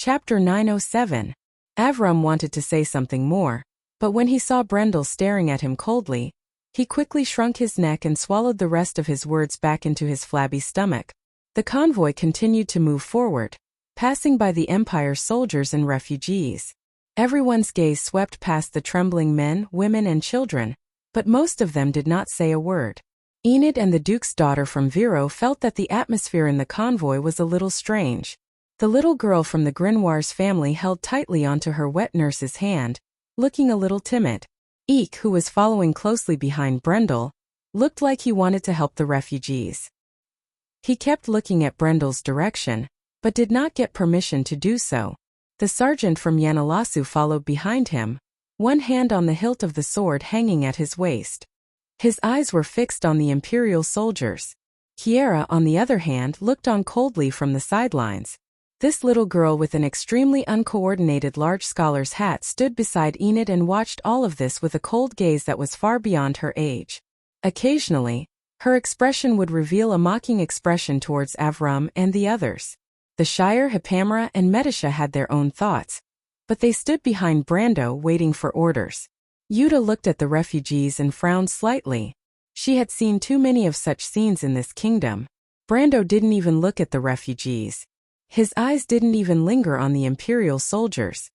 Chapter 907. Avram wanted to say something more, but when he saw Brendel staring at him coldly, he quickly shrunk his neck and swallowed the rest of his words back into his flabby stomach. The convoy continued to move forward, passing by the Empire's soldiers and refugees. Everyone's gaze swept past the trembling men, women, and children, but most of them did not say a word. Enid and the Duke's daughter from Viro felt that the atmosphere in the convoy was a little strange. The little girl from the Grenoir's family held tightly onto her wet nurse's hand, looking a little timid. Eek, who was following closely behind Brendel, looked like he wanted to help the refugees. He kept looking at Brendel's direction, but did not get permission to do so. The sergeant from Yanalasu followed behind him, one hand on the hilt of the sword hanging at his waist. His eyes were fixed on the Imperial soldiers. Kiera, on the other hand, looked on coldly from the sidelines. This little girl with an extremely uncoordinated large scholar's hat stood beside Enid and watched all of this with a cold gaze that was far beyond her age. Occasionally, her expression would reveal a mocking expression towards Avram and the others. The Shire, Hipamra, and Medisha had their own thoughts, but they stood behind Brando waiting for orders. Yuta looked at the refugees and frowned slightly. She had seen too many of such scenes in this kingdom. Brando didn't even look at the refugees. His eyes didn't even linger on the Imperial soldiers.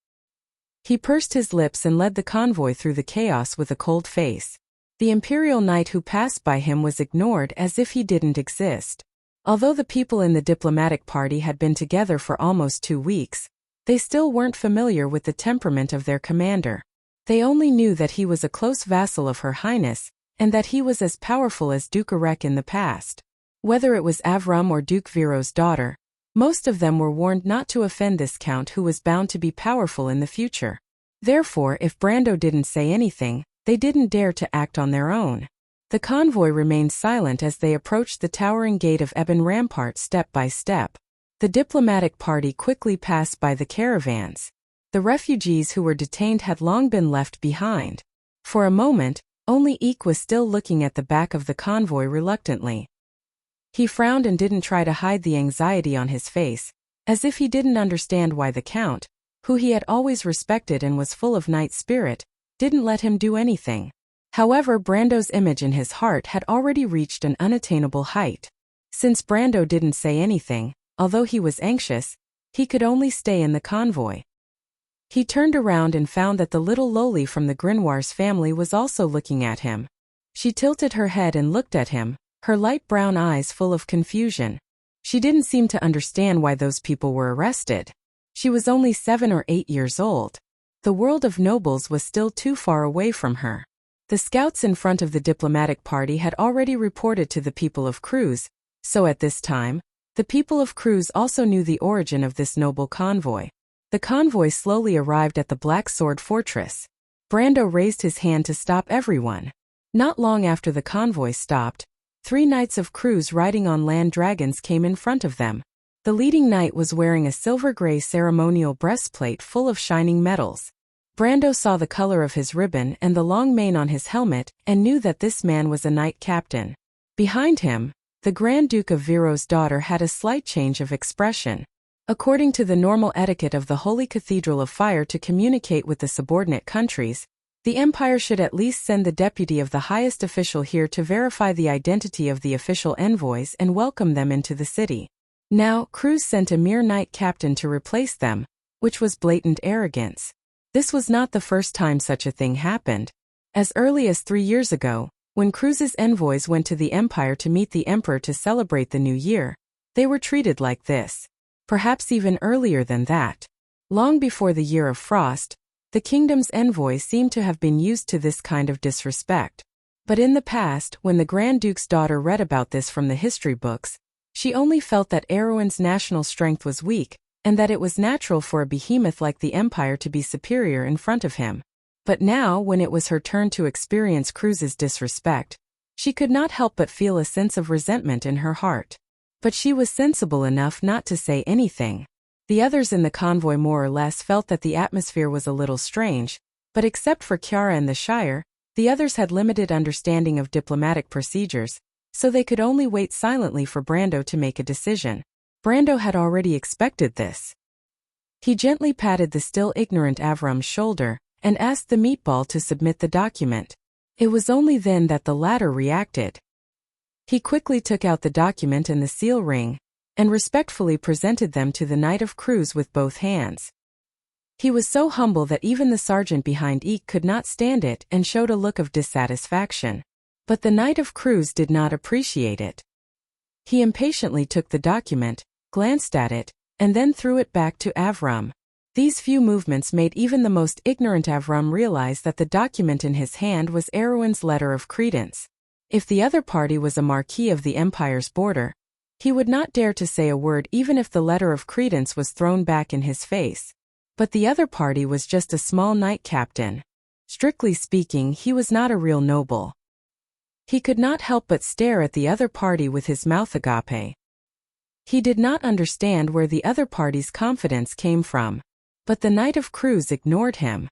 He pursed his lips and led the convoy through the chaos with a cold face. The Imperial knight who passed by him was ignored as if he didn't exist. Although the people in the diplomatic party had been together for almost 2 weeks, they still weren't familiar with the temperament of their commander. They only knew that he was a close vassal of Her Highness, and that he was as powerful as Duke Arek in the past. Whether it was Avram or Duke Viro's daughter, most of them were warned not to offend this count who was bound to be powerful in the future. Therefore, if Brando didn't say anything, they didn't dare to act on their own. The convoy remained silent as they approached the towering gate of Ebon Rampart step by step. The diplomatic party quickly passed by the caravans. The refugees who were detained had long been left behind. For a moment, only Eek was still looking at the back of the convoy reluctantly. He frowned and didn't try to hide the anxiety on his face, as if he didn't understand why the count, who he had always respected and was full of knight spirit, didn't let him do anything. However, Brando's image in his heart had already reached an unattainable height. Since Brando didn't say anything, although he was anxious, he could only stay in the convoy. He turned around and found that the little Loli from the Grenoir's family was also looking at him. She tilted her head and looked at him, her light brown eyes full of confusion. She didn't seem to understand why those people were arrested. She was only 7 or 8 years old. The world of nobles was still too far away from her. The scouts in front of the diplomatic party had already reported to the people of Cruz, so at this time, the people of Cruz also knew the origin of this noble convoy. The convoy slowly arrived at the Black Sword Fortress. Brando raised his hand to stop everyone. Not long after the convoy stopped, 3 knights of Cruz riding on land dragons came in front of them. The leading knight was wearing a silver-gray ceremonial breastplate full of shining metals. Brando saw the color of his ribbon and the long mane on his helmet and knew that this man was a knight captain. Behind him, the Grand Duke of Viro's daughter had a slight change of expression. According to the normal etiquette of the Holy Cathedral of Fire to communicate with the subordinate countries, the Empire should at least send the deputy of the highest official here to verify the identity of the official envoys and welcome them into the city. Now, Cruz sent a mere knight captain to replace them, which was blatant arrogance. This was not the first time such a thing happened. As early as 3 years ago, when Cruz's envoys went to the Empire to meet the Emperor to celebrate the New Year, they were treated like this. Perhaps even earlier than that. Long before the Year of Frost, the kingdom's envoys seemed to have been used to this kind of disrespect. But in the past, when the Grand Duke's daughter read about this from the history books, she only felt that Erewhon's national strength was weak, and that it was natural for a behemoth like the Empire to be superior in front of him. But now, when it was her turn to experience Cruz's disrespect, she could not help but feel a sense of resentment in her heart. But she was sensible enough not to say anything. The others in the convoy more or less felt that the atmosphere was a little strange, but except for Kiara and the Shire, the others had limited understanding of diplomatic procedures, so they could only wait silently for Brando to make a decision. Brando had already expected this. He gently patted the still ignorant Avram's shoulder and asked the meatball to submit the document. It was only then that the latter reacted. He quickly took out the document and the seal ring, and respectfully presented them to the Knight of Cruz with both hands. He was so humble that even the sergeant behind Eek could not stand it and showed a look of dissatisfaction. But the Knight of Cruz did not appreciate it. He impatiently took the document, glanced at it, and then threw it back to Avram. These few movements made even the most ignorant Avram realize that the document in his hand was Erwin's letter of credence. If the other party was a marquis of the empire's border, he would not dare to say a word even if the letter of credence was thrown back in his face. But the other party was just a small knight captain. Strictly speaking, he was not a real noble. He could not help but stare at the other party with his mouth agape. He did not understand where the other party's confidence came from. But the Knight of Cruz ignored him.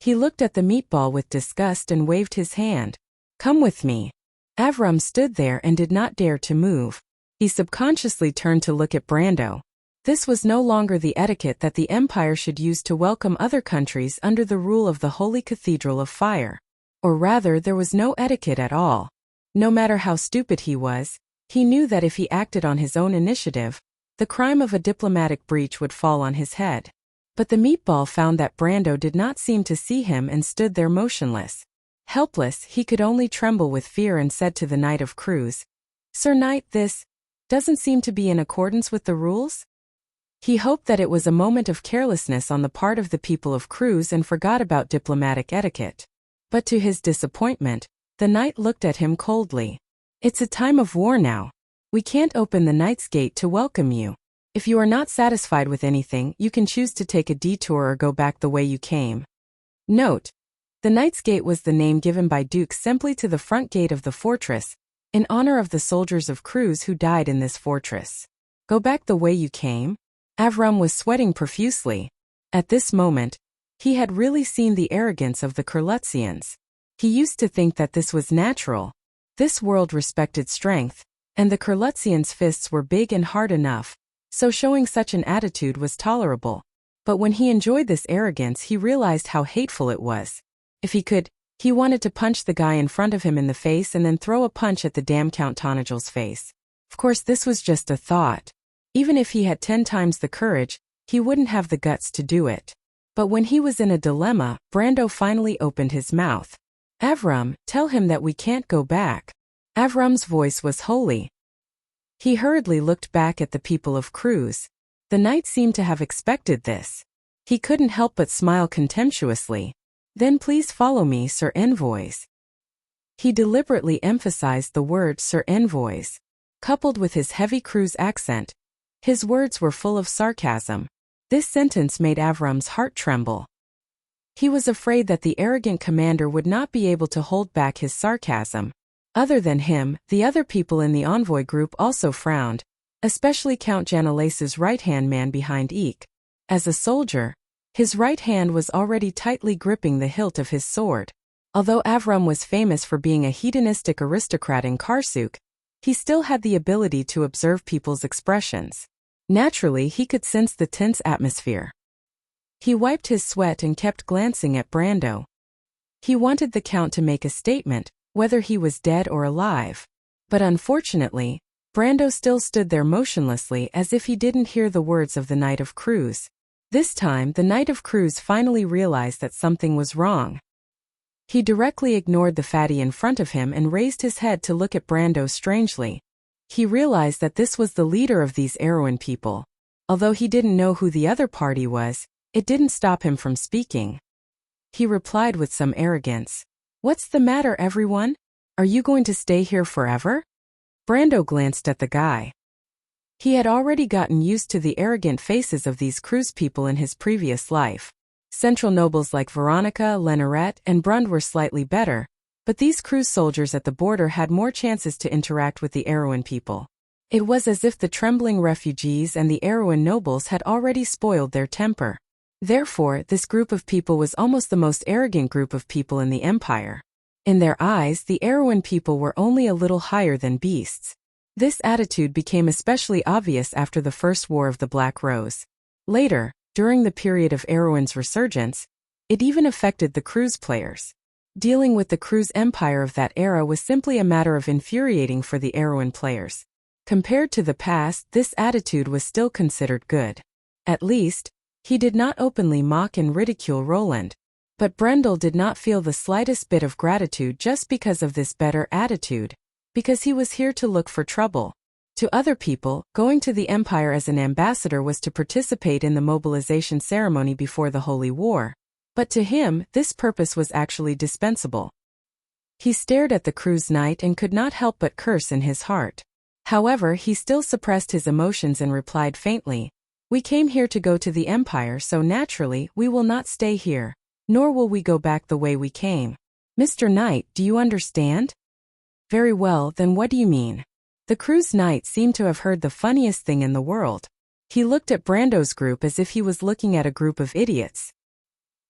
He looked at the meatball with disgust and waved his hand. "Come with me." Avram stood there and did not dare to move. He subconsciously turned to look at Brando. This was no longer the etiquette that the Empire should use to welcome other countries under the rule of the Holy Cathedral of Fire. Or rather, there was no etiquette at all. No matter how stupid he was, he knew that if he acted on his own initiative, the crime of a diplomatic breach would fall on his head. But the meatball found that Brando did not seem to see him and stood there motionless. Helpless, he could only tremble with fear and said to the Knight of Cruz, "Sir Knight, this doesn't seem to be in accordance with the rules?" He hoped that it was a moment of carelessness on the part of the people of Cruz and forgot about diplomatic etiquette. But to his disappointment, the knight looked at him coldly. "It's a time of war now. We can't open the Knight's Gate to welcome you. If you are not satisfied with anything, you can choose to take a detour or go back the way you came." Note: the Knight's Gate was the name given by Duke simply to the front gate of the fortress, in honor of the soldiers of Cruz who died in this fortress. Go back the way you came? Avram was sweating profusely. At this moment, he had really seen the arrogance of the Kurlutzians. He used to think that this was natural. This world respected strength, and the Kurlutzians' fists were big and hard enough, so showing such an attitude was tolerable. But when he enjoyed this arrogance, he realized how hateful it was. If he could, he wanted to punch the guy in front of him in the face and then throw a punch at the damn Count Tanagel's face. Of course, this was just a thought. Even if he had 10 times the courage, he wouldn't have the guts to do it. But when he was in a dilemma, Brando finally opened his mouth. "Avram, tell him that we can't go back." Avram's voice was holy. He hurriedly looked back at the people of Cruz. The knight seemed to have expected this. He couldn't help but smile contemptuously. "Then please follow me, Sir Envoys." He deliberately emphasized the word Sir Envoys. Coupled with his heavy Cruz accent, his words were full of sarcasm. This sentence made Avram's heart tremble. He was afraid that the arrogant commander would not be able to hold back his sarcasm. Other than him, the other people in the envoy group also frowned, especially Count Janelace's right-hand man behind Eek. As a soldier, his right hand was already tightly gripping the hilt of his sword. Although Avram was famous for being a hedonistic aristocrat in Karsuk, he still had the ability to observe people's expressions. Naturally, he could sense the tense atmosphere. He wiped his sweat and kept glancing at Brando. He wanted the Count to make a statement, whether he was dead or alive. But unfortunately, Brando still stood there motionlessly as if he didn't hear the words of the Knight of Cruz. This time, the Knight of Cruz finally realized that something was wrong. He directly ignored the fatty in front of him and raised his head to look at Brando strangely. He realized that this was the leader of these Erwin people. Although he didn't know who the other party was, it didn't stop him from speaking. He replied with some arrogance. "What's the matter, everyone? Are you going to stay here forever?" Brando glanced at the guy. He had already gotten used to the arrogant faces of these Cruz people in his previous life. Central nobles like Veronica, Lenoret, and Brund were slightly better, but these Cruz soldiers at the border had more chances to interact with the Erwin people. It was as if the trembling refugees and the Erwin nobles had already spoiled their temper. Therefore, this group of people was almost the most arrogant group of people in the empire. In their eyes, the Erwin people were only a little higher than beasts. This attitude became especially obvious after the First War of the Black Rose. Later, During the period of Erewhon's resurgence, it even affected the cruise players. Dealing with the cruise empire of that era was simply a matter of infuriating for the Erewhon players. Compared to the past, this attitude was still considered good. At least, he did not openly mock and ridicule Roland. But Brendel did not feel the slightest bit of gratitude just because of this better attitude, because he was here to look for trouble. To other people, going to the Empire as an ambassador was to participate in the mobilization ceremony before the Holy War. But to him, this purpose was actually dispensable. He stared at the cruise knight and could not help but curse in his heart. However, he still suppressed his emotions and replied faintly, "We came here to go to the Empire, so naturally, we will not stay here. Nor will we go back the way we came. Mr. Knight, do you understand?" "Very well, then what do you mean?" The cruise knight seemed to have heard the funniest thing in the world. He looked at Brando's group as if he was looking at a group of idiots.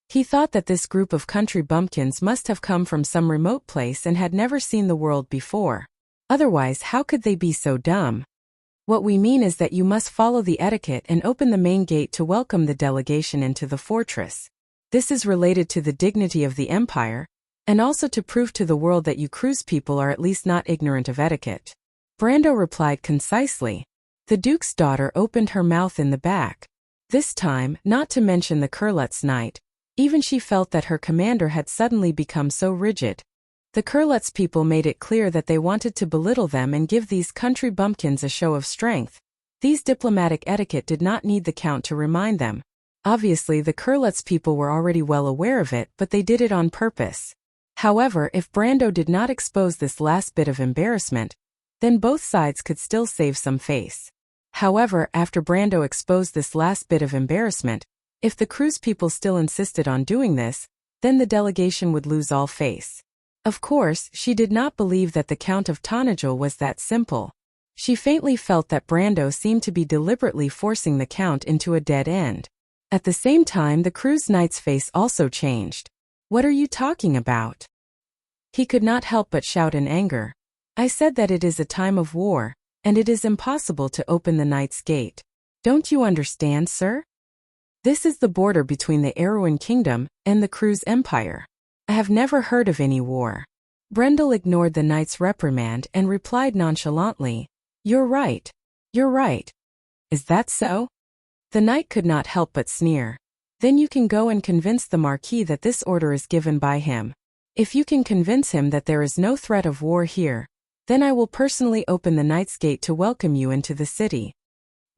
He thought that this group of country bumpkins must have come from some remote place and had never seen the world before. Otherwise, how could they be so dumb? "What we mean is that you must follow the etiquette and open the main gate to welcome the delegation into the fortress. This is related to the dignity of the Empire, and also to prove to the world that you cruise people are at least not ignorant of etiquette." Brando replied concisely. The Duke's daughter opened her mouth in the back. This time, not to mention the Curlet's knight, even she felt that her commander had suddenly become so rigid. The Curlet's people made it clear that they wanted to belittle them and give these country bumpkins a show of strength. These diplomatic etiquette did not need the Count to remind them. Obviously, the Curlet's people were already well aware of it, but they did it on purpose. However, if Brando did not expose this last bit of embarrassment, then both sides could still save some face. However, after Brando exposed this last bit of embarrassment, if the cruise people still insisted on doing this, then the delegation would lose all face. Of course, she did not believe that the Count of Tonnagel was that simple. She faintly felt that Brando seemed to be deliberately forcing the Count into a dead end. At the same time, the cruise knight's face also changed. "What are you talking about?" He could not help but shout in anger. "I said that it is a time of war, and it is impossible to open the Knight's Gate. Don't you understand, sir? This is the border between the Erewhon Kingdom and the Cruise Empire. I have never heard of any war." Brendel ignored the knight's reprimand and replied nonchalantly, "You're right. You're right. Is that so?" The knight could not help but sneer. "Then you can go and convince the Marquis that this order is given by him. If you can convince him that there is no threat of war here, then I will personally open the Knight's Gate to welcome you into the city."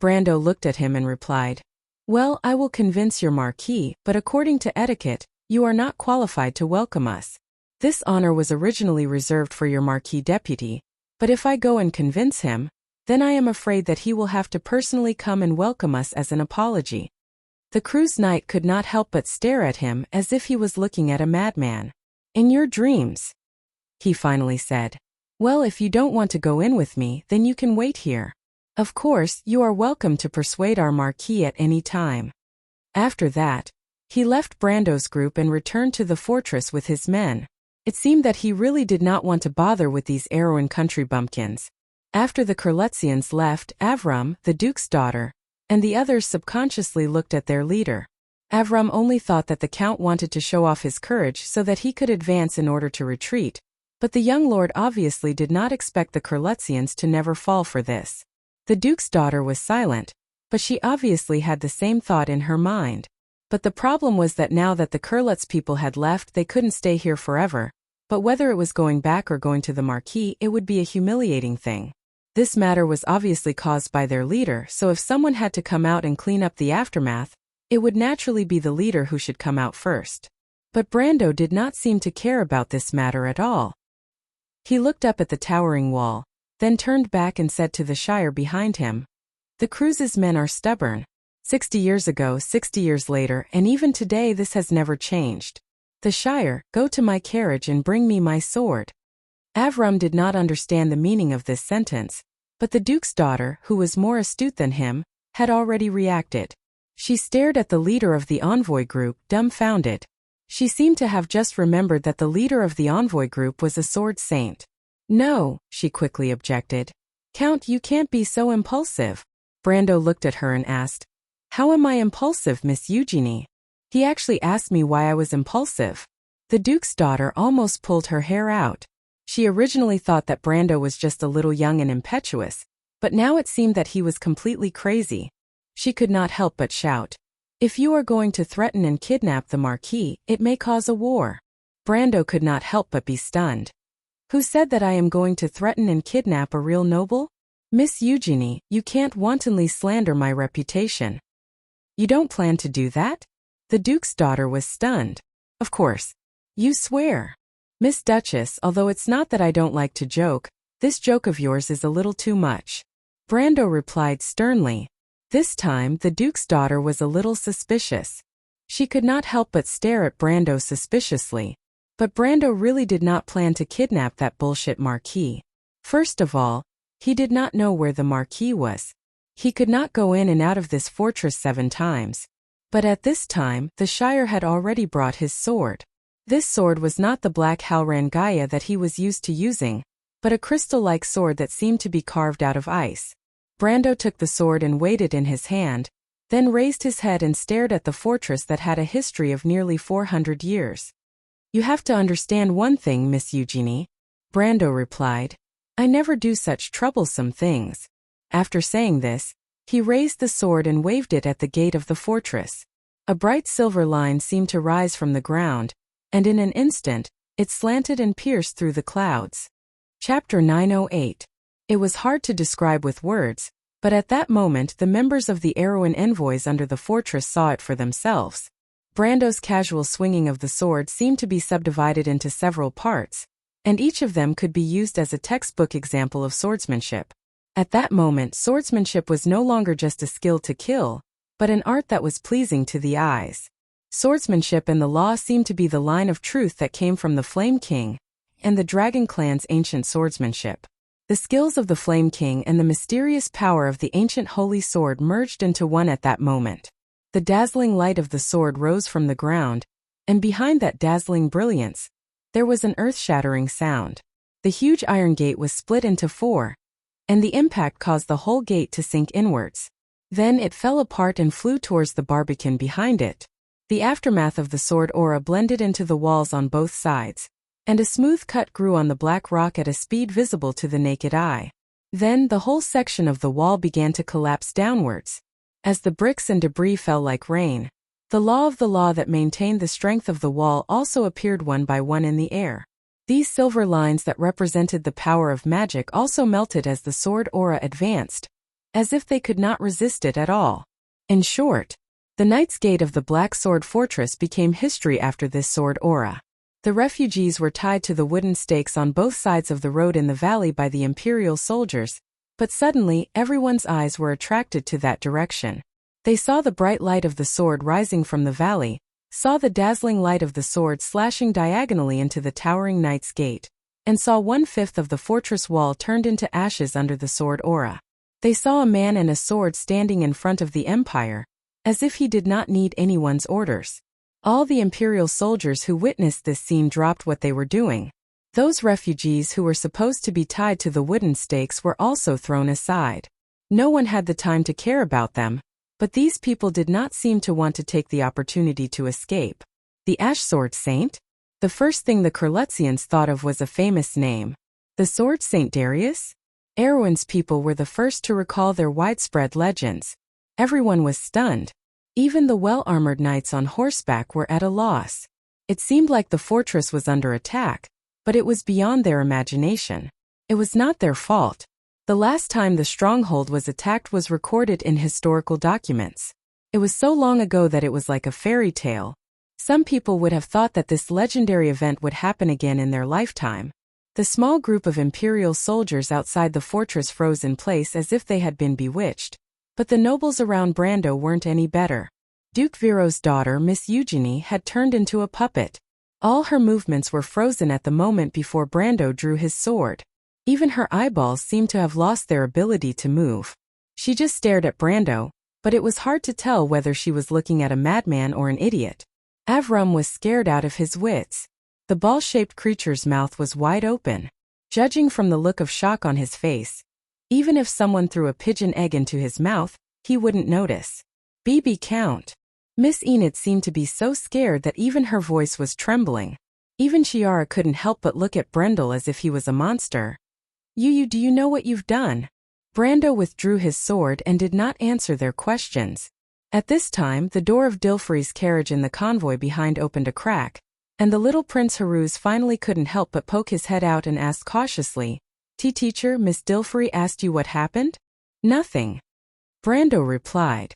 Brando looked at him and replied, "Well, I will convince your Marquis, but according to etiquette, you are not qualified to welcome us. This honor was originally reserved for your Marquis Deputy, but if I go and convince him, then I am afraid that he will have to personally come and welcome us as an apology." The cruise knight could not help but stare at him as if he was looking at a madman. "In your dreams," he finally said. "Well, if you don't want to go in with me, then you can wait here. Of course, you are welcome to persuade our Marquis at any time." After that, he left Brando's group and returned to the fortress with his men. It seemed that he really did not want to bother with these Erewhon country bumpkins. After the Curletzians left, Avram, the Duke's daughter, and the others subconsciously looked at their leader. Avram only thought that the Count wanted to show off his courage so that he could advance in order to retreat, but the young lord obviously did not expect the Curletzians to never fall for this. The Duke's daughter was silent, but she obviously had the same thought in her mind. But the problem was that now that the Curlet's people had left, they couldn't stay here forever, but whether it was going back or going to the Marquis, it would be a humiliating thing. This matter was obviously caused by their leader, so if someone had to come out and clean up the aftermath, it would naturally be the leader who should come out first. But Brando did not seem to care about this matter at all. He looked up at the towering wall, then turned back and said to the Shire behind him, "The Cruise's men are stubborn. 60 years ago, 60 years later, and even today this has never changed. The Shire, go to my carriage and bring me my sword." Avram did not understand the meaning of this sentence, but the Duke's daughter, who was more astute than him, had already reacted. She stared at the leader of the envoy group, dumbfounded. She seemed to have just remembered that the leader of the envoy group was a sword saint. "No," she quickly objected. "Count, you can't be so impulsive." Brando looked at her and asked, How am I impulsive, Miss Eugenie? He actually asked me why I was impulsive. The Duke's daughter almost pulled her hair out. She originally thought that Brando was just a little young and impetuous, but now it seemed that he was completely crazy. She could not help but shout, "If you are going to threaten and kidnap the Marquis, it may cause a war." Brando could not help but be stunned. Who said that I am going to threaten and kidnap a real noble? Miss Eugenie, you can't wantonly slander my reputation. You don't plan to do that? The Duke's daughter was stunned. Of course. You swear. Miss Duchess, although it's not that I don't like to joke, this joke of yours is a little too much. Brando replied sternly. This time, the Duke's daughter was a little suspicious. She could not help but stare at Brando suspiciously. But Brando really did not plan to kidnap that bullshit Marquis. First of all, he did not know where the Marquis was. He could not go in and out of this fortress 7 times. But at this time, the Shire had already brought his sword. This sword was not the black Halrangaya that he was used to using, but a crystal-like sword that seemed to be carved out of ice. Brando took the sword and weighed it in his hand, then raised his head and stared at the fortress that had a history of nearly 400 years. You have to understand one thing, Miss Eugenie, Brando replied. I never do such troublesome things. After saying this, he raised the sword and waved it at the gate of the fortress. A bright silver line seemed to rise from the ground, and in an instant, it slanted and pierced through the clouds. Chapter 908. It was hard to describe with words, but at that moment the members of the Erewhon envoys under the fortress saw it for themselves. Brando's casual swinging of the sword seemed to be subdivided into several parts, and each of them could be used as a textbook example of swordsmanship. At that moment, swordsmanship was no longer just a skill to kill, but an art that was pleasing to the eyes. Swordsmanship and the law seemed to be the line of truth that came from the Flame King and the Dragon Clan's ancient swordsmanship. The skills of the Flame King and the mysterious power of the ancient holy sword merged into one at that moment. The dazzling light of the sword rose from the ground, and behind that dazzling brilliance, there was an earth-shattering sound. The huge iron gate was split into 4, and the impact caused the whole gate to sink inwards. Then it fell apart and flew towards the barbican behind it. The aftermath of the sword aura blended into the walls on both sides, and a smooth cut grew on the black rock at a speed visible to the naked eye. Then the whole section of the wall began to collapse downwards. As the bricks and debris fell like rain, the law that maintained the strength of the wall also appeared one by one in the air. These silver lines that represented the power of magic also melted as the sword aura advanced, as if they could not resist it at all. In short, the Knight's Gate of the Black Sword Fortress became history after this sword aura. The refugees were tied to the wooden stakes on both sides of the road in the valley by the Imperial soldiers, but suddenly everyone's eyes were attracted to that direction. They saw the bright light of the sword rising from the valley, saw the dazzling light of the sword slashing diagonally into the towering Knight's Gate, and saw 1/5 of the fortress wall turned into ashes under the sword aura. They saw a man and a sword standing in front of the Empire, as if he did not need anyone's orders. All the Imperial soldiers who witnessed this scene dropped what they were doing. Those refugees who were supposed to be tied to the wooden stakes were also thrown aside. No one had the time to care about them, but these people did not seem to want to take the opportunity to escape. The Ash Sword Saint? The first thing the Kurletzians thought of was a famous name. The Sword Saint Darius? Erewhon's people were the first to recall their widespread legends. Everyone was stunned. Even the well-armored knights on horseback were at a loss. It seemed like the fortress was under attack, but it was beyond their imagination. It was not their fault. The last time the stronghold was attacked was recorded in historical documents. It was so long ago that it was like a fairy tale. Some people would have thought that this legendary event would happen again in their lifetime. The small group of Imperial soldiers outside the fortress froze in place as if they had been bewitched. But the nobles around Brando weren't any better. Duke Viro's daughter, Miss Eugenie, had turned into a puppet. All her movements were frozen at the moment before Brando drew his sword. Even her eyeballs seemed to have lost their ability to move. She just stared at Brando, but it was hard to tell whether she was looking at a madman or an idiot. Avram was scared out of his wits. The ball-shaped creature's mouth was wide open. Judging from the look of shock on his face, even if someone threw a pigeon egg into his mouth, he wouldn't notice. BB count. Miss Enid seemed to be so scared that even her voice was trembling. Even Chiara couldn't help but look at Brendel as if he was a monster. You do you know what you've done? Brando withdrew his sword and did not answer their questions. At this time, the door of Dilfrey's carriage in the convoy behind opened a crack, and the little Prince Haruz finally couldn't help but poke his head out and ask cautiously, Teacher, Miss Dilfrey asked you what happened? Nothing. Brando replied.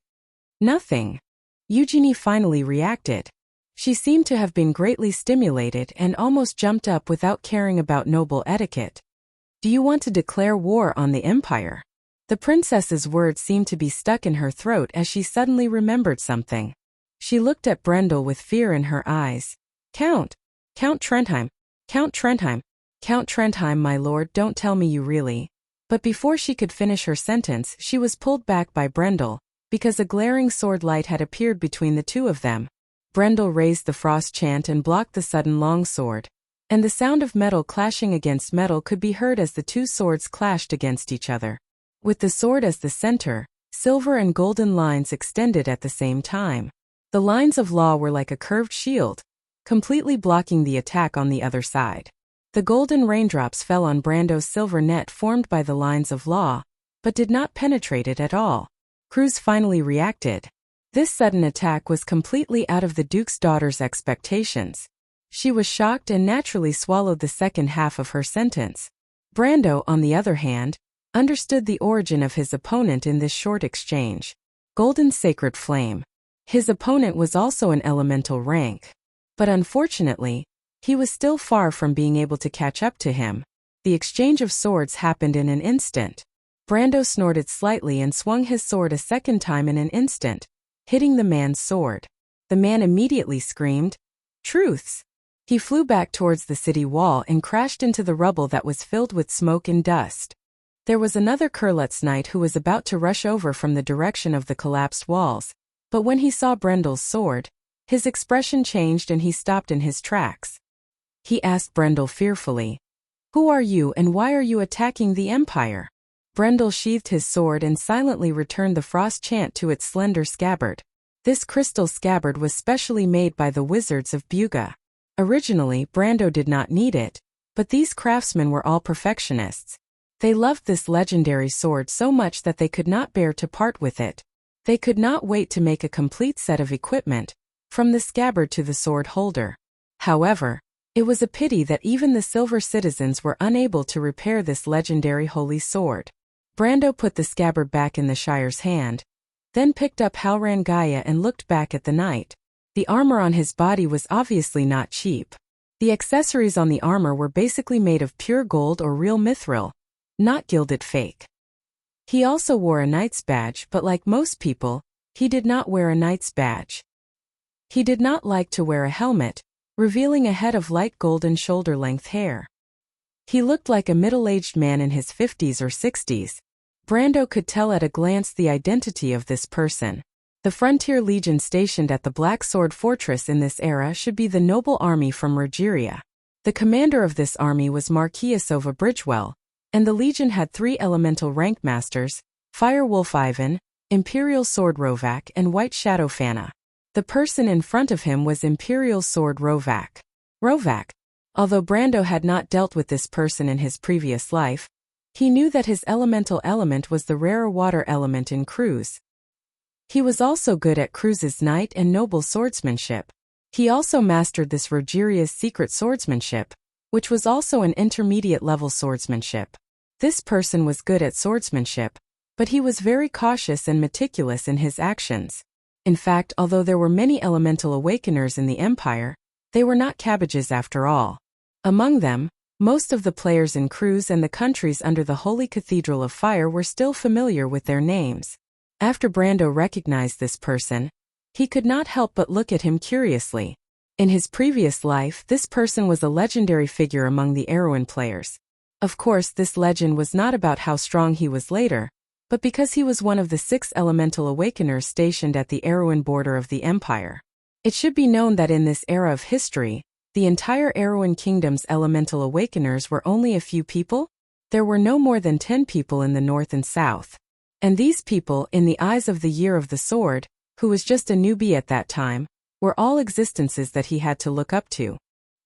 Nothing. Eugenie finally reacted. She seemed to have been greatly stimulated and almost jumped up without caring about noble etiquette. Do you want to declare war on the Empire? The princess's words seemed to be stuck in her throat as she suddenly remembered something. She looked at Brendel with fear in her eyes. Count Trentheim, my lord, don't tell me you really. But before she could finish her sentence, she was pulled back by Brendel, because a glaring sword light had appeared between the two of them. Brendel raised the frost chant and blocked the sudden long sword, and the sound of metal clashing against metal could be heard as the two swords clashed against each other. With the sword as the center, silver and golden lines extended at the same time. The lines of law were like a curved shield, completely blocking the attack on the other side. The golden raindrops fell on Brando's silver net formed by the lines of law, but did not penetrate it at all. Cruz finally reacted. This sudden attack was completely out of the Duke's daughter's expectations. She was shocked and naturally swallowed the second half of her sentence. Brando, on the other hand, understood the origin of his opponent in this short exchange. Golden Sacred Flame. His opponent was also an elemental rank. But unfortunately, he was still far from being able to catch up to him. The exchange of swords happened in an instant. Brando snorted slightly and swung his sword a second time in an instant, hitting the man's sword. The man immediately screamed, "Truths!" He flew back towards the city wall and crashed into the rubble that was filled with smoke and dust. There was another Kurlet's knight who was about to rush over from the direction of the collapsed walls, but when he saw Brendel's sword, his expression changed and he stopped in his tracks. He asked Brendel fearfully, "Who are you and why are you attacking the Empire?" Brendel sheathed his sword and silently returned the frost chant to its slender scabbard. This crystal scabbard was specially made by the wizards of Buga. Originally, Brando did not need it, but these craftsmen were all perfectionists. They loved this legendary sword so much that they could not bear to part with it. They could not wait to make a complete set of equipment, from the scabbard to the sword holder. However, it was a pity that even the silver citizens were unable to repair this legendary holy sword. Brando put the scabbard back in the Shire's hand, then picked up Halran Gaia and looked back at the knight. The armor on his body was obviously not cheap. The accessories on the armor were basically made of pure gold or real mithril, not gilded fake. He also wore a knight's badge, but like most people, he did not wear a knight's badge. He did not like to wear a helmet, revealing a head of light golden shoulder-length hair. He looked like a middle-aged man in his 50s or 60s. Brando could tell at a glance the identity of this person. The Frontier Legion stationed at the Black Sword Fortress in this era should be the noble army from Rogeria. The commander of this army was Marquis Sova Bridgewell, and the Legion had 3 elemental rank masters, Fire Wolf Ivan, Imperial Sword Rovak and White Shadow Fana. The person in front of him was Imperial Sword Rovak. Although Brando had not dealt with this person in his previous life, he knew that his elemental element was the rarer water element in Cruz. He was also good at Cruz's knight and noble swordsmanship. He also mastered this Rogeria's secret swordsmanship, which was also an intermediate-level swordsmanship. This person was good at swordsmanship, but he was very cautious and meticulous in his actions. In fact, although there were many elemental awakeners in the Empire, they were not cabbages after all. Among them, most of the players in Cruz and the countries under the Holy Cathedral of Fire were still familiar with their names. After Brando recognized this person, he could not help but look at him curiously. In his previous life, this person was a legendary figure among the Erewhon players. Of course, this legend was not about how strong he was later, but because he was one of the 6 elemental awakeners stationed at the Erewhon border of the Empire. It should be known that in this era of history, the entire Erewhon Kingdom's elemental awakeners were only a few people. There were no more than 10 people in the north and south. And these people, in the eyes of the Year of the Sword, who was just a newbie at that time, were all existences that he had to look up to.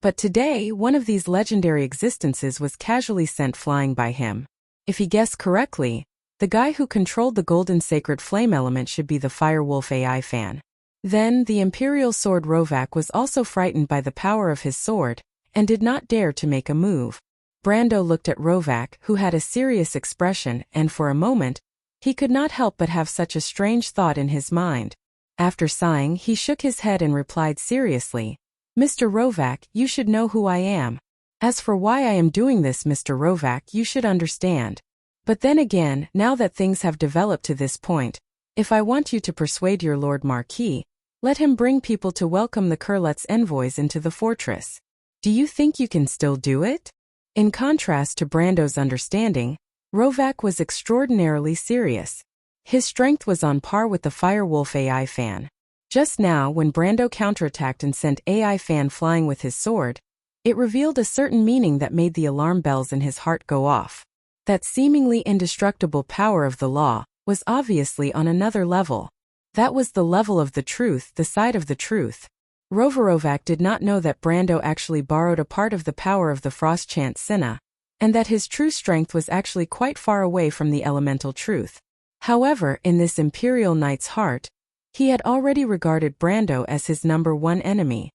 But today, one of these legendary existences was casually sent flying by him. If he guessed correctly, the guy who controlled the golden sacred flame element should be the Firewolf AI fan. Then, the Imperial Sword Rovak was also frightened by the power of his sword, and did not dare to make a move. Brando looked at Rovak, who had a serious expression, and for a moment, he could not help but have such a strange thought in his mind. After sighing, he shook his head and replied seriously, "Mr. Rovak, you should know who I am. As for why I am doing this, Mr. Rovak, you should understand. But then again, now that things have developed to this point, if I want you to persuade your Lord Marquis, let him bring people to welcome the Kurlet's envoys into the fortress. Do you think you can still do it?" In contrast to Brando's understanding, Rovak was extraordinarily serious. His strength was on par with the Firewolf AI fan. Just now, when Brando counterattacked and sent AI fan flying with his sword, it revealed a certain meaning that made the alarm bells in his heart go off. That seemingly indestructible power of the law was obviously on another level. That was the level of the truth, the side of the truth. Rovak did not know that Brando actually borrowed a part of the power of the Frost Chant Sinna, and that his true strength was actually quite far away from the elemental truth. However, in this Imperial Knight's heart, he had already regarded Brando as his #1 enemy.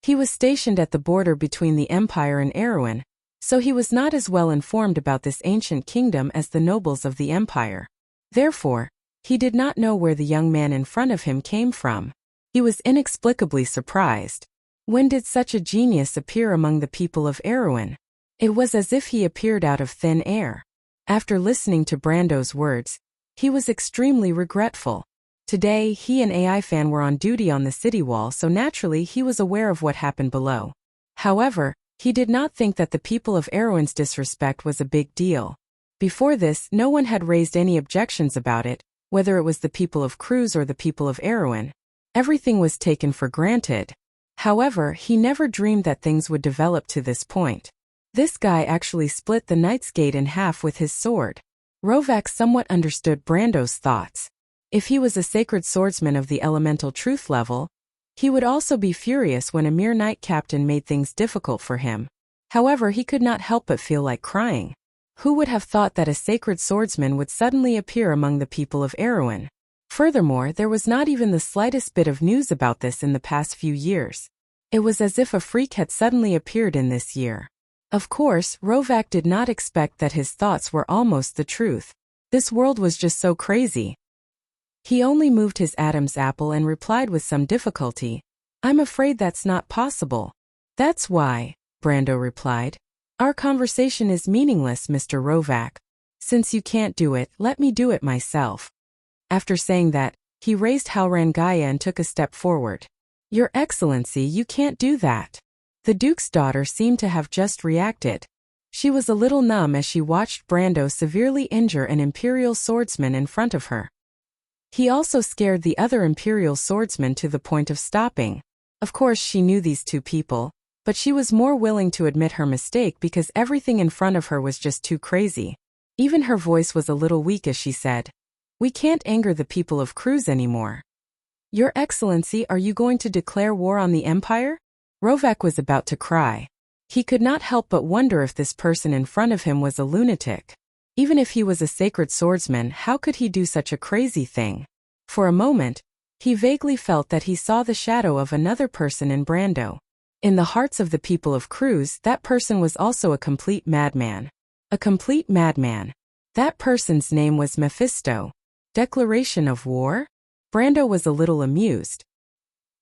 He was stationed at the border between the Empire and Erewhon, so he was not as well informed about this ancient kingdom as the nobles of the Empire. Therefore, he did not know where the young man in front of him came from. He was inexplicably surprised. When did such a genius appear among the people of Erewhon? It was as if he appeared out of thin air. After listening to Brando's words, he was extremely regretful. Today, he and AI fan were on duty on the city wall, so naturally he was aware of what happened below. However, he did not think that the people of Erewhon's disrespect was a big deal. Before this, no one had raised any objections about it, whether it was the people of Cruz or the people of Erewhon. Everything was taken for granted. However, he never dreamed that things would develop to this point. This guy actually split the Knight's Gate in half with his sword. Rovak somewhat understood Brando's thoughts. If he was a sacred swordsman of the elemental truth level, he would also be furious when a mere knight captain made things difficult for him. However, he could not help but feel like crying. Who would have thought that a sacred swordsman would suddenly appear among the people of Erewhon? Furthermore, there was not even the slightest bit of news about this in the past few years. It was as if a freak had suddenly appeared in this year. Of course, Rovak did not expect that his thoughts were almost the truth. This world was just so crazy. He only moved his Adam's apple and replied with some difficulty, "I'm afraid that's not possible." "That's why," Brando replied. "Our conversation is meaningless, Mr. Rovak. Since you can't do it, let me do it myself." After saying that, he raised Halrangaya and took a step forward. "Your Excellency, you can't do that." The Duke's daughter seemed to have just reacted. She was a little numb as she watched Brando severely injure an Imperial swordsman in front of her. He also scared the other Imperial swordsman to the point of stopping. Of course, she knew these two people, but she was more willing to admit her mistake because everything in front of her was just too crazy. Even her voice was a little weak as she said, "We can't anger the people of Cruz anymore." "Your Excellency, are you going to declare war on the Empire?" Rovak was about to cry. He could not help but wonder if this person in front of him was a lunatic. Even if he was a sacred swordsman, how could he do such a crazy thing? For a moment, he vaguely felt that he saw the shadow of another person in Brando. In the hearts of the people of Cruz, that person was also a complete madman. A complete madman. That person's name was Mephisto. Declaration of war? Brando was a little amused.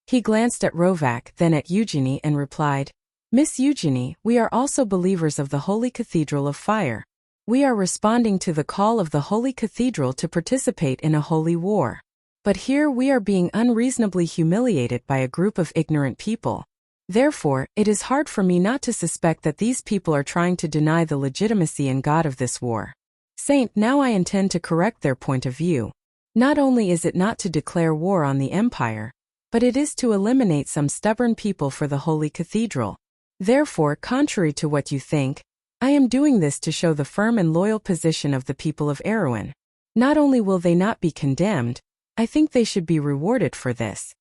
He glanced at Rovak, then at Eugenie and replied, "Miss Eugenie, we are also believers of the Holy Cathedral of Fire. We are responding to the call of the Holy Cathedral to participate in a holy war. But here we are being unreasonably humiliated by a group of ignorant people. Therefore, it is hard for me not to suspect that these people are trying to deny the legitimacy and God of this war. Saint, now I intend to correct their point of view. Not only is it not to declare war on the Empire, but it is to eliminate some stubborn people for the Holy Cathedral. Therefore, contrary to what you think, I am doing this to show the firm and loyal position of the people of Erewhon. Not only will they not be condemned, I think they should be rewarded for this.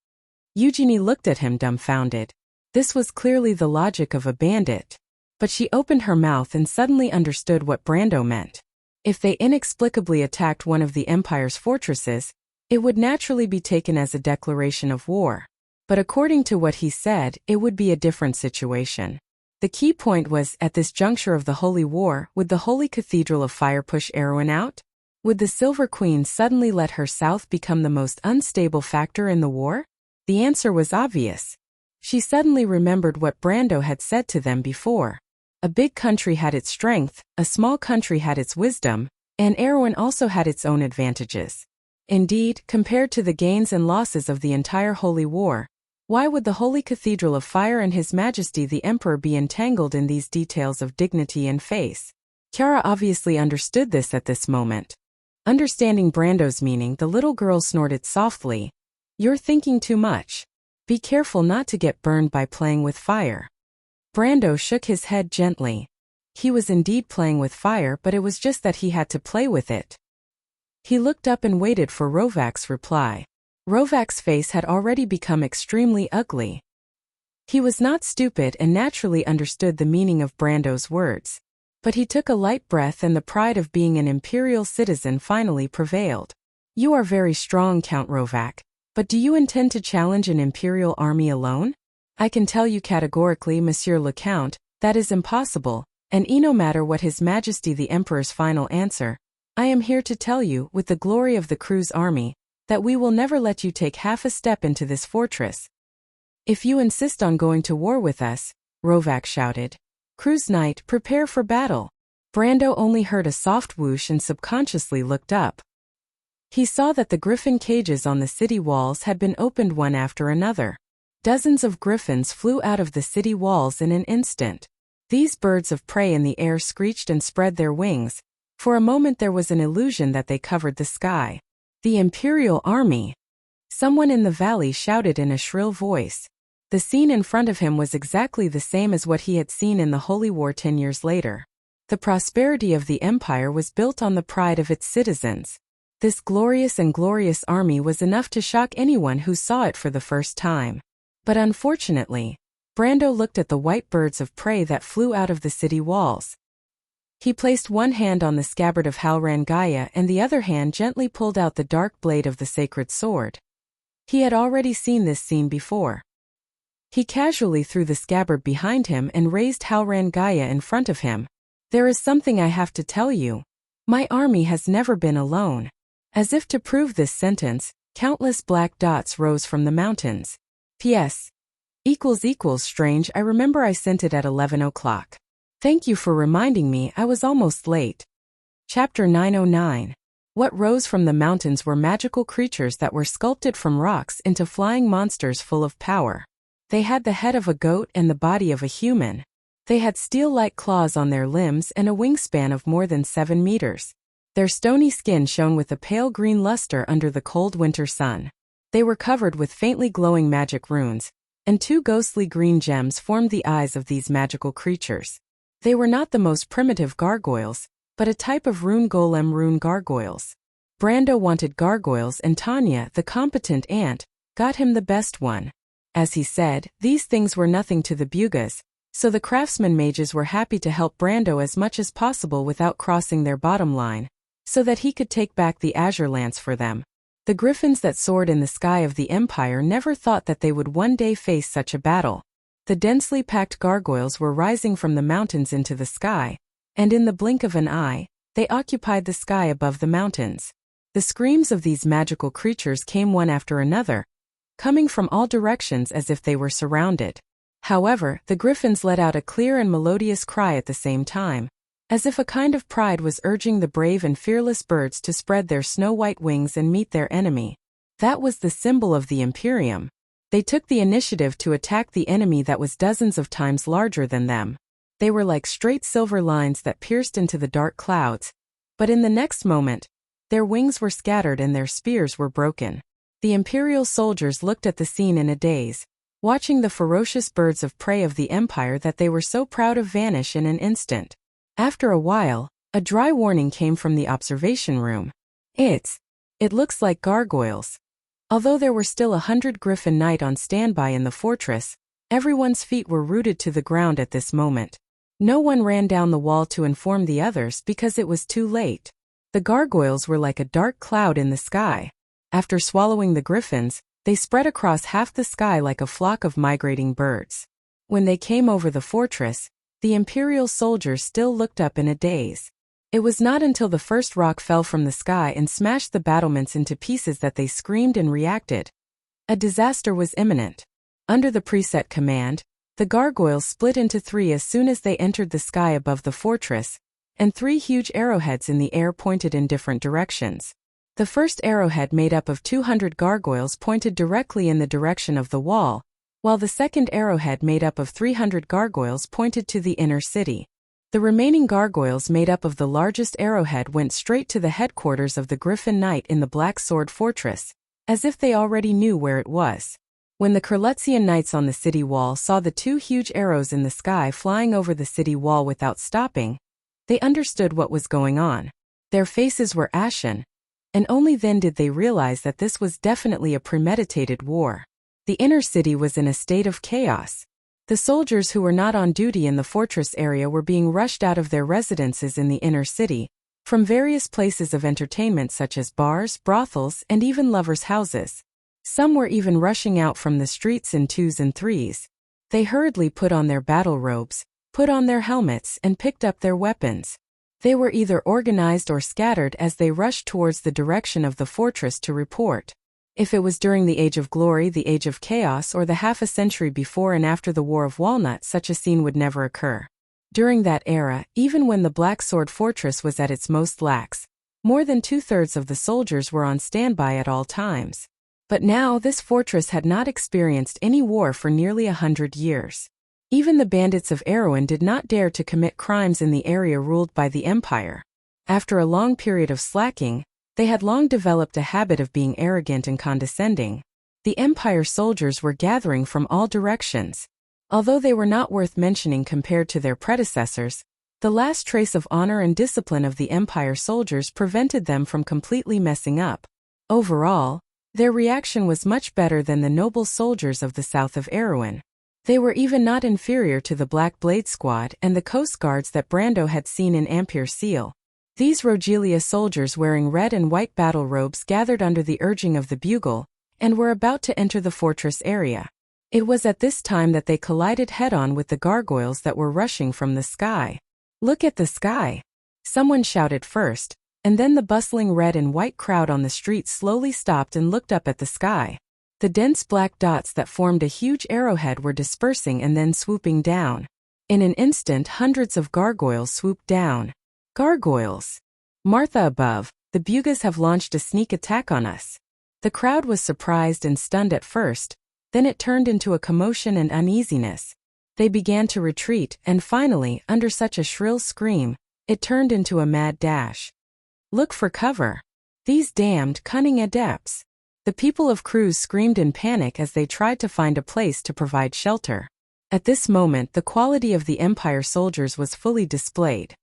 Eugenie looked at him dumbfounded. This was clearly the logic of a bandit. But she opened her mouth and suddenly understood what Brando meant. If they inexplicably attacked one of the Empire's fortresses, it would naturally be taken as a declaration of war. But according to what he said, it would be a different situation. The key point was, at this juncture of the Holy War, would the Holy Cathedral of Fire push Erwin out? Would the Silver Queen suddenly let her south become the most unstable factor in the war? The answer was obvious. She suddenly remembered what Brando had said to them before. A big country had its strength, a small country had its wisdom, and Erwin also had its own advantages. Indeed, compared to the gains and losses of the entire Holy War, why would the Holy Cathedral of Fire and His Majesty the Emperor be entangled in these details of dignity and face? Chiara obviously understood this at this moment. Understanding Brando's meaning, the little girl snorted softly. "You're thinking too much. Be careful not to get burned by playing with fire." Brando shook his head gently. He was indeed playing with fire, but it was just that he had to play with it. He looked up and waited for Rovak's reply. Rovak's face had already become extremely ugly. He was not stupid and naturally understood the meaning of Brando's words. But he took a light breath and the pride of being an imperial citizen finally prevailed. "You are very strong, Count Rovak. But do you intend to challenge an imperial army alone? I can tell you categorically, Monsieur le Count, that is impossible, and no matter what His Majesty the Emperor's final answer, I am here to tell you, with the glory of the Crew's army, that we will never let you take half a step into this fortress. If you insist on going to war with us," Rovak shouted. "Crew's Knight, prepare for battle." Brando only heard a soft whoosh and subconsciously looked up. He saw that the griffin cages on the city walls had been opened one after another. Dozens of griffins flew out of the city walls in an instant. These birds of prey in the air screeched and spread their wings. For a moment there was an illusion that they covered the sky. The Imperial Army! Someone in the valley shouted in a shrill voice. The scene in front of him was exactly the same as what he had seen in the Holy War 10 years later. The prosperity of the Empire was built on the pride of its citizens. This glorious army was enough to shock anyone who saw it for the first time. But unfortunately, Brando looked at the white birds of prey that flew out of the city walls. He placed one hand on the scabbard of Halran Gaia and the other hand gently pulled out the dark blade of the sacred sword. He had already seen this scene before. He casually threw the scabbard behind him and raised Halran Gaia in front of him. "There is something I have to tell you. My army has never been alone." As if to prove this sentence, countless black dots rose from the mountains. P.S. == strange, I remember I sent it at 11 o'clock. Thank you for reminding me, I was almost late. Chapter 909. What rose from the mountains were magical creatures that were sculpted from rocks into flying monsters full of power. They had the head of a goat and the body of a human. They had steel-like claws on their limbs and a wingspan of more than 7 meters. Their stony skin shone with a pale green luster under the cold winter sun. They were covered with faintly glowing magic runes, and 2 ghostly green gems formed the eyes of these magical creatures. They were not the most primitive gargoyles, but a type of rune gargoyles. Brando wanted gargoyles and Tanya, the competent aunt, got him the best one. As he said, these things were nothing to the Bugas, so the craftsman mages were happy to help Brando as much as possible without crossing their bottom line, so that he could take back the azure lance for them. The griffins that soared in the sky of the Empire never thought that they would one day face such a battle. The densely packed gargoyles were rising from the mountains into the sky, and in the blink of an eye, they occupied the sky above the mountains. The screams of these magical creatures came one after another, coming from all directions as if they were surrounded. However, the griffins let out a clear and melodious cry at the same time, as if a kind of pride was urging the brave and fearless birds to spread their snow-white wings and meet their enemy. That was the symbol of the Imperium. They took the initiative to attack the enemy that was dozens of times larger than them. They were like straight silver lines that pierced into the dark clouds, but in the next moment, their wings were scattered and their spears were broken. The Imperial soldiers looked at the scene in a daze, watching the ferocious birds of prey of the Empire that they were so proud of vanish in an instant. After a while, a dry warning came from the observation room. It looks like gargoyles. Although there were still 100 Griffin Knight on standby in the fortress, everyone's feet were rooted to the ground at this moment. No one ran down the wall to inform the others because it was too late. The gargoyles were like a dark cloud in the sky. After swallowing the griffins, they spread across half the sky like a flock of migrating birds. When they came over the fortress, the Imperial soldiers still looked up in a daze. It was not until the first rock fell from the sky and smashed the battlements into pieces that they screamed and reacted. A disaster was imminent. Under the preset command, the gargoyles split into 3 as soon as they entered the sky above the fortress, and 3 huge arrowheads in the air pointed in different directions. The first arrowhead, made up of 200 gargoyles, pointed directly in the direction of the wall, while the second arrowhead, made up of 300 gargoyles, pointed to the inner city. The remaining gargoyles, made up of the largest arrowhead, went straight to the headquarters of the Griffin Knight in the Black Sword Fortress, as if they already knew where it was. When the Kurletzian knights on the city wall saw the 2 huge arrows in the sky flying over the city wall without stopping, they understood what was going on. Their faces were ashen, and only then did they realize that this was definitely a premeditated war. The inner city was in a state of chaos. The soldiers who were not on duty in the fortress area were being rushed out of their residences in the inner city, from various places of entertainment such as bars, brothels, and even lovers' houses. Some were even rushing out from the streets in 2s and 3s. They hurriedly put on their battle robes, put on their helmets, and picked up their weapons. They were either organized or scattered as they rushed towards the direction of the fortress to report. If it was during the Age of Glory, the Age of Chaos, or the half a century before and after the War of Walnut, such a scene would never occur. During that era, even when the Black Sword Fortress was at its most lax, more than 2/3 of the soldiers were on standby at all times. But now this fortress had not experienced any war for nearly 100 years. Even the bandits of Erewhon did not dare to commit crimes in the area ruled by the Empire. After a long period of slacking, they had long developed a habit of being arrogant and condescending. The Empire soldiers were gathering from all directions. Although they were not worth mentioning compared to their predecessors, the last trace of honor and discipline of the Empire soldiers prevented them from completely messing up. Overall, their reaction was much better than the noble soldiers of the south of Erewhon. They were even not inferior to the Black Blade Squad and the Coast Guards that Brando had seen in Ampere Seal. These Rogelia soldiers wearing red and white battle robes gathered under the urging of the bugle, and were about to enter the fortress area. It was at this time that they collided head-on with the gargoyles that were rushing from the sky. "Look at the sky!" someone shouted first, and then the bustling red and white crowd on the street slowly stopped and looked up at the sky. The dense black dots that formed a huge arrowhead were dispersing and then swooping down. In an instant, hundreds of gargoyles swooped down. Gargoyles! Martha above, the Bugas have launched a sneak attack on us. The crowd was surprised and stunned at first, then it turned into a commotion and uneasiness. They began to retreat, and finally, under such a shrill scream, it turned into a mad dash. "Look for cover! These damned, cunning adepts!" The people of Cruz screamed in panic as they tried to find a place to provide shelter. At this moment, the quality of the Empire soldiers was fully displayed.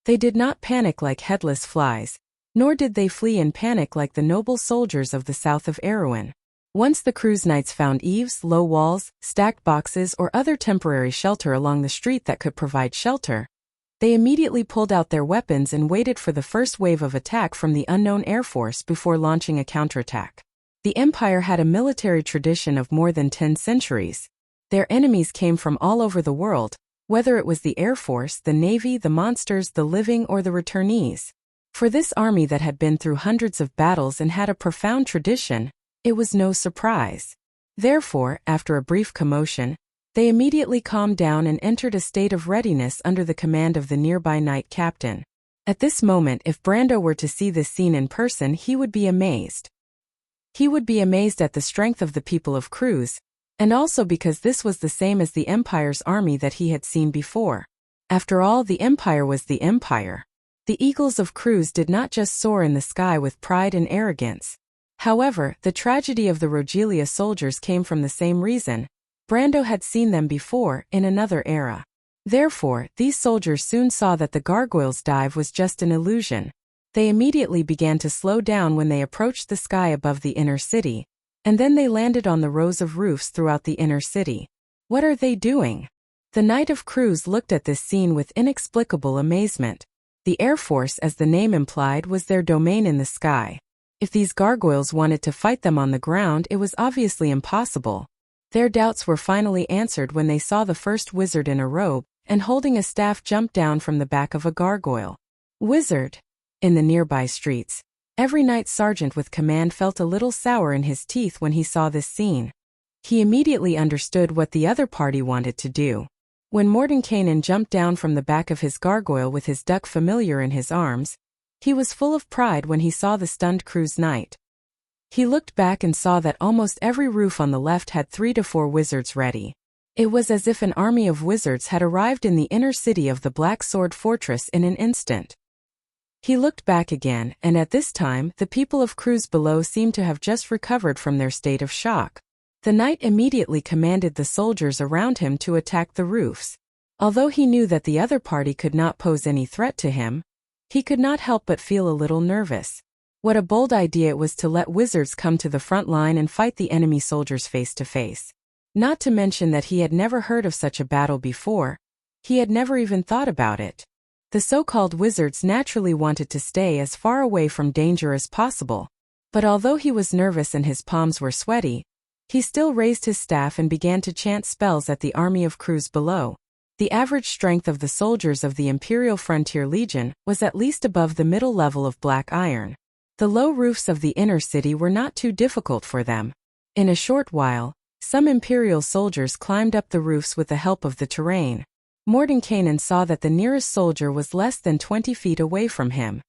They did not panic like headless flies, nor did they flee in panic like the noble soldiers of the south of Erewhon. Once the Cruz Knights found eaves, low walls, stacked boxes, or other temporary shelter along the street that could provide shelter, they immediately pulled out their weapons and waited for the first wave of attack from the unknown Air Force before launching a counterattack. The Empire had a military tradition of more than 10 centuries. Their enemies came from all over the world, whether it was the Air Force, the Navy, the monsters, the living, or the returnees. For this army that had been through hundreds of battles and had a profound tradition, it was no surprise. Therefore, after a brief commotion, they immediately calmed down and entered a state of readiness under the command of the nearby knight captain. At this moment, if Brando were to see this scene in person, he would be amazed. He would be amazed at the strength of the people of Cruz, and also because this was the same as the Empire's army that he had seen before. After all, the Empire was the Empire. The eagles of Cruz did not just soar in the sky with pride and arrogance. However, the tragedy of the Rogelia soldiers came from the same reason. Brando had seen them before, in another era. Therefore, these soldiers soon saw that the gargoyles' dive was just an illusion. They immediately began to slow down when they approached the sky above the inner city, and then they landed on the rows of roofs throughout the inner city. What are they doing? The Knight of Crews looked at this scene with inexplicable amazement. The Air Force, as the name implied, was their domain in the sky. If these gargoyles wanted to fight them on the ground, it was obviously impossible. Their doubts were finally answered when they saw the first wizard in a robe and holding a staff jump down from the back of a gargoyle. Wizard! In the nearby streets, every knight sergeant with command felt a little sour in his teeth when he saw this scene. He immediately understood what the other party wanted to do. When Mordenkainen jumped down from the back of his gargoyle with his duck familiar in his arms, he was full of pride when he saw the stunned Crew's knight. He looked back and saw that almost every roof on the left had 3 to 4 wizards ready. It was as if an army of wizards had arrived in the inner city of the Black Sword Fortress in an instant. He looked back again, and at this time, the people of Crews below seemed to have just recovered from their state of shock. The knight immediately commanded the soldiers around him to attack the roofs. Although he knew that the other party could not pose any threat to him, he could not help but feel a little nervous. What a bold idea it was to let wizards come to the front line and fight the enemy soldiers face to face. Not to mention that he had never heard of such a battle before. He had never even thought about it. The so-called wizards naturally wanted to stay as far away from danger as possible. But although he was nervous and his palms were sweaty, he still raised his staff and began to chant spells at the army of Crews below. The average strength of the soldiers of the Imperial Frontier Legion was at least above the middle level of black iron. The low roofs of the inner city were not too difficult for them. In a short while, some Imperial soldiers climbed up the roofs with the help of the terrain. Mordenkainen saw that the nearest soldier was less than 20 feet away from him.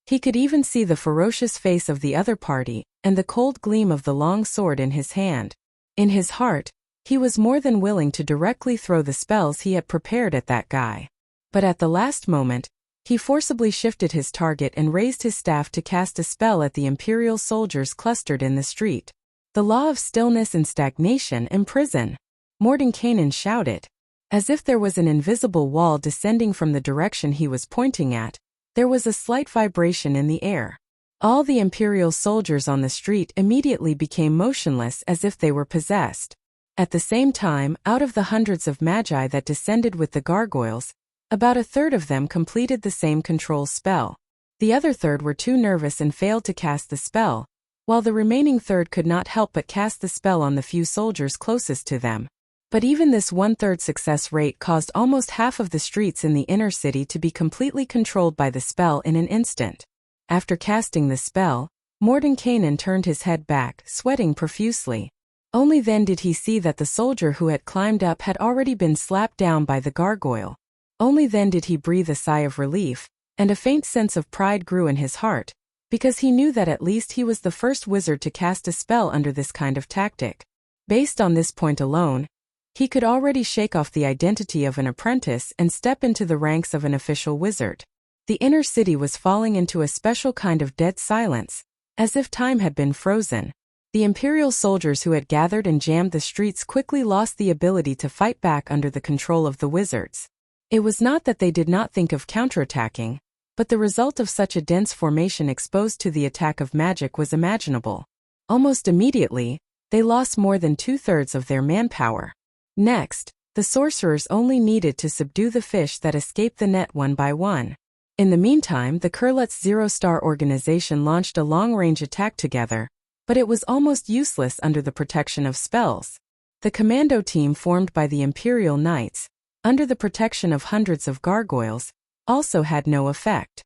He could even see the ferocious face of the other party, and the cold gleam of the long sword in his hand. In his heart, he was more than willing to directly throw the spells he had prepared at that guy. But at the last moment, he forcibly shifted his target and raised his staff to cast a spell at the Imperial soldiers clustered in the street. The law of stillness and stagnation imprison. Mordenkainen shouted. As if there was an invisible wall descending from the direction he was pointing at, there was a slight vibration in the air. All the Imperial soldiers on the street immediately became motionless as if they were possessed. At the same time, out of the hundreds of magi that descended with the gargoyles, about a third of them completed the same control spell. The other third were too nervous and failed to cast the spell, while the remaining third could not help but cast the spell on the few soldiers closest to them. But even this 1/3 success rate caused almost half of the streets in the inner city to be completely controlled by the spell in an instant. After casting the spell, Mordenkainen turned his head back, sweating profusely. Only then did he see that the soldier who had climbed up had already been slapped down by the gargoyle. Only then did he breathe a sigh of relief, and a faint sense of pride grew in his heart, because he knew that at least he was the first wizard to cast a spell under this kind of tactic. Based on this point alone, he could already shake off the identity of an apprentice and step into the ranks of an official wizard. The inner city was falling into a special kind of dead silence, as if time had been frozen. The Imperial soldiers who had gathered and jammed the streets quickly lost the ability to fight back under the control of the wizards. It was not that they did not think of counterattacking, but the result of such a dense formation exposed to the attack of magic was imaginable. Almost immediately, they lost more than 2/3 of their manpower. Next, the sorcerers only needed to subdue the fish that escaped the net one by one. In the meantime, the Kurlutz Zero-Star organization launched a long-range attack together, but it was almost useless under the protection of spells. The commando team formed by the Imperial Knights, under the protection of hundreds of gargoyles, also had no effect.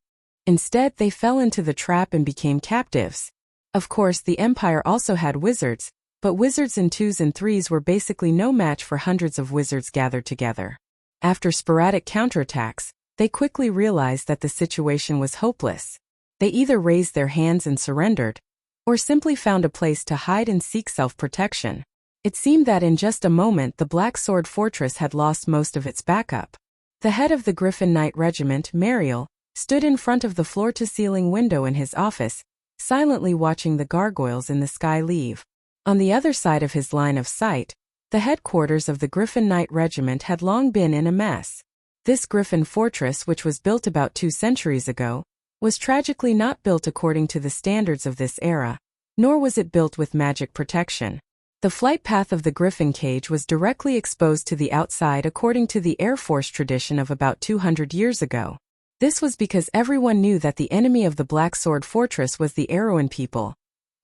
Instead, they fell into the trap and became captives. Of course, the Empire also had wizards, but wizards in 2s and 3s were basically no match for hundreds of wizards gathered together. After sporadic counterattacks, they quickly realized that the situation was hopeless. They either raised their hands and surrendered, or simply found a place to hide and seek self-protection. It seemed that in just a moment the Black Sword Fortress had lost most of its backup. The head of the Griffin Knight Regiment, Mariel, stood in front of the floor-to-ceiling window in his office, silently watching the gargoyles in the sky leave. On the other side of his line of sight, the headquarters of the Griffin Knight Regiment had long been in a mess. This Griffin Fortress, which was built about 2 centuries ago, was tragically not built according to the standards of this era. nor was it built with magic protection. The flight path of the griffin cage was directly exposed to the outside according to the Air Force tradition of about 200 years ago. This was because everyone knew that the enemy of the Black Sword Fortress was the Arrowan people,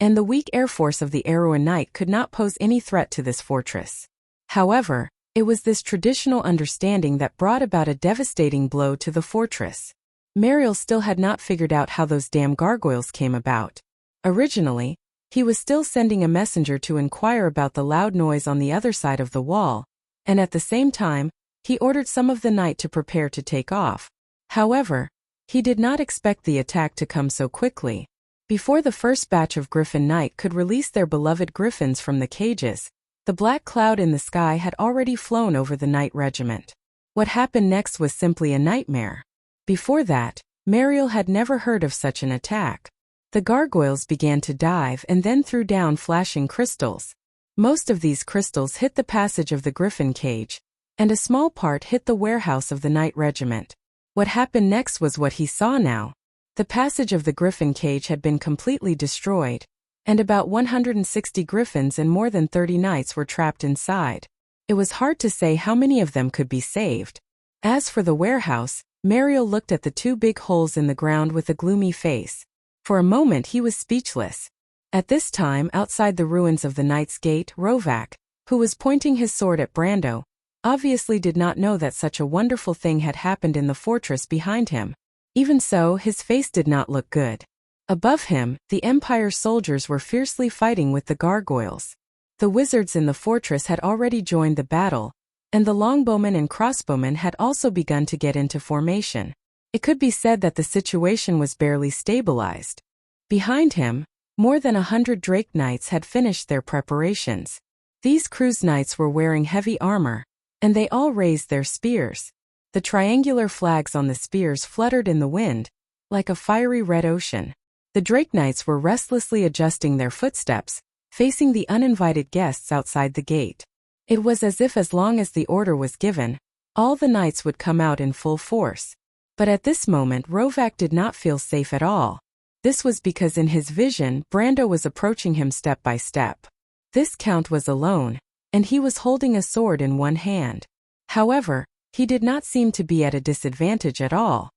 and the weak air force of the Arrowan Knight could not pose any threat to this fortress. However, it was this traditional understanding that brought about a devastating blow to the fortress. Mariel still had not figured out how those damn gargoyles came about. Originally, he was still sending a messenger to inquire about the loud noise on the other side of the wall, and at the same time, he ordered some of the night to prepare to take off. However, he did not expect the attack to come so quickly. Before the first batch of Griffin Knight could release their beloved griffins from the cages, the black cloud in the sky had already flown over the Knight regiment. What happened next was simply a nightmare. Before that, Mariel had never heard of such an attack. The gargoyles began to dive and then threw down flashing crystals. Most of these crystals hit the passage of the griffin cage, and a small part hit the warehouse of the Knight regiment. What happened next was what he saw now. The passage of the griffin cage had been completely destroyed, and about 160 griffins and more than 30 knights were trapped inside. It was hard to say how many of them could be saved. As for the warehouse, Mariel looked at the two big holes in the ground with a gloomy face. For a moment he was speechless. At this time, outside the ruins of the Knight's Gate, Rovak, who was pointing his sword at Brando, obviously did not know that such a wonderful thing had happened in the fortress behind him. Even so, his face did not look good. Above him, the Empire's soldiers were fiercely fighting with the gargoyles. The wizards in the fortress had already joined the battle, and the longbowmen and crossbowmen had also begun to get into formation. It could be said that the situation was barely stabilized. Behind him, more than 100 Drake Knights had finished their preparations. These cruise knights were wearing heavy armor, and they all raised their spears. The triangular flags on the spears fluttered in the wind, like a fiery red ocean. The Drake Knights were restlessly adjusting their footsteps, facing the uninvited guests outside the gate. It was as if as long as the order was given, all the knights would come out in full force. But at this moment Rovak did not feel safe at all. This was because in his vision, Brando was approaching him step by step. This count was alone, and he was holding a sword in one hand. However, he did not seem to be at a disadvantage at all.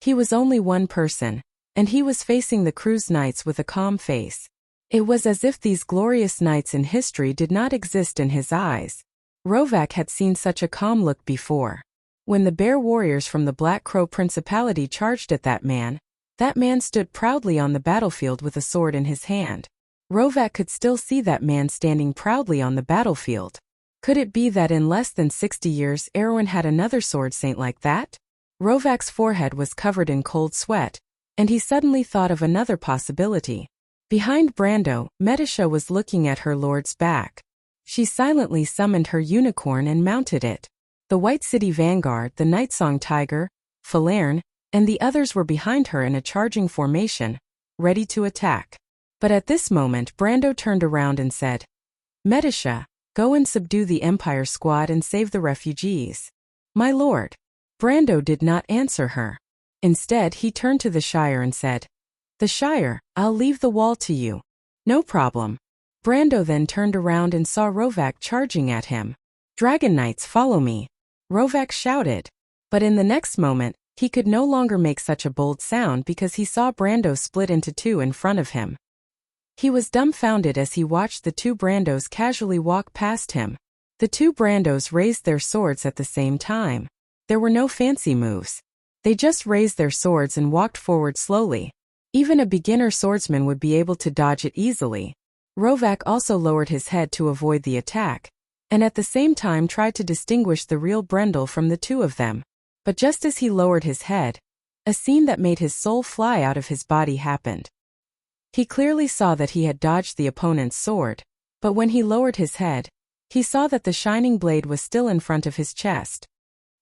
He was only one person, and he was facing the cruise knights with a calm face. It was as if these glorious knights in history did not exist in his eyes. Rovak had seen such a calm look before. When the bear warriors from the Black Crow Principality charged at that man stood proudly on the battlefield with a sword in his hand. Rovak could still see that man standing proudly on the battlefield. Could it be that in less than 60 years Erwin had another sword saint like that? Rovak's forehead was covered in cold sweat, and he suddenly thought of another possibility. Behind Brando, Medisha was looking at her lord's back. She silently summoned her unicorn and mounted it. The White City Vanguard, the Nightsong Tiger, Falerne, and the others were behind her in a charging formation, ready to attack. But at this moment Brando turned around and said, "Medisha, go and subdue the Empire squad and save the refugees." "My lord." Brando did not answer her. Instead, he turned to the Shire and said, "The Shire, I'll leave the wall to you." "No problem." Brando then turned around and saw Rovak charging at him. "Dragon Knights, follow me," Rovak shouted. But in the next moment, he could no longer make such a bold sound because he saw Brando split into two in front of him. He was dumbfounded as he watched the two Brandos casually walk past him. The two Brandos raised their swords at the same time. There were no fancy moves. They just raised their swords and walked forward slowly. Even a beginner swordsman would be able to dodge it easily. Rovak also lowered his head to avoid the attack, and at the same time tried to distinguish the real Brendel from the two of them. But just as he lowered his head, a scene that made his soul fly out of his body happened. He clearly saw that he had dodged the opponent's sword, but when he lowered his head, he saw that the shining blade was still in front of his chest.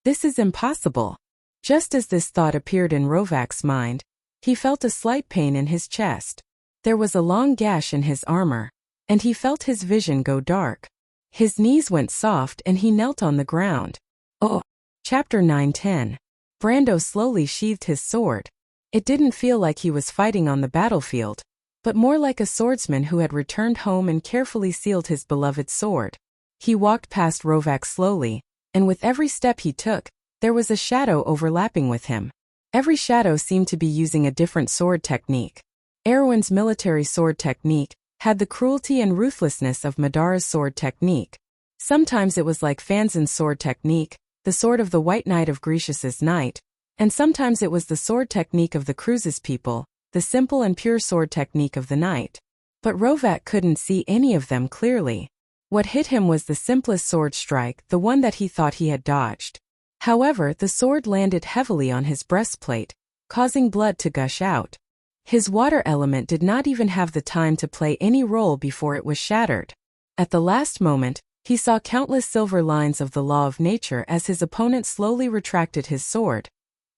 This is impossible. Just as this thought appeared in Rovak's mind, he felt a slight pain in his chest. There was a long gash in his armor, and he felt his vision go dark. His knees went soft and he knelt on the ground. Oh! Chapter 9-10. Brando slowly sheathed his sword. It didn't feel like he was fighting on the battlefield, but more like a swordsman who had returned home and carefully sealed his beloved sword. He walked past Rovak slowly, and with every step he took, there was a shadow overlapping with him. Every shadow seemed to be using a different sword technique. Erwin's military sword technique had the cruelty and ruthlessness of Madara's sword technique. Sometimes it was like Fanzin's sword technique, the sword of the White Knight of Grecius's knight, and sometimes it was the sword technique of the Cruz's people, the simple and pure sword technique of the knight. But Rovak couldn't see any of them clearly. What hit him was the simplest sword strike, the one that he thought he had dodged. However, the sword landed heavily on his breastplate, causing blood to gush out. His water element did not even have the time to play any role before it was shattered. At the last moment, he saw countless silver lines of the law of nature as his opponent slowly retracted his sword,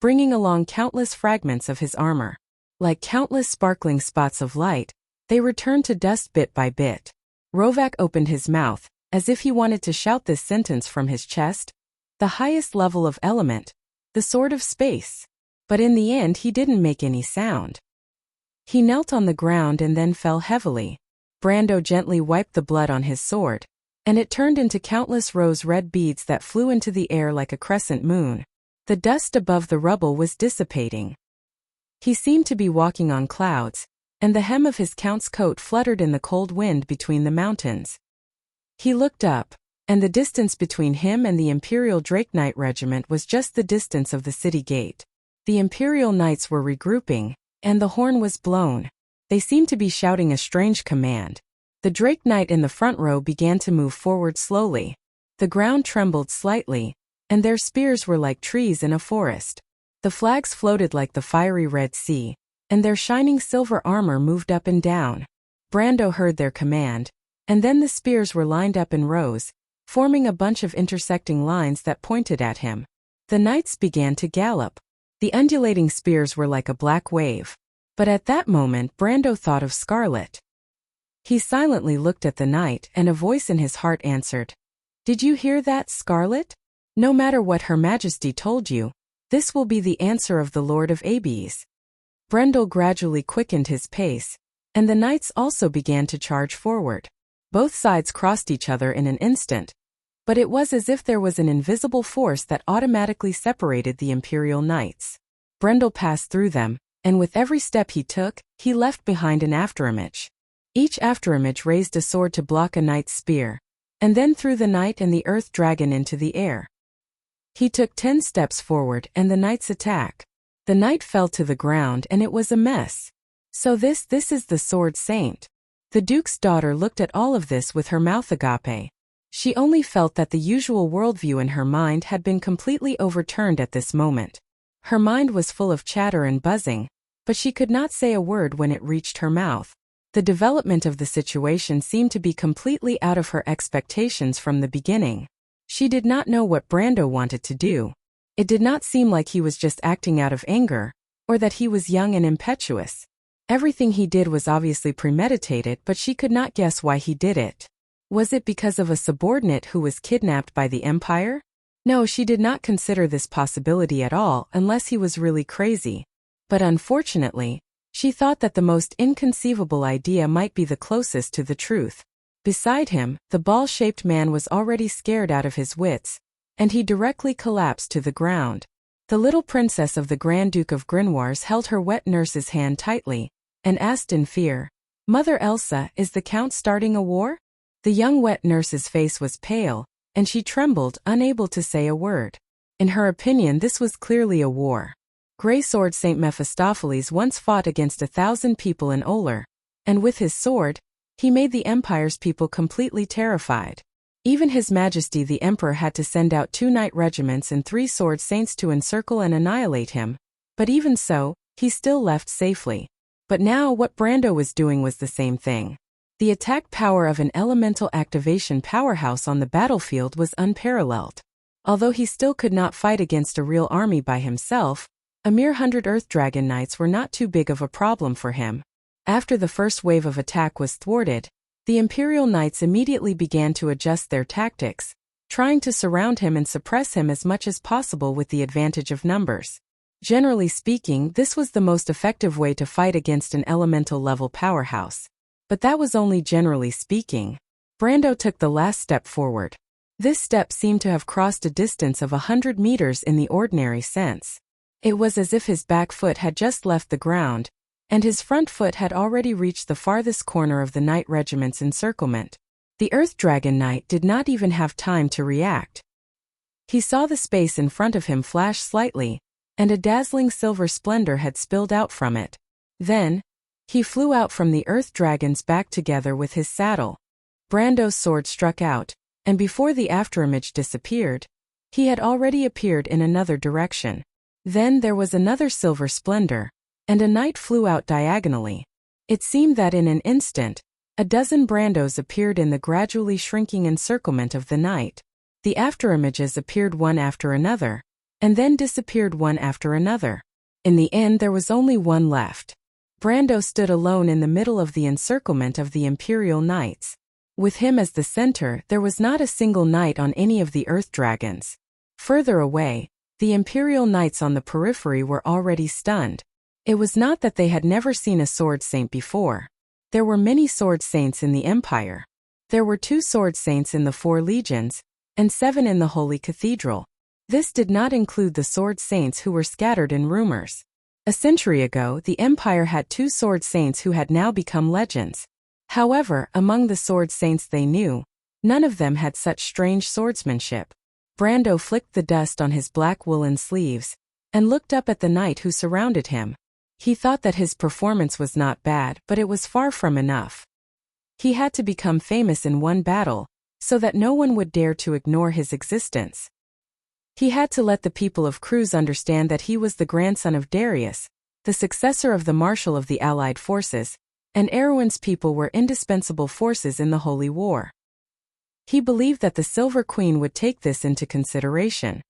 bringing along countless fragments of his armor. Like countless sparkling spots of light, they returned to dust bit by bit. Rovak opened his mouth, as if he wanted to shout this sentence from his chest. The highest level of element, the sword of space. But in the end he didn't make any sound. He knelt on the ground and then fell heavily. Brando gently wiped the blood on his sword, and it turned into countless rose-red beads that flew into the air like a crescent moon. The dust above the rubble was dissipating. He seemed to be walking on clouds, and the hem of his count's coat fluttered in the cold wind between the mountains. He looked up, and the distance between him and the Imperial Drake Knight Regiment was just the distance of the city gate. The Imperial Knights were regrouping, and the horn was blown. They seemed to be shouting a strange command. The Drake Knight in the front row began to move forward slowly. The ground trembled slightly, and their spears were like trees in a forest. The flags floated like the fiery Red Sea, and their shining silver armor moved up and down. Brando heard their command, and then the spears were lined up in rows, forming a bunch of intersecting lines that pointed at him. The knights began to gallop. The undulating spears were like a black wave. But at that moment Brando thought of Scarlet. He silently looked at the knight, and a voice in his heart answered, "Did you hear that, Scarlet? No matter what Her Majesty told you, this will be the answer of the Lord of Abes." Brendel gradually quickened his pace, and the knights also began to charge forward. Both sides crossed each other in an instant, but it was as if there was an invisible force that automatically separated the Imperial Knights. Brendel passed through them, and with every step he took, he left behind an afterimage. Each afterimage raised a sword to block a knight's spear, and then threw the knight and the earth dragon into the air. He took 10 steps forward and the knight's attack. The knight fell to the ground and it was a mess. So this is the sword saint. The Duke's daughter looked at all of this with her mouth agape. She only felt that the usual worldview in her mind had been completely overturned at this moment. Her mind was full of chatter and buzzing, but she could not say a word when it reached her mouth. The development of the situation seemed to be completely out of her expectations from the beginning. She did not know what Brando wanted to do. It did not seem like he was just acting out of anger, or that he was young and impetuous. Everything he did was obviously premeditated, but she could not guess why he did it. Was it because of a subordinate who was kidnapped by the Empire? No, she did not consider this possibility at all unless he was really crazy. But unfortunately, she thought that the most inconceivable idea might be the closest to the truth. Beside him, the ball-shaped man was already scared out of his wits, and he directly collapsed to the ground. The little princess of the Grand Duke of Grimoires held her wet nurse's hand tightly, and asked in fear, "Mother Elsa, is the Count starting a war?" The young wet nurse's face was pale, and she trembled, unable to say a word. In her opinion, this was clearly a war. Grey Sword Saint Mephistopheles once fought against 1,000 people in Oler, and with his sword, he made the Empire's people completely terrified. Even His Majesty the Emperor had to send out 2 knight regiments and 3 sword saints to encircle and annihilate him, but even so, he still left safely. But now what Brando was doing was the same thing. The attack power of an elemental activation powerhouse on the battlefield was unparalleled. Although he still could not fight against a real army by himself, a mere 100 Earth Dragon Knights were not too big of a problem for him. After the first wave of attack was thwarted, the Imperial Knights immediately began to adjust their tactics, trying to surround him and suppress him as much as possible with the advantage of numbers. Generally speaking, this was the most effective way to fight against an elemental-level powerhouse. But that was only generally speaking. Brando took the last step forward. This step seemed to have crossed a distance of 100 meters in the ordinary sense. It was as if his back foot had just left the ground, and his front foot had already reached the farthest corner of the Knight Regiment's encirclement. The Earth Dragon Knight did not even have time to react. He saw the space in front of him flash slightly, and a dazzling silver splendor had spilled out from it. Then, he flew out from the Earth Dragon's back together with his saddle. Brando's sword struck out, and before the afterimage disappeared, he had already appeared in another direction. Then there was another silver splendor, and a knight flew out diagonally. It seemed that in an instant, a dozen Brandos appeared in the gradually shrinking encirclement of the knight. The afterimages appeared one after another, and then disappeared one after another. In the end there was only one left. Brando stood alone in the middle of the encirclement of the Imperial Knights. With him as the center, there was not a single knight on any of the Earth Dragons. Further away, the Imperial Knights on the periphery were already stunned. It was not that they had never seen a sword saint before. There were many sword saints in the Empire. There were 2 sword saints in the 4 legions, and 7 in the Holy Cathedral. This did not include the sword saints who were scattered in rumors. A century ago, the Empire had 2 sword saints who had now become legends. However, among the sword saints they knew, none of them had such strange swordsmanship. Brando flicked the dust on his black woolen sleeves, and looked up at the knight who surrounded him. He thought that his performance was not bad, but it was far from enough. He had to become famous in one battle, so that no one would dare to ignore his existence. He had to let the people of Cruz understand that he was the grandson of Darius, the successor of the Marshal of the Allied forces, and Erwin's people were indispensable forces in the Holy War. He believed that the Silver Queen would take this into consideration.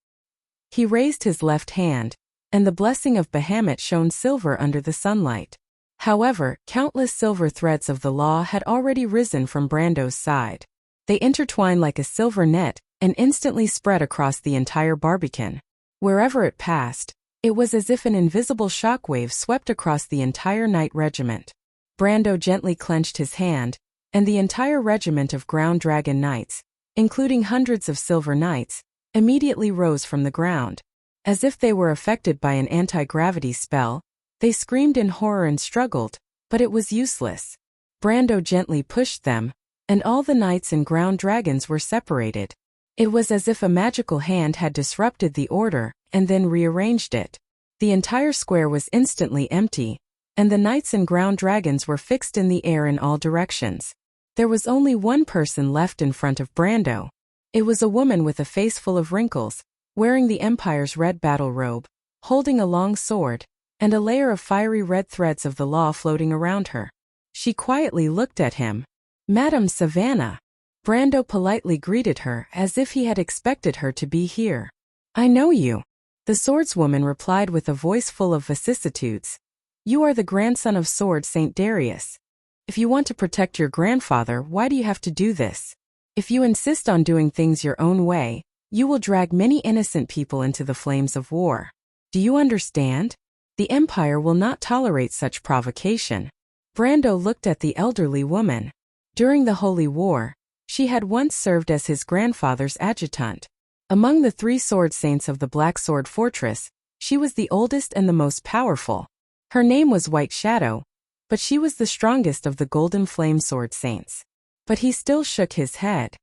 He raised his left hand, and the blessing of Bahamut shone silver under the sunlight. However, countless silver threads of the law had already risen from Brando's side. They intertwined like a silver net, and instantly spread across the entire barbican. Wherever it passed, it was as if an invisible shockwave swept across the entire Knight Regiment. Brando gently clenched his hand, and the entire regiment of Ground Dragon Knights, including hundreds of Silver Knights, immediately rose from the ground. As if they were affected by an anti-gravity spell, they screamed in horror and struggled, but it was useless. Brando gently pushed them, and all the knights and ground dragons were separated. It was as if a magical hand had disrupted the order, and then rearranged it. The entire square was instantly empty, and the knights and ground dragons were fixed in the air in all directions. There was only one person left in front of Brando. It was a woman with a face full of wrinkles, wearing the Empire's red battle robe, holding a long sword, and a layer of fiery red threads of the law floating around her. She quietly looked at him. "Madame Savannah." Brando politely greeted her as if he had expected her to be here. "I know you," the swordswoman replied with a voice full of vicissitudes. "You are the grandson of Sword Saint Darius. If you want to protect your grandfather, why do you have to do this? If you insist on doing things your own way, you will drag many innocent people into the flames of war. Do you understand? The Empire will not tolerate such provocation." Brando looked at the elderly woman. During the Holy War, she had once served as his grandfather's adjutant. Among the 3 sword saints of the Black Sword Fortress, she was the oldest and the most powerful. Her name was White Shadow, but she was the strongest of the Golden Flame Sword Saints. But he still shook his head.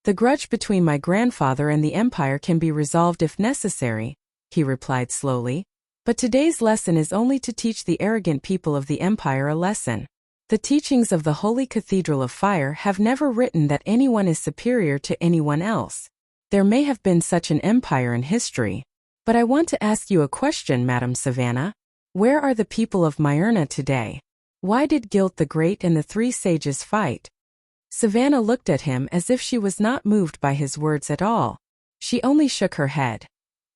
"The grudge between my grandfather and the Empire can be resolved if necessary," he replied slowly. "But today's lesson is only to teach the arrogant people of the Empire a lesson. The teachings of the Holy Cathedral of Fire have never written that anyone is superior to anyone else. There may have been such an empire in history. But I want to ask you a question, Madame Savannah. Where are the people of Myrna today? Why did Guilt the Great and the 3 sages fight?" Savannah looked at him as if she was not moved by his words at all. She only shook her head.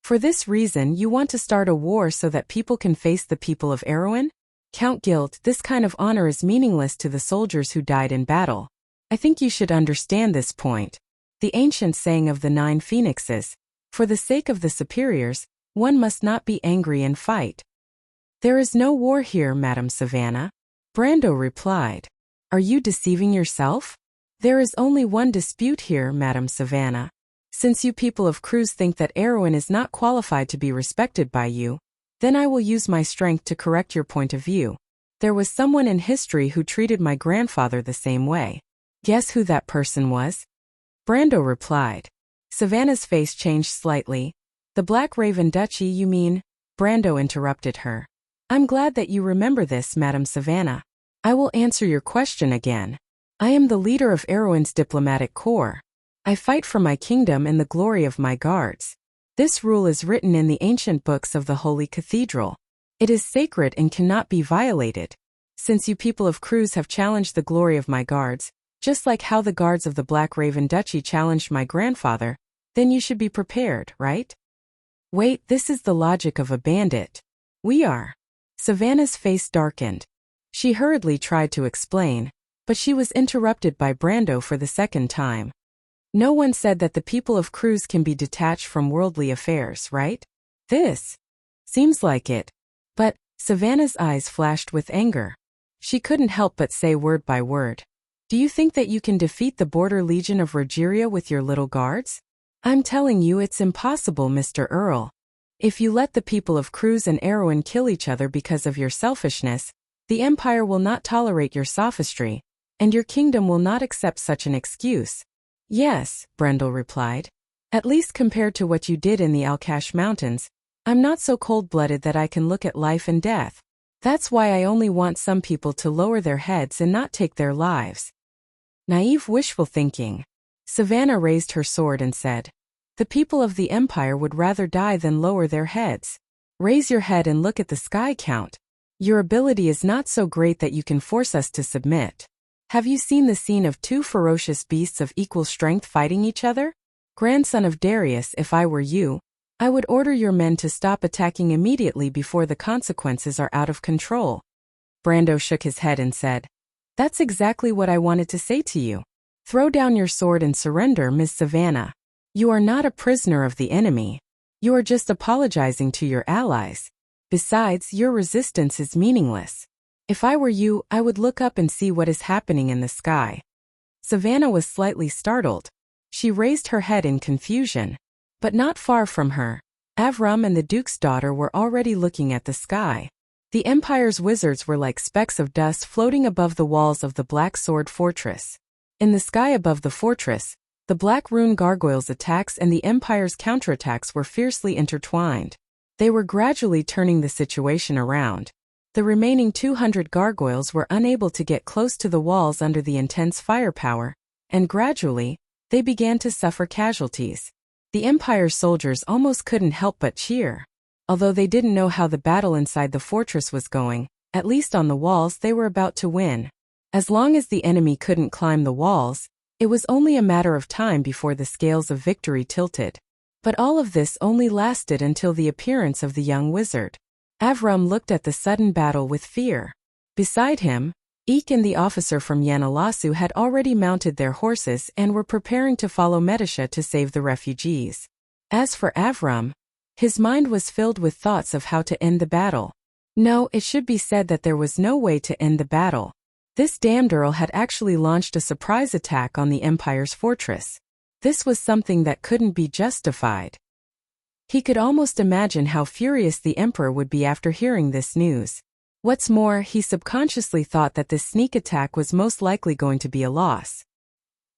"For this reason you want to start a war so that people can face the people of Erwin? Count Guilt, this kind of honor is meaningless to the soldiers who died in battle. I think you should understand this point. The ancient saying of the 9 phoenixes, for the sake of the superiors, One must not be angry and fight. There is no war here, Madam Savannah. Brando replied. Are you deceiving yourself? There is only one dispute here, Madam Savannah. Since you people of Cruz think that Erwin is not qualified to be respected by you, then I will use my strength to correct your point of view. There was someone in history who treated my grandfather the same way. Guess who that person was? Brando replied. Savannah's face changed slightly. The Black Raven Duchy, you mean? Brando interrupted her. I'm glad that you remember this, Madam Savannah. I will answer your question again. I am the leader of Erwin's diplomatic corps. I fight for my kingdom and the glory of my guards. This rule is written in the ancient books of the Holy Cathedral. It is sacred and cannot be violated. Since you people of Cruz have challenged the glory of my guards, just like how the guards of the Black Raven Duchy challenged my grandfather, then you should be prepared, right? Wait, this is the logic of a bandit. We are. Savannah's face darkened. She hurriedly tried to explain, but she was interrupted by Brando for the second time. No one said that the people of Cruz can be detached from worldly affairs, right? This seems like it. But Savannah's eyes flashed with anger. She couldn't help but say word by word. Do you think that you can defeat the Border Legion of Rogeria with your little guards? I'm telling you it's impossible, Mr. Earl. If you let the people of Cruz and Erwin kill each other because of your selfishness, the Empire will not tolerate your sophistry, and your kingdom will not accept such an excuse. Yes, Brendel replied. At least compared to what you did in the Alcash Mountains, I'm not so cold-blooded that I can look at life and death. That's why I only want some people to lower their heads and not take their lives. Naive wishful thinking. Savannah raised her sword and said, the people of the Empire would rather die than lower their heads. Raise your head and look at the sky, Count. Your ability is not so great that you can force us to submit. Have you seen the scene of two ferocious beasts of equal strength fighting each other? Grandson of Darius, if I were you, I would order your men to stop attacking immediately before the consequences are out of control. Brando shook his head and said, That's exactly what I wanted to say to you. Throw down your sword and surrender, Miss Savannah. You are not a prisoner of the enemy. You are just apologizing to your allies. Besides, your resistance is meaningless. If I were you, I would look up and see what is happening in the sky. Savannah was slightly startled. She raised her head in confusion. But not far from her, Avram and the Duke's daughter were already looking at the sky. The Empire's wizards were like specks of dust floating above the walls of the Black Sword Fortress. In the sky above the fortress, the Black Rune Gargoyles' attacks and the Empire's counterattacks were fiercely intertwined. They were gradually turning the situation around. The remaining 200 gargoyles were unable to get close to the walls under the intense firepower, and gradually, they began to suffer casualties. The Empire's soldiers almost couldn't help but cheer. Although they didn't know how the battle inside the fortress was going, at least on the walls they were about to win. As long as the enemy couldn't climb the walls, it was only a matter of time before the scales of victory tilted. But all of this only lasted until the appearance of the young wizard. Avram looked at the sudden battle with fear. Beside him, Eek and the officer from Yanalasu had already mounted their horses and were preparing to follow Medisha to save the refugees. As for Avram, his mind was filled with thoughts of how to end the battle. No, it should be said that there was no way to end the battle. This damned Earl had actually launched a surprise attack on the Empire's fortress. This was something that couldn't be justified. He could almost imagine how furious the Emperor would be after hearing this news. What's more, he subconsciously thought that this sneak attack was most likely going to be a loss.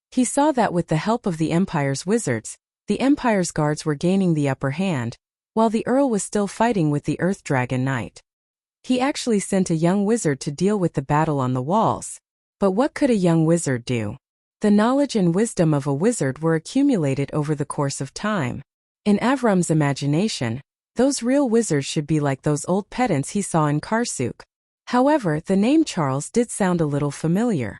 He saw that with the help of the Empire's wizards, the Empire's guards were gaining the upper hand, while the Earl was still fighting with the Earth Dragon Knight. He actually sent a young wizard to deal with the battle on the walls. But what could a young wizard do? The knowledge and wisdom of a wizard were accumulated over the course of time. In Avram's imagination, those real wizards should be like those old pedants he saw in Karsuk. However, the name Charles did sound a little familiar.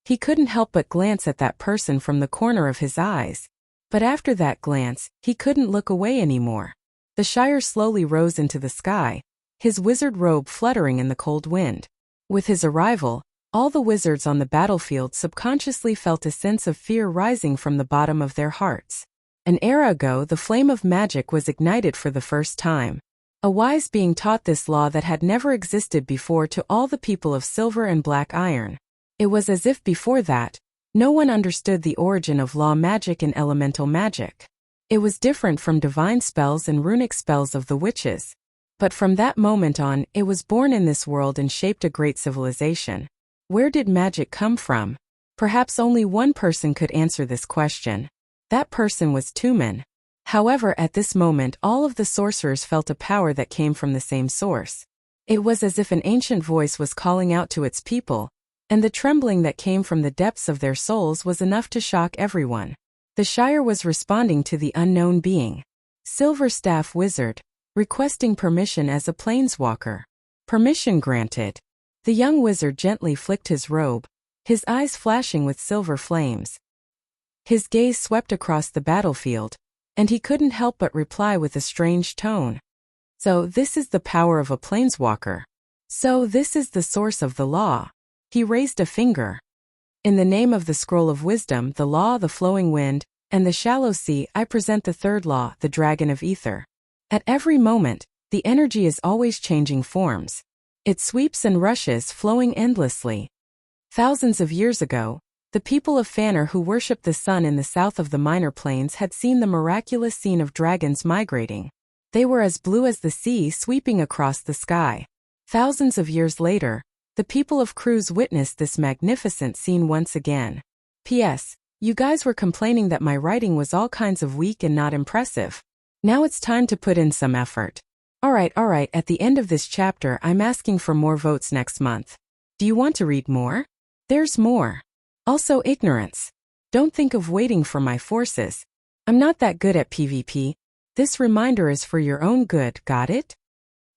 He couldn't help but glance at that person from the corner of his eyes. But after that glance, he couldn't look away anymore. The Shire slowly rose into the sky, his wizard robe fluttering in the cold wind. With his arrival, all the wizards on the battlefield subconsciously felt a sense of fear rising from the bottom of their hearts. An era ago, the flame of magic was ignited for the first time. A wise being taught this law that had never existed before to all the people of Silver and Black Iron. It was as if before that, no one understood the origin of law magic and elemental magic. It was different from divine spells and runic spells of the witches. But from that moment on, it was born in this world and shaped a great civilization. Where did magic come from? Perhaps only one person could answer this question. That person was Tumen. However, at this moment all of the sorcerers felt a power that came from the same source. It was as if an ancient voice was calling out to its people, and the trembling that came from the depths of their souls was enough to shock everyone. The Shire was responding to the unknown being. Silver Staff Wizard, requesting permission as a planeswalker. Permission granted. The young wizard gently flicked his robe, his eyes flashing with silver flames. His gaze swept across the battlefield, and he couldn't help but reply with a strange tone. So this is the power of a planeswalker. So this is the source of the law. He raised a finger. In the name of the Scroll of Wisdom, the law, the flowing wind, and the shallow sea, I present the third law, the Dragon of Ether. At every moment, the energy is always changing forms. It sweeps and rushes, flowing endlessly. Thousands of years ago, the people of Fanner who worshipped the sun in the south of the Minor Plains had seen the miraculous scene of dragons migrating. They were as blue as the sea, sweeping across the sky. Thousands of years later, the people of Cruz witnessed this magnificent scene once again. P.S. You guys were complaining that my writing was all kinds of weak and not impressive. Now it's time to put in some effort. Alright, at the end of this chapter I'm asking for more votes next month. Do you want to read more? There's more. Also ignorance. Don't think of waiting for my forces. I'm not that good at PvP. This reminder is for your own good, got it?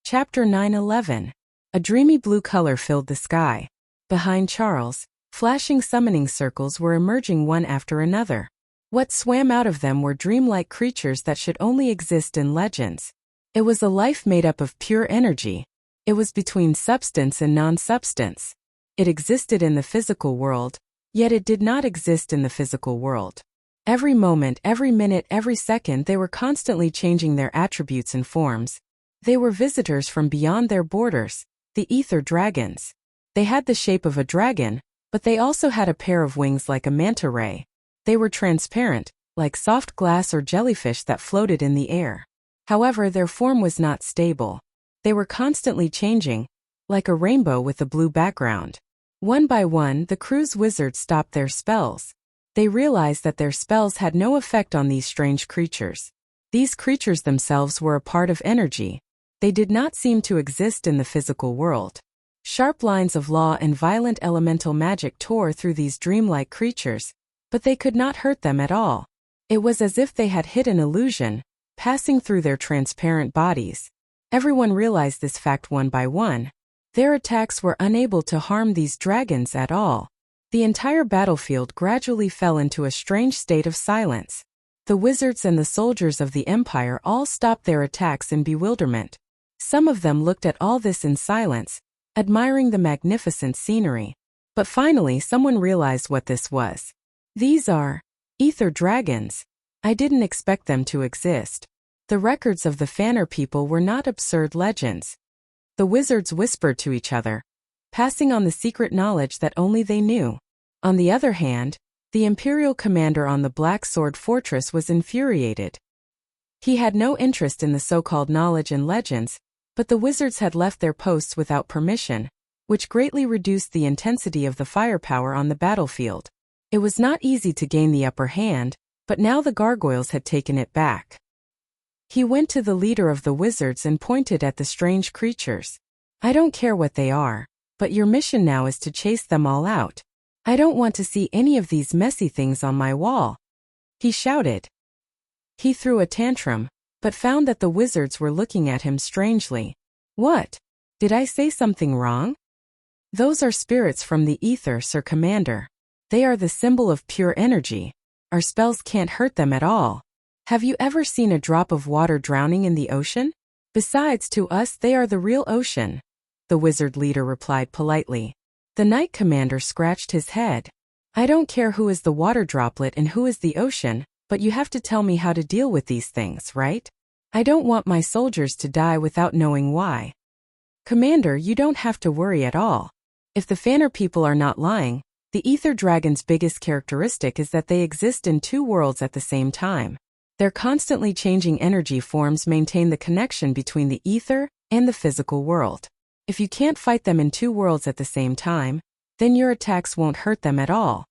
Chapter 9:11. A dreamy blue color filled the sky. Behind Charles, flashing summoning circles were emerging one after another. What swam out of them were dreamlike creatures that should only exist in legends. It was a life made up of pure energy. It was between substance and non-substance. It existed in the physical world, yet it did not exist in the physical world. Every moment, every minute, every second they were constantly changing their attributes and forms. They were visitors from beyond their borders, the ether dragons. They had the shape of a dragon, but they also had a pair of wings like a manta ray. They were transparent, like soft glass or jellyfish that floated in the air. However, their form was not stable. They were constantly changing, like a rainbow with a blue background. One by one, the Cruz wizards stopped their spells. They realized that their spells had no effect on these strange creatures. These creatures themselves were a part of energy. They did not seem to exist in the physical world. Sharp lines of law and violent elemental magic tore through these dreamlike creatures, but they could not hurt them at all. It was as if they had hit an illusion, passing through their transparent bodies. Everyone realized this fact one by one. Their attacks were unable to harm these dragons at all. The entire battlefield gradually fell into a strange state of silence. The wizards and the soldiers of the Empire all stopped their attacks in bewilderment. Some of them looked at all this in silence, admiring the magnificent scenery. But finally someone realized what this was. These are ether dragons. I didn't expect them to exist. The records of the Fanner people were not absurd legends. The wizards whispered to each other, passing on the secret knowledge that only they knew. On the other hand, the Imperial commander on the Black Sword Fortress was infuriated. He had no interest in the so-called knowledge and legends, but the wizards had left their posts without permission, which greatly reduced the intensity of the firepower on the battlefield. It was not easy to gain the upper hand, but now the gargoyles had taken it back. He went to the leader of the wizards and pointed at the strange creatures. I don't care what they are, but your mission now is to chase them all out. I don't want to see any of these messy things on my wall. He shouted. He threw a tantrum, but found that the wizards were looking at him strangely. What? Did I say something wrong? Those are spirits from the ether, Sir Commander. They are the symbol of pure energy. Our spells can't hurt them at all. Have you ever seen a drop of water drowning in the ocean? Besides, to us they are the real ocean. The wizard leader replied politely. The Knight Commander scratched his head. I don't care who is the water droplet and who is the ocean. But you have to tell me how to deal with these things, right? I don't want my soldiers to die without knowing why. Commander, you don't have to worry at all. If the Fanner people are not lying, the Ether Dragon's biggest characteristic is that they exist in two worlds at the same time. Their constantly changing energy forms maintain the connection between the ether and the physical world. If you can't fight them in two worlds at the same time, then your attacks won't hurt them at all.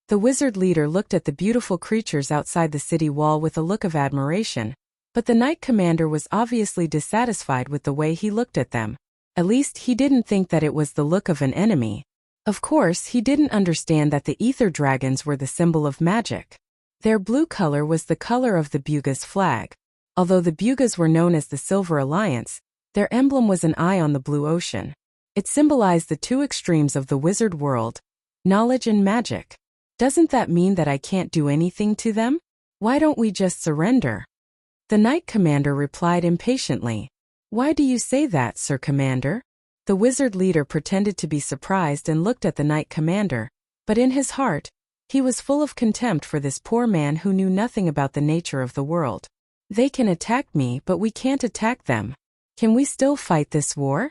The wizard leader looked at the beautiful creatures outside the city wall with a look of admiration, but the knight commander was obviously dissatisfied with the way he looked at them. At least he didn't think that it was the look of an enemy. Of course, he didn't understand that the ether dragons were the symbol of magic. Their blue color was the color of the Buga's flag. Although the Bugas were known as the Silver Alliance, their emblem was an eye on the blue ocean. It symbolized the two extremes of the wizard world, knowledge and magic. Doesn't that mean that I can't do anything to them? Why don't we just surrender? The knight commander replied impatiently. Why do you say that, Sir Commander? The wizard leader pretended to be surprised and looked at the knight commander, but in his heart, he was full of contempt for this poor man who knew nothing about the nature of the world. They can attack me, but we can't attack them. Can we still fight this war?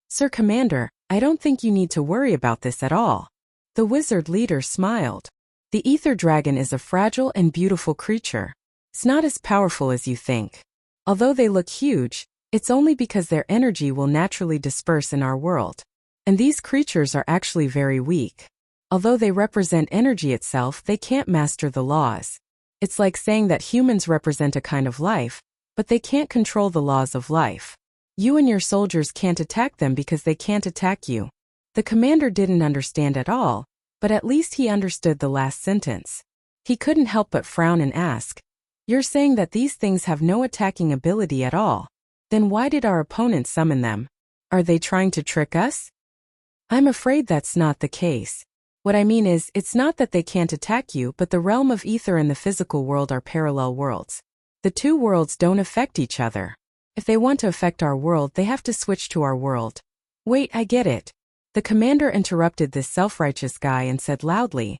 Sir Commander, I don't think you need to worry about this at all. The wizard leader smiled. The ether dragon is a fragile and beautiful creature. It's not as powerful as you think. Although they look huge, it's only because their energy will naturally disperse in our world. And these creatures are actually very weak. Although they represent energy itself, they can't master the laws. It's like saying that humans represent a kind of life, but they can't control the laws of life. You and your soldiers can't attack them because they can't attack you. The commander didn't understand at all, but at least he understood the last sentence. He couldn't help but frown and ask, "You're saying that these things have no attacking ability at all. Then why did our opponents summon them? Are they trying to trick us?" I'm afraid that's not the case. What I mean is, it's not that they can't attack you, but the realm of ether and the physical world are parallel worlds. The two worlds don't affect each other. If they want to affect our world, they have to switch to our world. Wait, I get it. The commander interrupted this self-righteous guy and said loudly,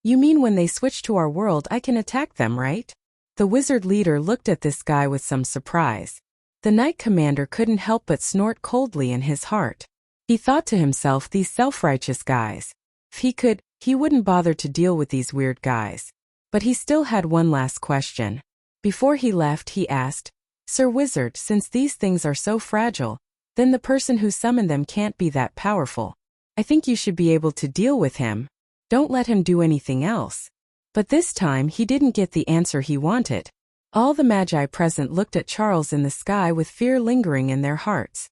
"You mean when they switch to our world, I can attack them, right?" The wizard leader looked at this guy with some surprise. The knight commander couldn't help but snort coldly in his heart. He thought to himself, these self-righteous guys. If he could, he wouldn't bother to deal with these weird guys. But he still had one last question. Before he left, he asked, "Sir Wizard, since these things are so fragile, then the person who summoned them can't be that powerful. I think you should be able to deal with him. Don't let him do anything else." But this time he didn't get the answer he wanted. All the magi present looked at Charles in the sky with fear lingering in their hearts.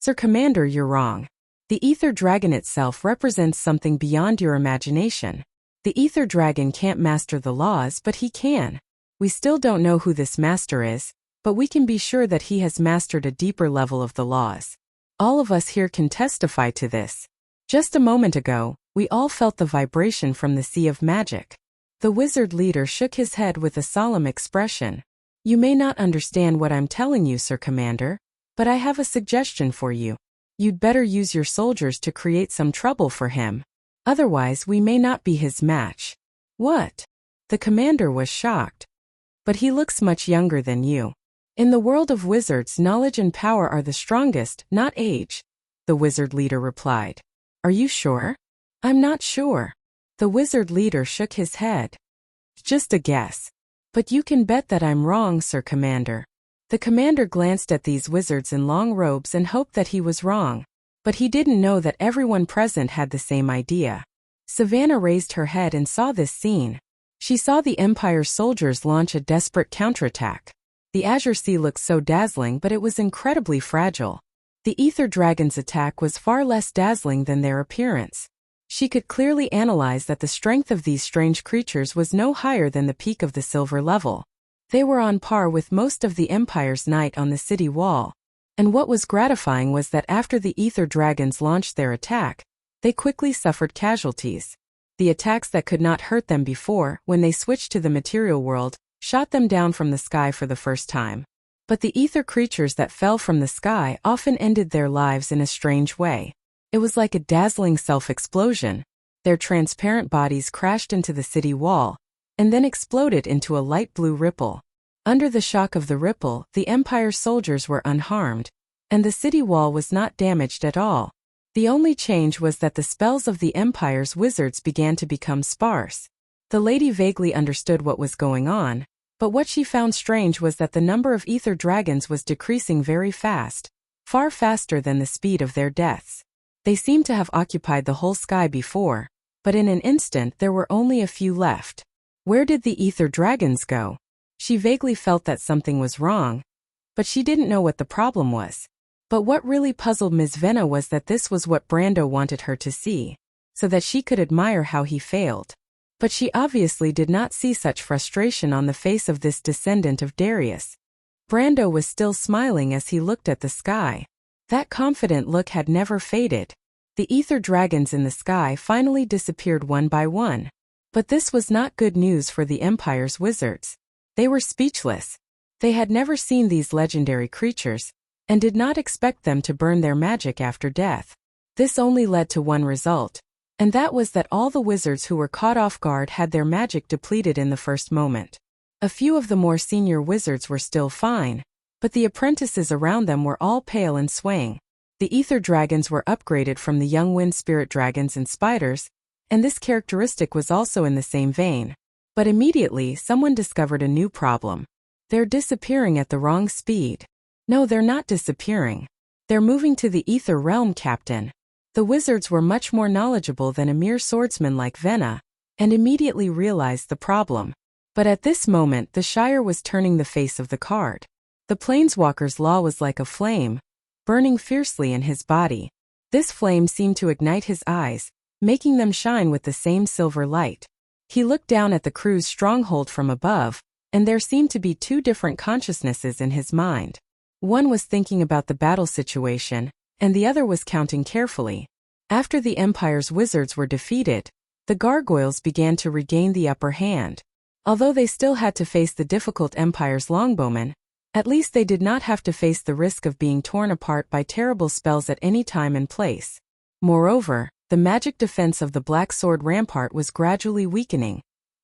"Sir Commander, you're wrong. The ether dragon itself represents something beyond your imagination. The ether dragon can't master the laws, but he can. We still don't know who this master is, but we can be sure that he has mastered a deeper level of the laws. All of us here can testify to this. Just a moment ago, we all felt the vibration from the sea of magic." The wizard leader shook his head with a solemn expression. "You may not understand what I'm telling you, Sir Commander, but I have a suggestion for you. You'd better use your soldiers to create some trouble for him. Otherwise, we may not be his match." "What?" The commander was shocked. "But he looks much younger than you. In the world of wizards, knowledge and power are the strongest, not age," the wizard leader replied. "Are you sure?" "I'm not sure." The wizard leader shook his head. "Just a guess. But you can bet that I'm wrong, Sir Commander." The commander glanced at these wizards in long robes and hoped that he was wrong, but he didn't know that everyone present had the same idea. Savannah raised her head and saw this scene. She saw the Empire's soldiers launch a desperate counterattack. The azure sea looked so dazzling, but it was incredibly fragile. The ether dragon's attack was far less dazzling than their appearance. She could clearly analyze that the strength of these strange creatures was no higher than the peak of the silver level. They were on par with most of the Empire's knight on the city wall. And what was gratifying was that after the ether dragons launched their attack, they quickly suffered casualties. The attacks that could not hurt them before, when they switched to the material world, shot them down from the sky for the first time. But the ether creatures that fell from the sky often ended their lives in a strange way. It was like a dazzling self-explosion. Their transparent bodies crashed into the city wall, and then exploded into a light blue ripple. Under the shock of the ripple, the Empire's soldiers were unharmed, and the city wall was not damaged at all. The only change was that the spells of the Empire's wizards began to become sparse. The lady vaguely understood what was going on, but what she found strange was that the number of ether dragons was decreasing very fast, far faster than the speed of their deaths. They seemed to have occupied the whole sky before, but in an instant there were only a few left. Where did the ether dragons go? She vaguely felt that something was wrong, but she didn't know what the problem was. But what really puzzled Ms. Venna was that this was what Brando wanted her to see, so that she could admire how he failed. But she obviously did not see such frustration on the face of this descendant of Darius. Brando was still smiling as he looked at the sky. That confident look had never faded. The ether dragons in the sky finally disappeared one by one. But this was not good news for the Empire's wizards. They were speechless. They had never seen these legendary creatures, and did not expect them to burn their magic after death. This only led to one result, and that was that all the wizards who were caught off guard had their magic depleted in the first moment. A few of the more senior wizards were still fine, but the apprentices around them were all pale and swaying. The ether dragons were upgraded from the young wind spirit dragons and spiders, and this characteristic was also in the same vein. But immediately someone discovered a new problem. They're disappearing at the wrong speed. No, they're not disappearing. They're moving to the ether realm, Captain. The wizards were much more knowledgeable than a mere swordsman like Venna, and immediately realized the problem. But at this moment the Shire was turning the face of the card. The Planeswalker's law was like a flame, burning fiercely in his body. This flame seemed to ignite his eyes, making them shine with the same silver light. He looked down at the crew's stronghold from above, and there seemed to be two different consciousnesses in his mind. One was thinking about the battle situation, and the other was counting carefully. After the Empire's wizards were defeated, the gargoyles began to regain the upper hand. Although they still had to face the difficult Empire's longbowmen, at least they did not have to face the risk of being torn apart by terrible spells at any time and place. Moreover, the magic defense of the Black Sword Rampart was gradually weakening,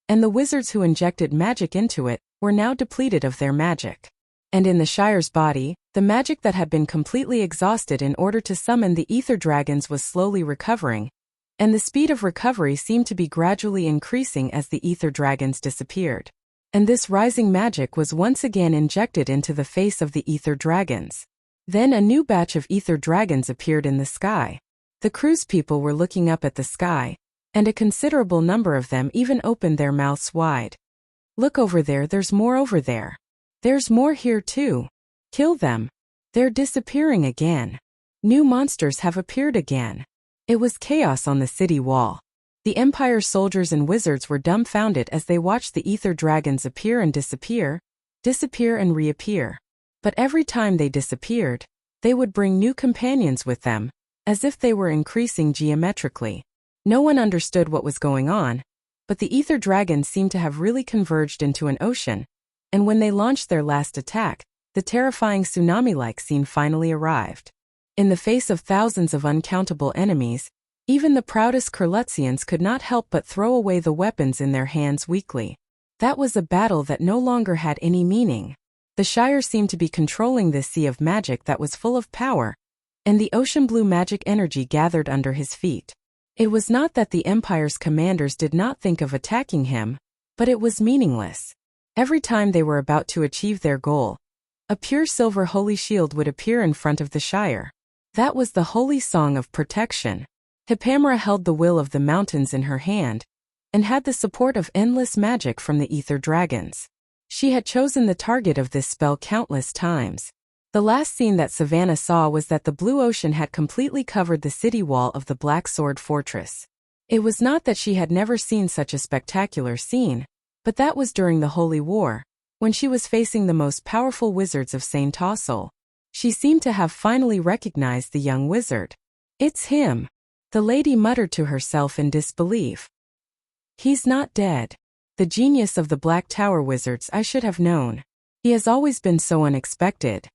and the wizards who injected magic into it were now depleted of their magic. And in the Shire's body, the magic that had been completely exhausted in order to summon the ether dragons was slowly recovering, and the speed of recovery seemed to be gradually increasing as the ether dragons disappeared. And this rising magic was once again injected into the face of the ether dragons. Then a new batch of ether dragons appeared in the sky. The crew's people were looking up at the sky, and a considerable number of them even opened their mouths wide. Look over there, there's more over there. There's more here too. Kill them. They're disappearing again. New monsters have appeared again. It was chaos on the city wall. The Empire's soldiers and wizards were dumbfounded as they watched the ether dragons appear and disappear and reappear. But every time they disappeared, they would bring new companions with them, as if they were increasing geometrically. No one understood what was going on, but the ether dragons seemed to have really converged into an ocean, and when they launched their last attack, the terrifying tsunami-like scene finally arrived. In the face of thousands of uncountable enemies, even the proudest Kurlutzians could not help but throw away the weapons in their hands weakly. That was a battle that no longer had any meaning. The Shire seemed to be controlling this sea of magic that was full of power, and the ocean blue magic energy gathered under his feet. It was not that the Empire's commanders did not think of attacking him, but it was meaningless. Every time they were about to achieve their goal, a pure silver holy shield would appear in front of the Shire. That was the holy song of protection. Hippamera held the will of the mountains in her hand, and had the support of endless magic from the ether dragons. She had chosen the target of this spell countless times. The last scene that Savannah saw was that the blue ocean had completely covered the city wall of the Black Sword Fortress. It was not that she had never seen such a spectacular scene, but that was during the Holy War, when she was facing the most powerful wizards of Saint Tossel. She seemed to have finally recognized the young wizard. It's him. The lady muttered to herself in disbelief. He's not dead. The genius of the Black Tower wizards, I should have known. He has always been so unexpected.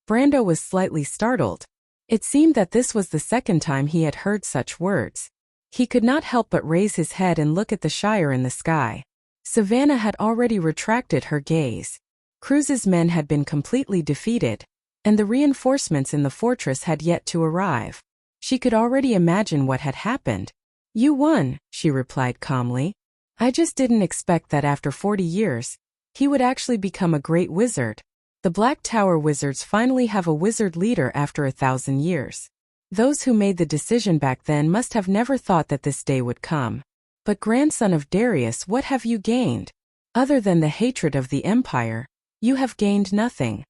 Brando was slightly startled. It seemed that this was the second time he had heard such words. He could not help but raise his head and look at the Shire in the sky. Savannah had already retracted her gaze. Cruz's men had been completely defeated, and the reinforcements in the fortress had yet to arrive. She could already imagine what had happened. "You won," she replied calmly. "I just didn't expect that after 40 years, he would actually become a great wizard. The Black Tower wizards finally have a wizard leader after 1,000 years. Those who made the decision back then must have never thought that this day would come. But grandson of Darius, what have you gained? Other than the hatred of the Empire, you have gained nothing."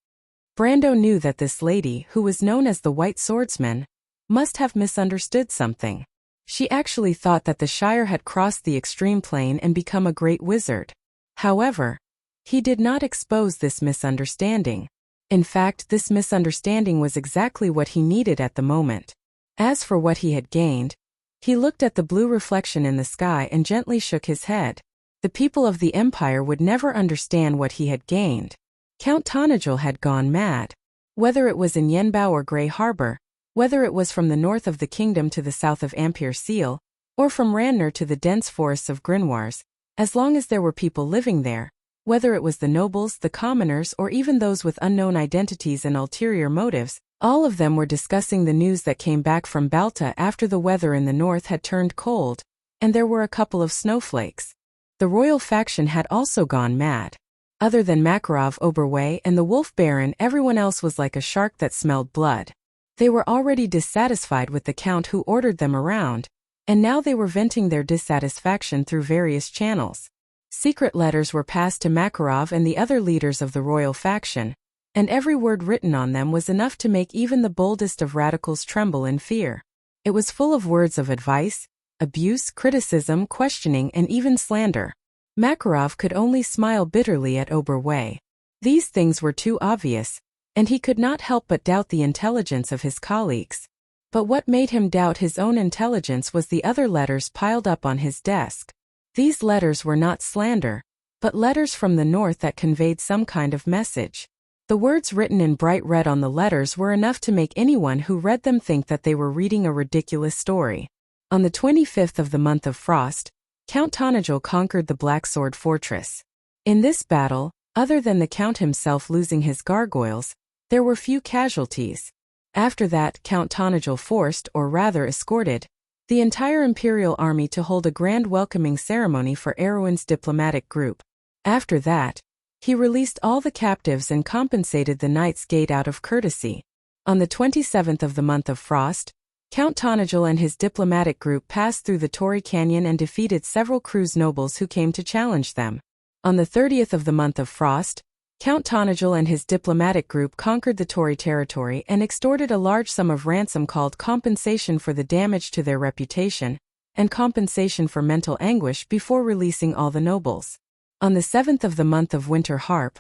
Brando knew that this lady, who was known as the White Swordsman, must have misunderstood something. She actually thought that the Shire had crossed the extreme plane and become a great wizard. However, he did not expose this misunderstanding. In fact, this misunderstanding was exactly what he needed at the moment. As for what he had gained, he looked at the blue reflection in the sky and gently shook his head. The people of the Empire would never understand what he had gained. Count Tonajul had gone mad. Whether it was in Yenbao or Grey Harbor, whether it was from the north of the kingdom to the south of Ampere Seal, or from Ranner to the dense forests of Grimoires, as long as there were people living there, whether it was the nobles, the commoners, or even those with unknown identities and ulterior motives, all of them were discussing the news that came back from Balta after the weather in the north had turned cold, and there were a couple of snowflakes. The royal faction had also gone mad. Other than Makarov, Oberway, and the Wolf Baron, everyone else was like a shark that smelled blood. They were already dissatisfied with the count who ordered them around, and now they were venting their dissatisfaction through various channels. Secret letters were passed to Makarov and the other leaders of the royal faction, and every word written on them was enough to make even the boldest of radicals tremble in fear. It was full of words of advice, abuse, criticism, questioning, and even slander. Makarov could only smile bitterly at Oberway. These things were too obvious, and he could not help but doubt the intelligence of his colleagues. But what made him doubt his own intelligence was the other letters piled up on his desk. These letters were not slander, but letters from the north that conveyed some kind of message. The words written in bright red on the letters were enough to make anyone who read them think that they were reading a ridiculous story. On the 25th of the month of Frost, Count Tonajul conquered the Black Sword Fortress. In this battle, other than the Count himself losing his gargoyles, there were few casualties. After that, Count Tonajul forced, or rather escorted, the entire imperial army to hold a grand welcoming ceremony for Erwin's diplomatic group. After that, he released all the captives and compensated the Knight's Gate out of courtesy. On the 27th of the month of Frost, Count Tonajul and his diplomatic group passed through the Tory Canyon and defeated several Cruz nobles who came to challenge them. On the 30th of the month of Frost, Count Tonajul and his diplomatic group conquered the Tory territory and extorted a large sum of ransom called compensation for the damage to their reputation, and compensation for mental anguish before releasing all the nobles. On the 7th of the month of Winter Harp,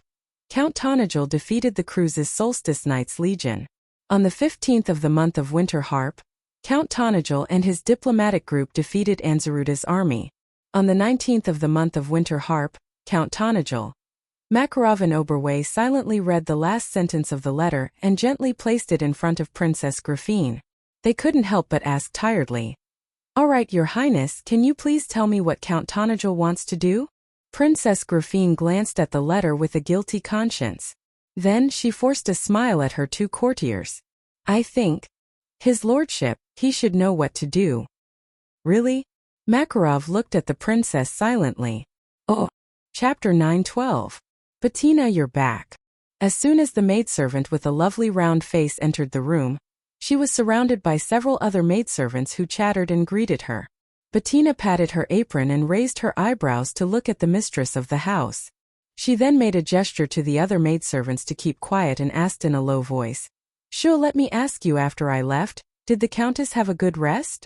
Count Tonajul defeated the Cruz's Solstice Knights Legion. On the 15th of the month of Winter Harp, Count Tonajul and his diplomatic group defeated Anzaruda's army. On the 19th of the month of Winter Harp, Count Tonajul, Makarov and Oberway silently read the last sentence of the letter and gently placed it in front of Princess Grafine. They couldn't help but ask tiredly, "All right, Your Highness, can you please tell me what Count Tonajul wants to do?" Princess Grafine glanced at the letter with a guilty conscience. Then she forced a smile at her two courtiers. "I think, His Lordship, he should know what to do." "Really?" Makarov looked at the princess silently. "Oh." Chapter 9:12. "Bettina, you're back." As soon as the maidservant with a lovely round face entered the room, she was surrounded by several other maidservants who chattered and greeted her. Bettina patted her apron and raised her eyebrows to look at the mistress of the house. She then made a gesture to the other maidservants to keep quiet and asked in a low voice, "Sure, let me ask you, after I left, did the Countess have a good rest?"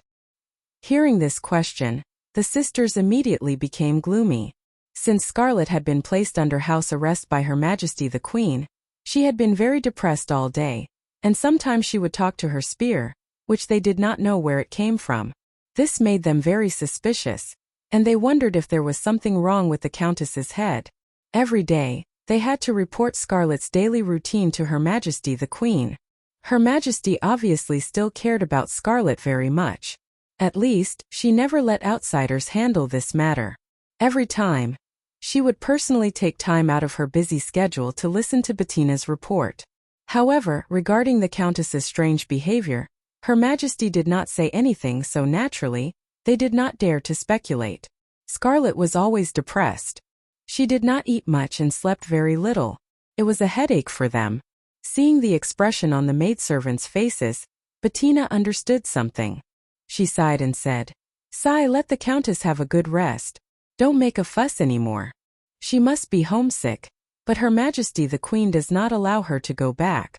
Hearing this question, the sisters immediately became gloomy. Since Scarlet had been placed under house arrest by Her Majesty the Queen, she had been very depressed all day, and sometimes she would talk to her spear, which they did not know where it came from. This made them very suspicious, and they wondered if there was something wrong with the Countess's head. Every day, they had to report Scarlet's daily routine to Her Majesty the Queen. Her Majesty obviously still cared about Scarlet very much. At least, she never let outsiders handle this matter. Every time, She would personally take time out of her busy schedule to listen to Bettina's report. However, regarding the Countess's strange behavior, Her Majesty did not say anything, so naturally, they did not dare to speculate. Scarlet was always depressed. She did not eat much and slept very little. It was a headache for them. Seeing the expression on the maidservants' faces, Bettina understood something. She sighed and said, "Sigh, let the Countess have a good rest. Don't make a fuss anymore. She must be homesick, but Her Majesty the Queen does not allow her to go back."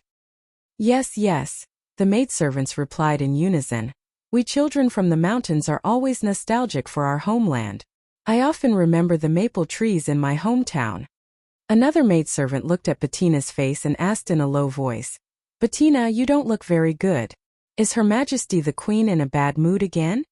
"Yes, yes," the maidservants replied in unison. "We children from the mountains are always nostalgic for our homeland. I often remember the maple trees in my hometown." Another maidservant looked at Bettina's face and asked in a low voice, "Bettina, you don't look very good. Is Her Majesty the Queen in a bad mood again?"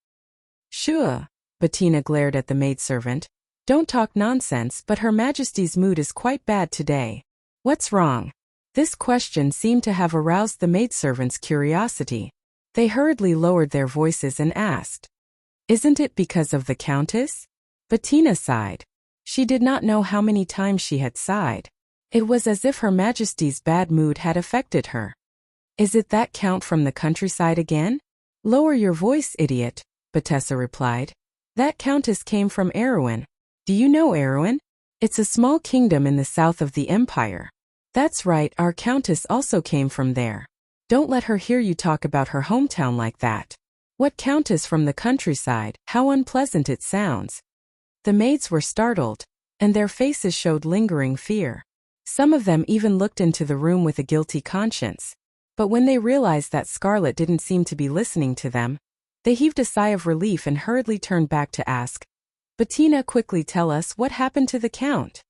"Sure," Bettina glared at the maidservant. "Don't talk nonsense, but Her Majesty's mood is quite bad today. What's wrong?" This question seemed to have aroused the maidservants' curiosity. They hurriedly lowered their voices and asked, "Isn't it because of the Countess?" Bettina sighed. She did not know how many times she had sighed. It was as if Her Majesty's bad mood had affected her. "Is it that Count from the countryside again?" "Lower your voice, idiot," Betessa replied. "That Countess came from Erewhon. Do you know Erewhon? It's a small kingdom in the south of the empire." "That's right, our Countess also came from there. Don't let her hear you talk about her hometown like that." "What Countess from the countryside? How unpleasant it sounds." The maids were startled, and their faces showed lingering fear. Some of them even looked into the room with a guilty conscience. But when they realized that Scarlet didn't seem to be listening to them, they heaved a sigh of relief and hurriedly turned back to ask, "Bettina, quickly tell us what happened to the Count."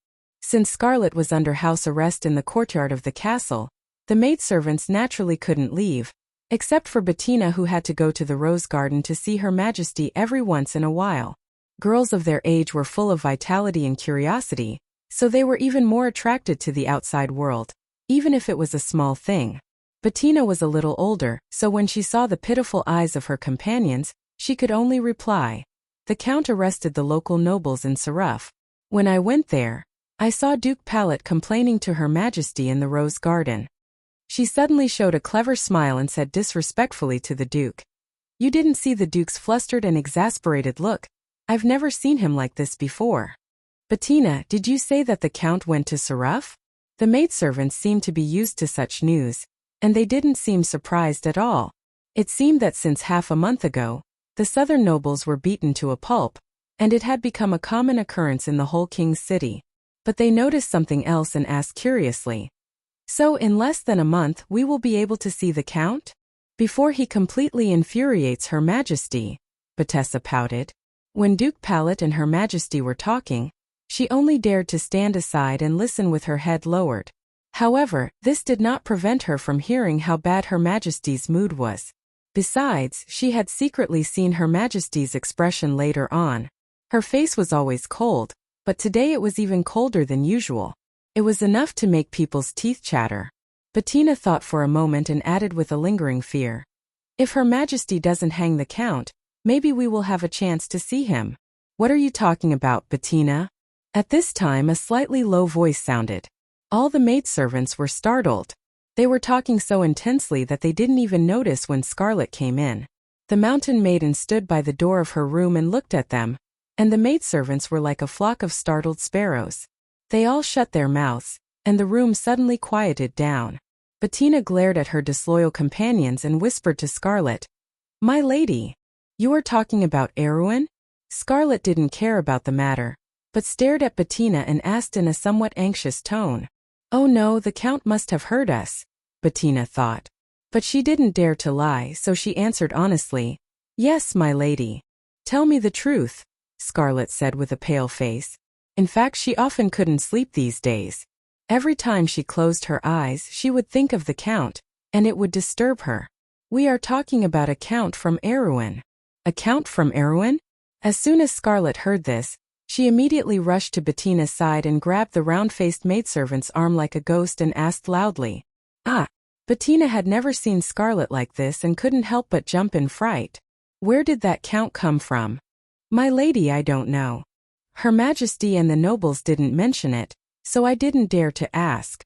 Since Scarlet was under house arrest in the courtyard of the castle, the maidservants naturally couldn't leave, except for Bettina, who had to go to the rose garden to see Her Majesty every once in a while. Girls of their age were full of vitality and curiosity, so they were even more attracted to the outside world, even if it was a small thing. Bettina was a little older, so when she saw the pitiful eyes of her companions, she could only reply, "The Count arrested the local nobles in Seraph. When I went there, I saw Duke Pallet complaining to Her Majesty in the rose garden." She suddenly showed a clever smile and said disrespectfully to the Duke, "You didn't see the Duke's flustered and exasperated look? I've never seen him like this before." "Bettina, did you say that the Count went to Seraph?" The maidservants seemed to be used to such news, and they didn't seem surprised at all. It seemed that since half a month ago, the southern nobles were beaten to a pulp, and it had become a common occurrence in the whole king's city. But they noticed something else and asked curiously, "So in less than a month we will be able to see the Count? Before he completely infuriates Her Majesty?" Betessa pouted. When Duke Pallet and Her Majesty were talking, she only dared to stand aside and listen with her head lowered. However, this did not prevent her from hearing how bad Her Majesty's mood was. Besides, she had secretly seen Her Majesty's expression later on. Her face was always cold, but today it was even colder than usual. It was enough to make people's teeth chatter. Bettina thought for a moment and added with a lingering fear, "If Her Majesty doesn't hang the Count, maybe we will have a chance to see him." "What are you talking about, Bettina?" At this time a slightly low voice sounded. All the maidservants were startled. They were talking so intensely that they didn't even notice when Scarlet came in. The mountain maiden stood by the door of her room and looked at them, and the maidservants were like a flock of startled sparrows. They all shut their mouths, and the room suddenly quieted down. Bettina glared at her disloyal companions and whispered to Scarlet, "My lady, you are talking about Erewhon?" Scarlet didn't care about the matter, but stared at Bettina and asked in a somewhat anxious tone, "Oh no, the Count must have heard us," Bettina thought. But she didn't dare to lie, so she answered honestly, "Yes, my lady." "Tell me the truth," Scarlet said with a pale face. In fact, she often couldn't sleep these days. Every time she closed her eyes, she would think of the Count, and it would disturb her. "We are talking about a Count from Erewhon." "A Count from Erewhon?" As soon as Scarlet heard this, she immediately rushed to Bettina's side and grabbed the round-faced maidservant's arm like a ghost and asked loudly, "Ah!" Bettina had never seen Scarlet like this and couldn't help but jump in fright. "Where did that Count come from?" "My lady, I don't know." Her Majesty and the nobles didn't mention it, so I didn't dare to ask.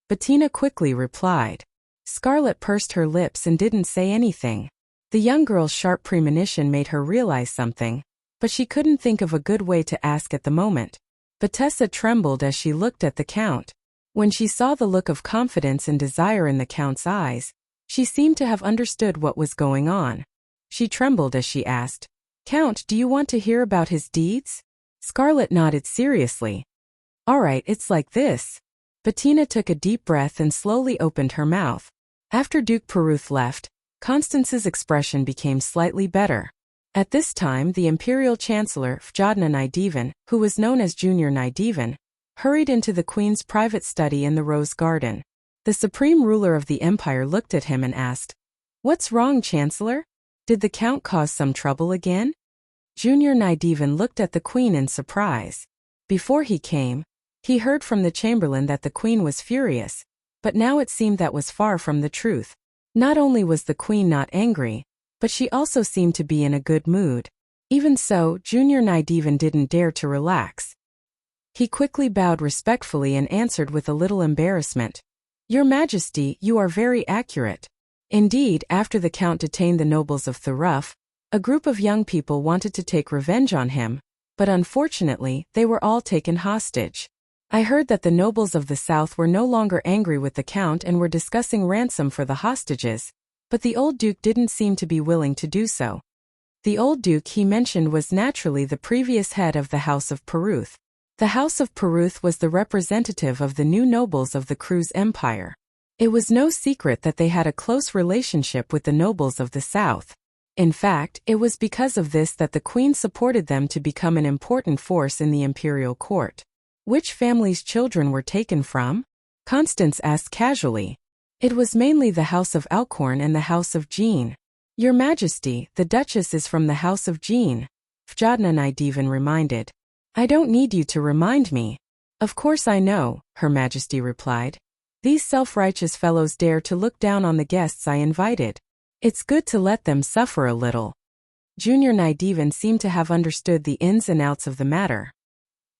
Bettina quickly replied. Scarlet pursed her lips and didn't say anything. The young girl's sharp premonition made her realize something, but she couldn't think of a good way to ask at the moment. Betessa trembled as she looked at the Count. When she saw the look of confidence and desire in the Count's eyes, she seemed to have understood what was going on. She trembled as she asked, Count, do you want to hear about his deeds? Scarlet nodded seriously. All right, it's like this. Bettina took a deep breath and slowly opened her mouth. After Duke Peruth left, Constance's expression became slightly better. At this time, the Imperial Chancellor, Fjodna Nydivan, who was known as Junior Nydivan, hurried into the Queen's private study in the Rose Garden. The supreme ruler of the Empire looked at him and asked, What's wrong, Chancellor? Did the Count cause some trouble again? Junior Nydivan looked at the Queen in surprise. Before he came, he heard from the Chamberlain that the Queen was furious, but now it seemed that was far from the truth. Not only was the Queen not angry, but she also seemed to be in a good mood. Even so, Junior Nydivan didn't dare to relax. He quickly bowed respectfully and answered with a little embarrassment. Your Majesty, you are very accurate. Indeed, after the Count detained the nobles of Thuruf, a group of young people wanted to take revenge on him, but unfortunately, they were all taken hostage. I heard that the nobles of the south were no longer angry with the Count and were discussing ransom for the hostages, but the old Duke didn't seem to be willing to do so. The old Duke he mentioned was naturally the previous head of the House of Peruth. The House of Peruth was the representative of the new nobles of the Cruz Empire. It was no secret that they had a close relationship with the nobles of the south. In fact, it was because of this that the Queen supported them to become an important force in the imperial court. Which family's children were taken from? Constance asked casually. It was mainly the House of Alcorn and the House of Jean. Your Majesty, the Duchess is from the House of Jean, Fjodna Nydivan reminded. I don't need you to remind me. Of course I know, Her Majesty replied. These self-righteous fellows dare to look down on the guests I invited. It's good to let them suffer a little. Junior Nydivan seemed to have understood the ins and outs of the matter.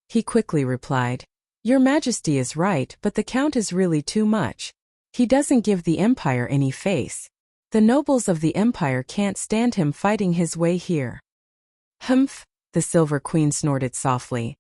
He quickly replied, Your Majesty is right, but the Count is really too much. He doesn't give the Empire any face. The nobles of the Empire can't stand him fighting his way here. Humph, the Silver Queen snorted softly.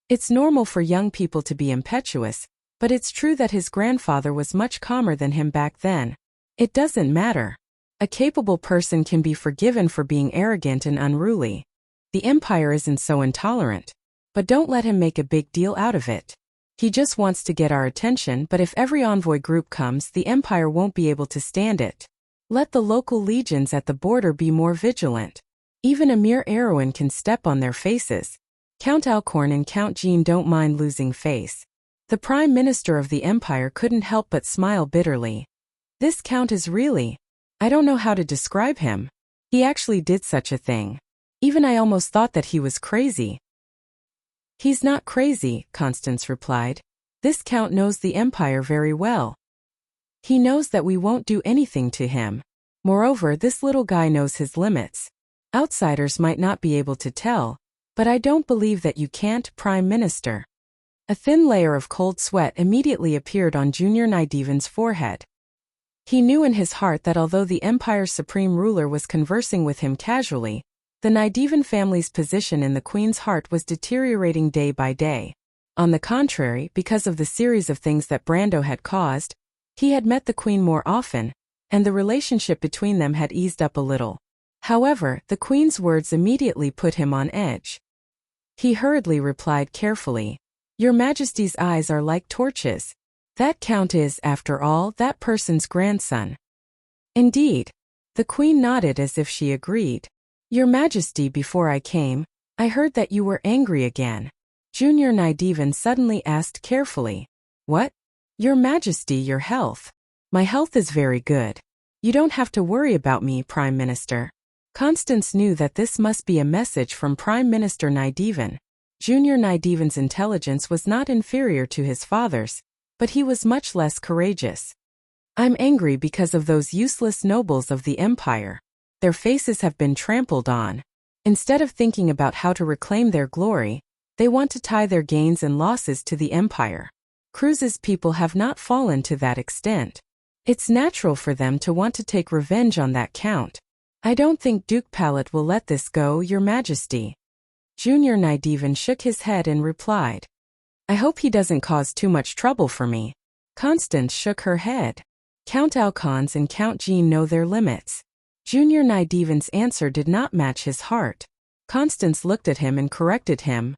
It's normal for young people to be impetuous, but it's true that his grandfather was much calmer than him back then. It doesn't matter. A capable person can be forgiven for being arrogant and unruly. The Empire isn't so intolerant. But don't let him make a big deal out of it. He just wants to get our attention, but if every envoy group comes, the Empire won't be able to stand it. Let the local legions at the border be more vigilant. Even a mere Erewhon can step on their faces. Count Alcorn and Count Jean don't mind losing face. The Prime Minister of the Empire couldn't help but smile bitterly. This Count is really... I don't know how to describe him. He actually did such a thing. Even I almost thought that he was crazy. He's not crazy, Constance replied. This Count knows the Empire very well. He knows that we won't do anything to him. Moreover, this little guy knows his limits. Outsiders might not be able to tell, but I don't believe that you can't, Prime Minister. A thin layer of cold sweat immediately appeared on Junior Nydivan's forehead. He knew in his heart that although the Empire's supreme ruler was conversing with him casually, the Nydivan family's position in the Queen's heart was deteriorating day by day. On the contrary, because of the series of things that Brando had caused, he had met the Queen more often, and the relationship between them had eased up a little. However, the Queen's words immediately put him on edge. He hurriedly replied carefully, Your Majesty's eyes are like torches. That Count is, after all, that person's grandson. Indeed. The Queen nodded as if she agreed. Your Majesty, before I came, I heard that you were angry again. Junior Nydivan suddenly asked carefully. What? Your Majesty, your health. My health is very good. You don't have to worry about me, Prime Minister. Constance knew that this must be a message from Prime Minister Nydivan. Junior Nydivan's intelligence was not inferior to his father's, but he was much less courageous. I'm angry because of those useless nobles of the Empire. Their faces have been trampled on. Instead of thinking about how to reclaim their glory, They want to tie their gains and losses to the empire. Cruz's people have not fallen to that extent. It's natural for them to want to take revenge on that count. I don't think Duke Pallet will let this go, Your Majesty. Junior Nydivan shook his head and replied. I hope he doesn't cause too much trouble for me. Constance shook her head. Count Alcons and Count Jean know their limits. Junior Nydivan's answer did not match his heart. Constance looked at him and corrected him.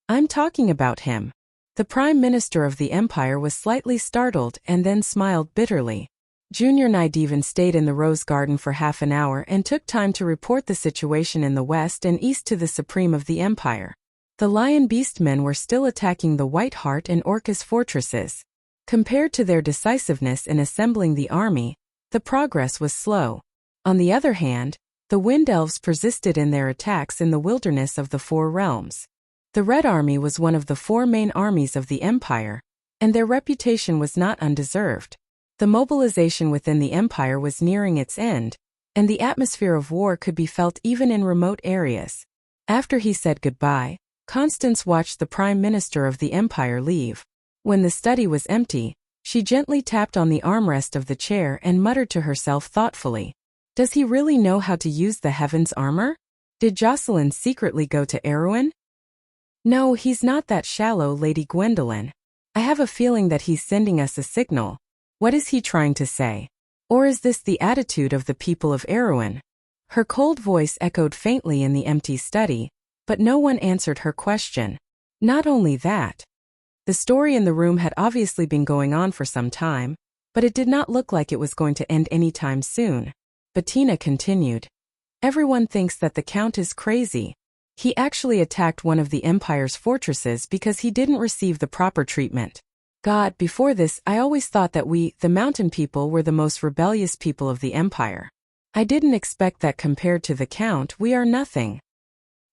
I'm talking about him. The Prime Minister of the Empire was slightly startled and then smiled bitterly. Junior Nydivan stayed in the Rose Garden for half an hour and took time to report the situation in the west and east to the Supreme of the Empire. The Lion Beast men were still attacking the White Hart and Orcus fortresses. Compared to their decisiveness in assembling the army, the progress was slow. On the other hand, the Wind Elves persisted in their attacks in the wilderness of the Four Realms. The Red Army was one of the four main armies of the Empire, and their reputation was not undeserved. The mobilization within the Empire was nearing its end, and the atmosphere of war could be felt even in remote areas. After he said goodbye, Constance watched the Prime Minister of the Empire leave. When the study was empty, she gently tapped on the armrest of the chair and muttered to herself thoughtfully. Does he really know how to use the Heaven's armor? Did Jocelyn secretly go to Erewhon? No, he's not that shallow, Lady Gwendolen. I have a feeling that he's sending us a signal. What is he trying to say? Or is this the attitude of the people of Erewhon? Her cold voice echoed faintly in the empty study, but no one answered her question. Not only that. The story in the room had obviously been going on for some time, but it did not look like it was going to end anytime soon. Bettina continued. Everyone thinks that the Count is crazy. He actually attacked one of the Empire's fortresses because he didn't receive the proper treatment. God, before this, I always thought that we, the mountain people, were the most rebellious people of the Empire. I didn't expect that compared to the Count, we are nothing.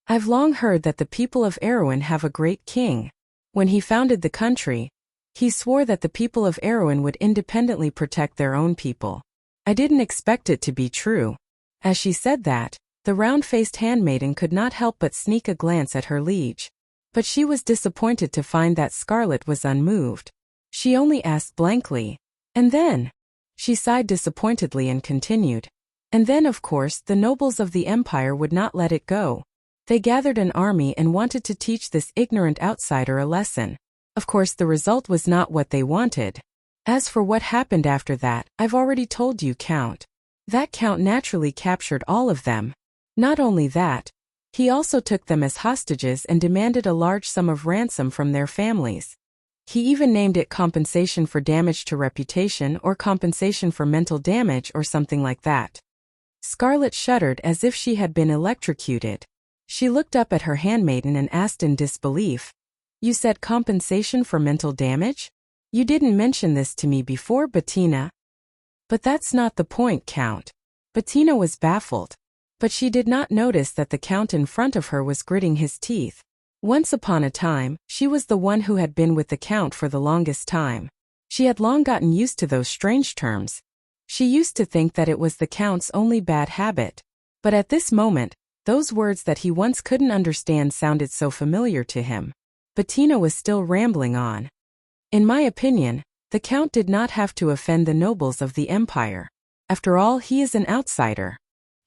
I've long heard that the people of Erewhon have a great king. When he founded the country, he swore that the people of Erewhon would independently protect their own people. I didn't expect it to be true. As she said that, the round-faced handmaiden could not help but sneak a glance at her liege. But she was disappointed to find that Scarlet was unmoved. She only asked blankly, and then? She sighed disappointedly and continued. And then, of course, the nobles of the Empire would not let it go. They gathered an army and wanted to teach this ignorant outsider a lesson. Of course, the result was not what they wanted. As for what happened after that, I've already told you, Count. That Count naturally captured all of them. Not only that, he also took them as hostages and demanded a large sum of ransom from their families. He even named it compensation for damage to reputation or compensation for mental damage or something like that. Scarlet shuddered as if she had been electrocuted. She looked up at her handmaiden and asked in disbelief. You said compensation for mental damage? You didn't mention this to me before, Bettina. But that's not the point, Count. Bettina was baffled. But she did not notice that the Count in front of her was gritting his teeth. Once upon a time, she was the one who had been with the Count for the longest time. She had long gotten used to those strange terms. She used to think that it was the Count's only bad habit. But at this moment, those words that he once couldn't understand sounded so familiar to him. Bettina was still rambling on. In my opinion, the Count did not have to offend the nobles of the Empire. After all, he is an outsider.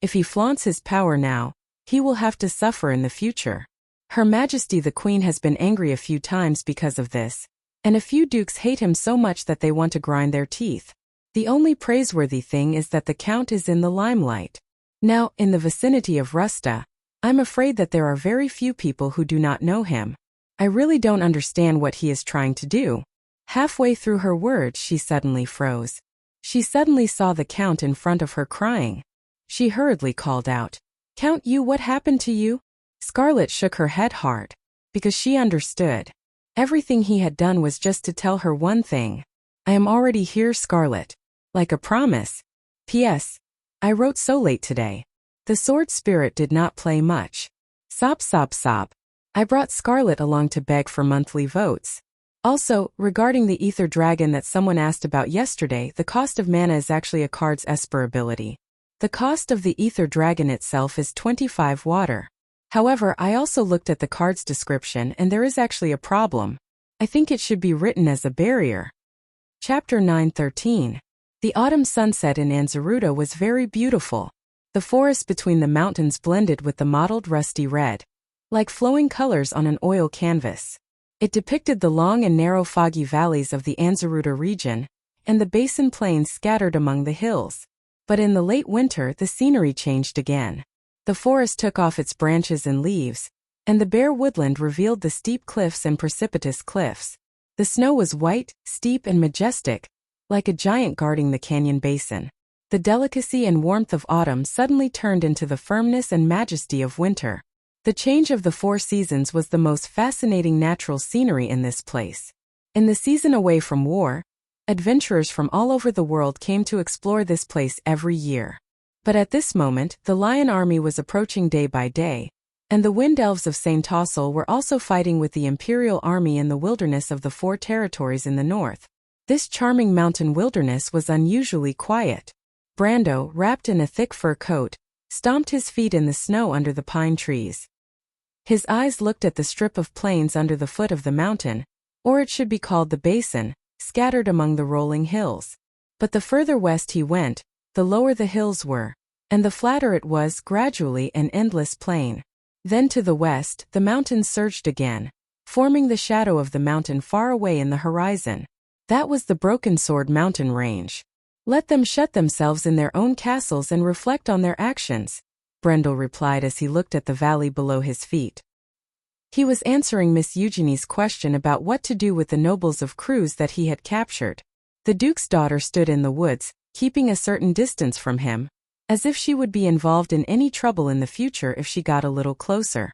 If he flaunts his power now, he will have to suffer in the future. Her Majesty the Queen has been angry a few times because of this, and a few dukes hate him so much that they want to grind their teeth. The only praiseworthy thing is that the Count is in the limelight. Now, in the vicinity of Rusta, I'm afraid that there are very few people who do not know him. I really don't understand what he is trying to do. Halfway through her words, she suddenly froze. She suddenly saw the Count in front of her crying. She hurriedly called out, Count, what happened to you? Scarlet shook her head hard, because she understood. Everything he had done was just to tell her one thing. I am already here, Scarlet. Like a promise. P.S. I wrote so late today. The sword spirit did not play much. Sob, sob, sob. I brought Scarlet along to beg for monthly votes. Also, regarding the ether dragon that someone asked about yesterday, the cost of mana is actually a card's Esper ability. The cost of the ether dragon itself is 25 water. However, I also looked at the card's description and there is actually a problem. I think it should be written as a barrier. Chapter 9:13. The autumn sunset in Anzaruta was very beautiful. The forest between the mountains blended with the mottled rusty red, like flowing colors on an oil canvas. It depicted the long and narrow foggy valleys of the Anzaruta region, and the basin plains scattered among the hills. But in the late winter the scenery changed again. The forest took off its branches and leaves, and the bare woodland revealed the steep cliffs and precipitous cliffs. The snow was white, steep and majestic, like a giant guarding the canyon basin. The delicacy and warmth of autumn suddenly turned into the firmness and majesty of winter. The change of the four seasons was the most fascinating natural scenery in this place. In the season away from war, adventurers from all over the world came to explore this place every year. But at this moment, the Lion Army was approaching day by day, and the Wind Elves of St. Tossel were also fighting with the Imperial Army in the wilderness of the four territories in the north. This charming mountain wilderness was unusually quiet. Brando, wrapped in a thick fur coat, stomped his feet in the snow under the pine trees. His eyes looked at the strip of plains under the foot of the mountain, or it should be called the basin, scattered among the rolling hills. But the further west he went, the lower the hills were, and the flatter it was, gradually an endless plain. Then to the west, the mountains surged again, forming the shadow of the mountain far away in the horizon. That was the Broken Sword mountain range. Let them shut themselves in their own castles and reflect on their actions, Brendel replied as he looked at the valley below his feet. He was answering Miss Eugenie's question about what to do with the nobles of Cruz that he had captured. The Duke's daughter stood in the woods, keeping a certain distance from him, as if she would be involved in any trouble in the future if she got a little closer.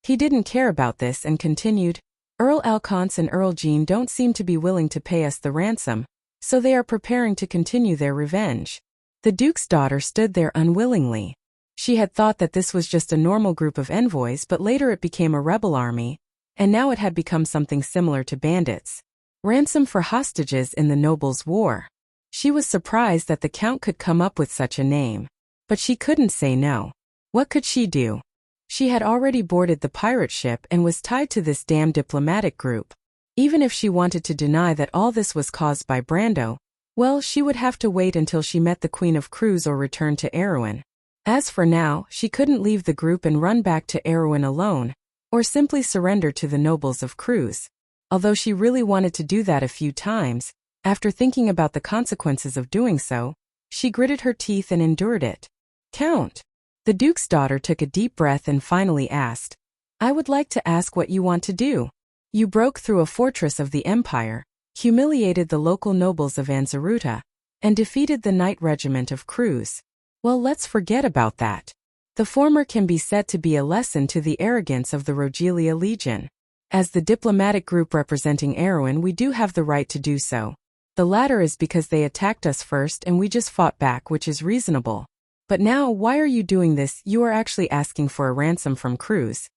He didn't care about this and continued, Earl Alconce and Earl Jean don't seem to be willing to pay us the ransom, so they are preparing to continue their revenge. The Duke's daughter stood there unwillingly. She had thought that this was just a normal group of envoys, but later it became a rebel army, and now it had become something similar to bandits. Ransom for hostages in the nobles' war. She was surprised that the Count could come up with such a name. But she couldn't say no. What could she do? She had already boarded the pirate ship and was tied to this damn diplomatic group. Even if she wanted to deny that all this was caused by Brando, well, she would have to wait until she met the Queen of Cruz or returned to Erewhon. As for now, she couldn't leave the group and run back to Erewhon alone, or simply surrender to the nobles of Cruz. Although she really wanted to do that a few times, after thinking about the consequences of doing so, she gritted her teeth and endured it. Count. The Duke's daughter took a deep breath and finally asked, I would like to ask what you want to do. You broke through a fortress of the Empire, humiliated the local nobles of Anzaruta, and defeated the Knight Regiment of Cruz. Well, let's forget about that. The former can be said to be a lesson to the arrogance of the Rogelia Legion. As the diplomatic group representing Erewhon, we do have the right to do so. The latter is because they attacked us first and we just fought back, which is reasonable. But now, why are you doing this? You are actually asking for a ransom from Cruz.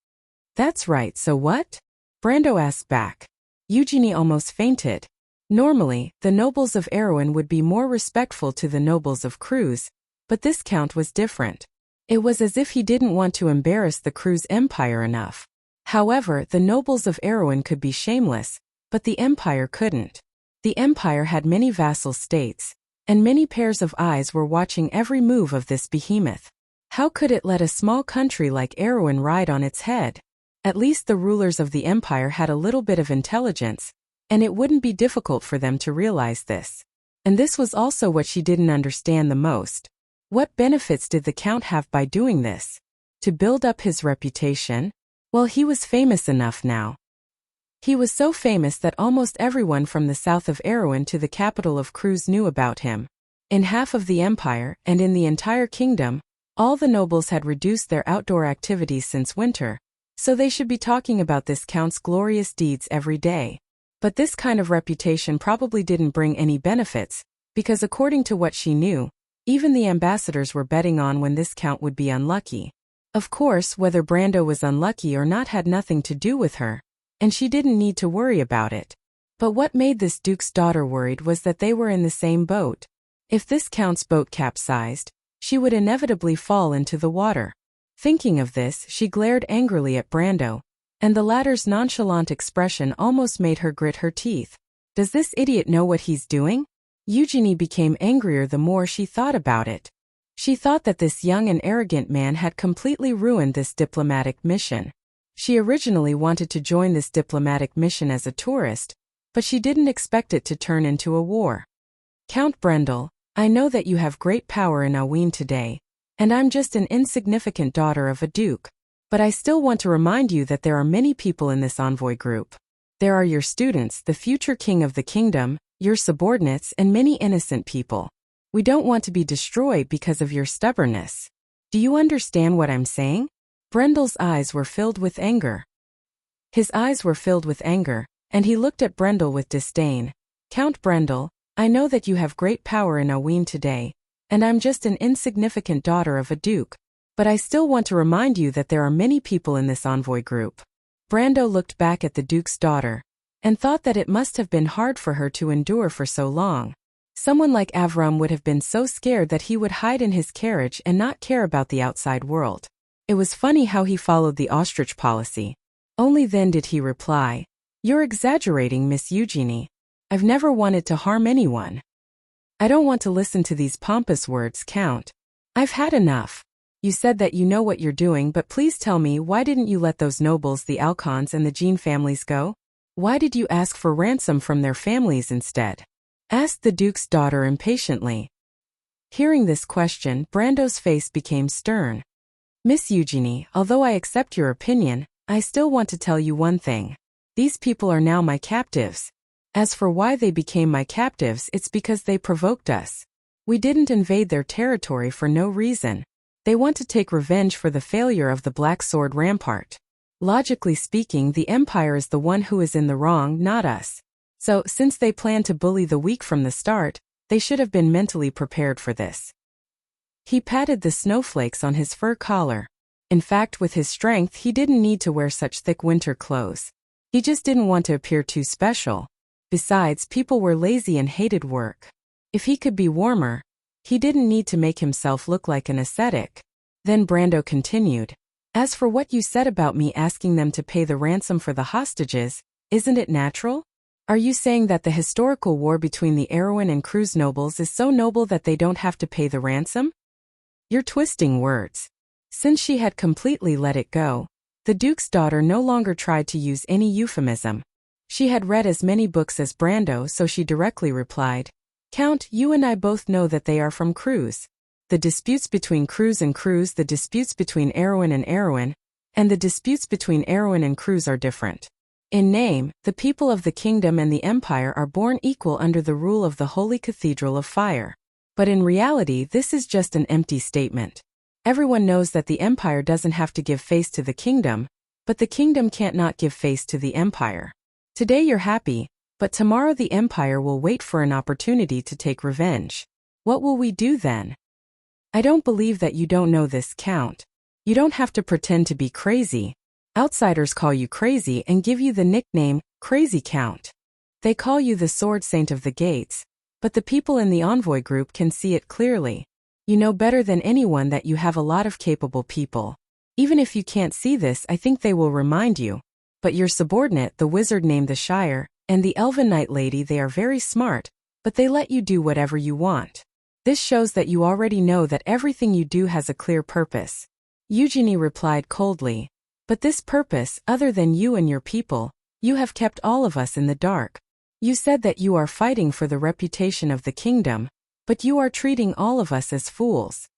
That's right, so what? Brando asked back. Eugenie almost fainted. Normally, the nobles of Erewhon would be more respectful to the nobles of Cruz, but this Count was different. It was as if he didn't want to embarrass the Cruz Empire enough. However, the nobles of Erewhon could be shameless, but the Empire couldn't. The Empire had many vassal states, and many pairs of eyes were watching every move of this behemoth. How could it let a small country like Erewhon ride on its head? At least the rulers of the Empire had a little bit of intelligence, and it wouldn't be difficult for them to realize this. And this was also what she didn't understand the most. What benefits did the Count have by doing this? To build up his reputation? Well, he was famous enough now. He was so famous that almost everyone from the south of Erewhon to the capital of Cruz knew about him. In half of the empire, and in the entire kingdom, all the nobles had reduced their outdoor activities since winter, so they should be talking about this Count's glorious deeds every day. But this kind of reputation probably didn't bring any benefits, because according to what she knew, even the ambassadors were betting on when this Count would be unlucky. Of course, whether Brando was unlucky or not had nothing to do with her, and she didn't need to worry about it. But what made this Duke's daughter worried was that they were in the same boat. If this Count's boat capsized, she would inevitably fall into the water. Thinking of this, she glared angrily at Brando, and the latter's nonchalant expression almost made her grit her teeth. Does this idiot know what he's doing? Eugenie became angrier the more she thought about it. She thought that this young and arrogant man had completely ruined this diplomatic mission. She originally wanted to join this diplomatic mission as a tourist, but she didn't expect it to turn into a war. Count Brendel, I know that you have great power in Aween today, and I'm just an insignificant daughter of a duke. But I still want to remind you that there are many people in this envoy group. There are your students, the future king of the kingdom, your subordinates, and many innocent people. We don't want to be destroyed because of your stubbornness. Do you understand what I'm saying? Brendel's eyes were filled with anger. His eyes were filled with anger, and he looked at Brendel with disdain. Count Brendel, I know that you have great power in Aween today, and I'm just an insignificant daughter of a duke. But I still want to remind you that there are many people in this envoy group. Brando looked back at the Duke's daughter, and thought that it must have been hard for her to endure for so long. Someone like Avram would have been so scared that he would hide in his carriage and not care about the outside world. It was funny how he followed the ostrich policy. Only then did he reply, "You're exaggerating, Miss Eugenie. I've never wanted to harm anyone." "I don't want to listen to these pompous words, Count. I've had enough. You said that you know what you're doing, but please tell me, why didn't you let those nobles, the Alcons and the Jean families go? Why did you ask for ransom from their families instead?" asked the Duke's daughter impatiently. Hearing this question, Brando's face became stern. "Miss Eugenie, although I accept your opinion, I still want to tell you one thing. These people are now my captives. As for why they became my captives, it's because they provoked us. We didn't invade their territory for no reason. They want to take revenge for the failure of the Black Sword Rampart. Logically speaking, the Empire is the one who is in the wrong, not us. So, since they plan to bully the weak from the start, they should have been mentally prepared for this." He patted the snowflakes on his fur collar. In fact, with his strength, he didn't need to wear such thick winter clothes. He just didn't want to appear too special. Besides, people were lazy and hated work. If he could be warmer, he didn't need to make himself look like an ascetic. Then Brando continued, "As for what you said about me asking them to pay the ransom for the hostages, isn't it natural? Are you saying that the historical war between the Erewhon and Cruz nobles is so noble that they don't have to pay the ransom? You're twisting words." Since she had completely let it go, the Duke's daughter no longer tried to use any euphemism. She had read as many books as Brando, so she directly replied, "Count, you and I both know that they are from Cruz. The disputes between Cruz and Cruz, the disputes between Erewhon and Erewhon, and the disputes between Erewhon and Cruz are different. In name, the people of the kingdom and the empire are born equal under the rule of the Holy Cathedral of Fire. But in reality, this is just an empty statement. Everyone knows that the empire doesn't have to give face to the kingdom, but the kingdom can't not give face to the empire. Today you're happy, but tomorrow the empire will wait for an opportunity to take revenge. What will we do then? I don't believe that you don't know this, Count. You don't have to pretend to be crazy. Outsiders call you crazy and give you the nickname, Crazy Count. They call you the Sword Saint of the Gates, but the people in the envoy group can see it clearly. You know better than anyone that you have a lot of capable people. Even if you can't see this, I think they will remind you. But your subordinate, the wizard named the Shire, and the Elven Knight lady, they are very smart, but they let you do whatever you want. This shows that you already know that everything you do has a clear purpose." Eugenie replied coldly, "But this purpose, other than you and your people, you have kept all of us in the dark. You said that you are fighting for the reputation of the kingdom, but you are treating all of us as fools."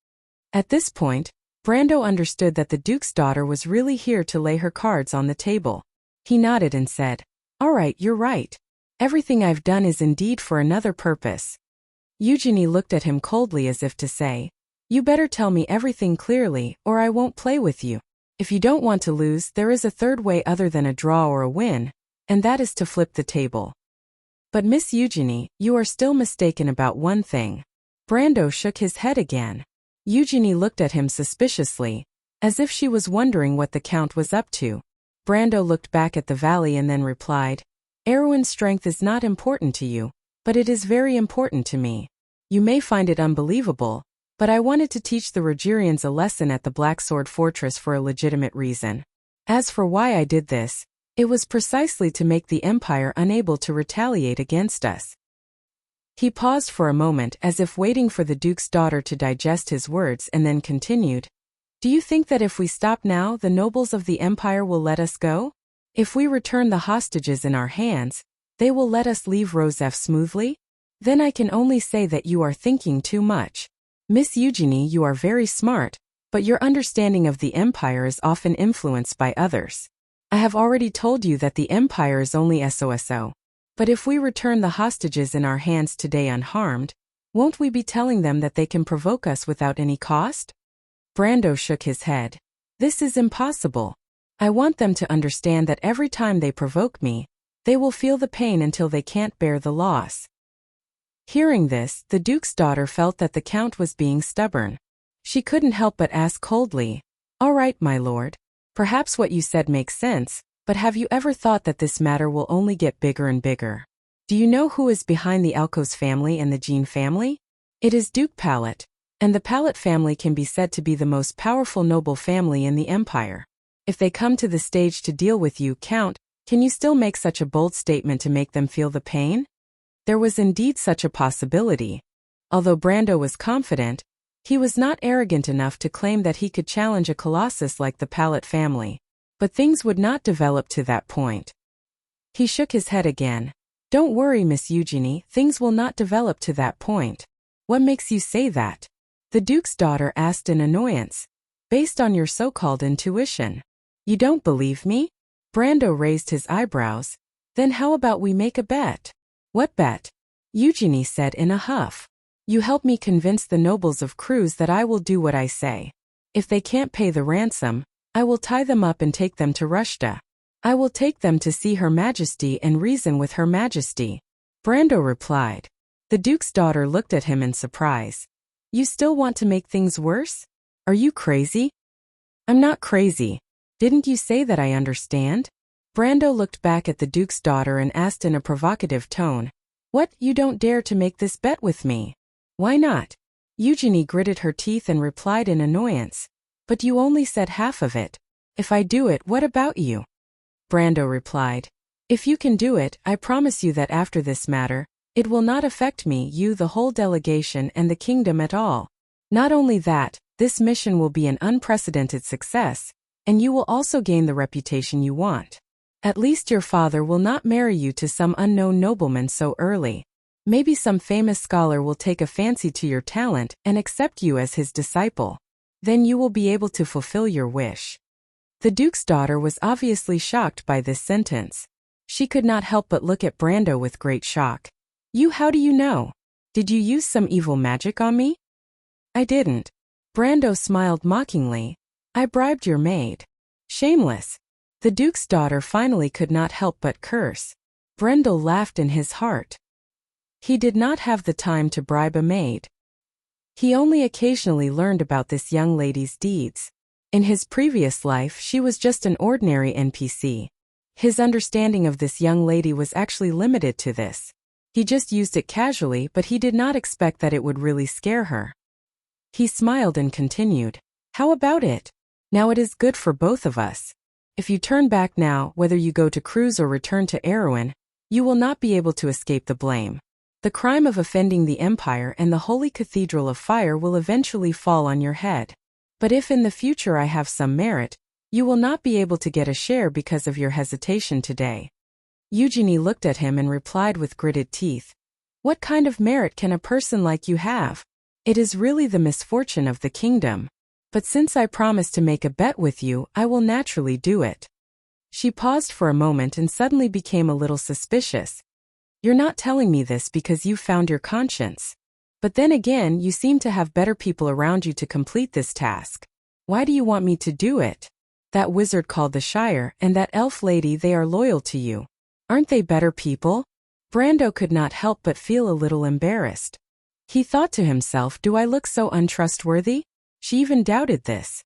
At this point, Brando understood that the Duke's daughter was really here to lay her cards on the table. He nodded and said, "All right, you're right. Everything I've done is indeed for another purpose." Eugenie looked at him coldly as if to say, "You better tell me everything clearly, or I won't play with you. If you don't want to lose, there is a third way other than a draw or a win, and that is to flip the table." "But Miss Eugenie, you are still mistaken about one thing." Brando shook his head again. Eugenie looked at him suspiciously, as if she was wondering what the Count was up to. Brando looked back at the valley and then replied, "Erewhon's strength is not important to you, but it is very important to me. You may find it unbelievable, But I wanted to teach the Rogerians a lesson at the Black Sword Fortress for a legitimate reason. As for why I did this, it was precisely to make the Empire unable to retaliate against us." He paused for a moment as if waiting for the Duke's daughter to digest his words and then continued, "Do you think that if we stop now, the nobles of the Empire will let us go? If we return the hostages in our hands, they will let us leave Rosef smoothly? Then I can only say that you are thinking too much. Miss Eugenie, you are very smart, but your understanding of the Empire is often influenced by others. I have already told you that the Empire is only SOSO. But if we return the hostages in our hands today unharmed, won't we be telling them that they can provoke us without any cost?" Brando shook his head. "This is impossible. I want them to understand that every time they provoke me, they will feel the pain until they can't bear the loss." Hearing this, the Duke's daughter felt that the Count was being stubborn. She couldn't help but ask coldly, "All right, my lord. Perhaps what you said makes sense, but have you ever thought that this matter will only get bigger and bigger? Do you know who is behind the Alcos family and the Jean family? It is Duke Pallet, and the Pallet family can be said to be the most powerful noble family in the Empire. If they come to the stage to deal with you, Count, can you still make such a bold statement to make them feel the pain?" There was indeed such a possibility. Although Brando was confident, he was not arrogant enough to claim that he could challenge a colossus like the Pallet family. But things would not develop to that point. He shook his head again. "Don't worry, Miss Eugenie, things will not develop to that point." "What makes you say that?" the Duke's daughter asked in annoyance. "Based on your so-called intuition. You don't believe me?" Brando raised his eyebrows. "Then how about we make a bet?" "What bet?" Eugenie said in a huff. "You help me convince the nobles of Cruz that I will do what I say. If they can't pay the ransom, I will tie them up and take them to Rushta. I will take them to see Her Majesty and reason with Her Majesty." Brando replied. The Duke's daughter looked at him in surprise. "You still want to make things worse? Are you crazy?" "I'm not crazy. Didn't you say that I understand?" Brando looked back at the Duke's daughter and asked in a provocative tone, "What, you don't dare to make this bet with me?" "Why not?" Eugenie gritted her teeth and replied in annoyance. "But you only said half of it. If I do it, what about you?" Brando replied, "If you can do it, I promise you that after this matter, it will not affect me, you, the whole delegation, and the kingdom at all. Not only that, this mission will be an unprecedented success, and you will also gain the reputation you want. At least your father will not marry you to some unknown nobleman so early. Maybe some famous scholar will take a fancy to your talent and accept you as his disciple. Then you will be able to fulfill your wish." The Duke's daughter was obviously shocked by this sentence. She could not help but look at Brando with great shock. "You, how do you know? Did you use some evil magic on me?" "I didn't." Brando smiled mockingly. "I bribed your maid." "Shameless." The Duke's daughter finally could not help but curse. Brando laughed in his heart. He did not have the time to bribe a maid. He only occasionally learned about this young lady's deeds. In his previous life, she was just an ordinary NPC. His understanding of this young lady was actually limited to this. He just used it casually, but he did not expect that it would really scare her. He smiled and continued, "How about it? Now it is good for both of us. If you turn back now, whether you go to Cruz or return to Erewhon, you will not be able to escape the blame. The crime of offending the Empire and the Holy Cathedral of Fire will eventually fall on your head. But if in the future I have some merit, you will not be able to get a share because of your hesitation today." Eugenie looked at him and replied with gritted teeth, "What kind of merit can a person like you have? It is really the misfortune of the kingdom. But since I promised to make a bet with you, I will naturally do it." She paused for a moment and suddenly became a little suspicious. "You're not telling me this because you found your conscience. But then again, you seem to have better people around you to complete this task. Why do you want me to do it? That wizard called the Shire and that elf lady, they are loyal to you. Aren't they better people?" Brando could not help but feel a little embarrassed. He thought to himself, do I look so untrustworthy? She even doubted this.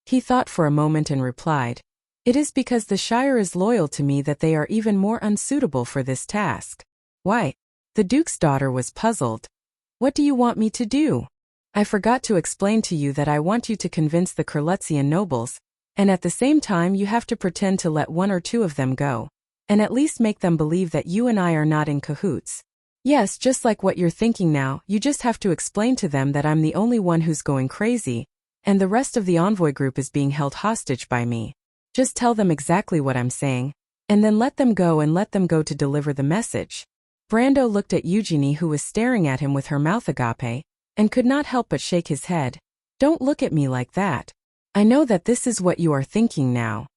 He thought for a moment and replied, "It is because the Shire is loyal to me that they are even more unsuitable for this task." "Why?" The Duke's daughter was puzzled. "What do you want me to do?" I forgot to explain to you that I want you to convince the Kurlutzian nobles, and at the same time you have to pretend to let one or two of them go, and at least make them believe that you and I are not in cahoots. Yes, just like what you're thinking now, you just have to explain to them that I'm the only one who's going crazy, and the rest of the envoy group is being held hostage by me. Just tell them exactly what I'm saying, and then let them go to deliver the message. Brando looked at Eugenie, who was staring at him with her mouth agape, and could not help but shake his head. Don't look at me like that. I know that this is what you are thinking now.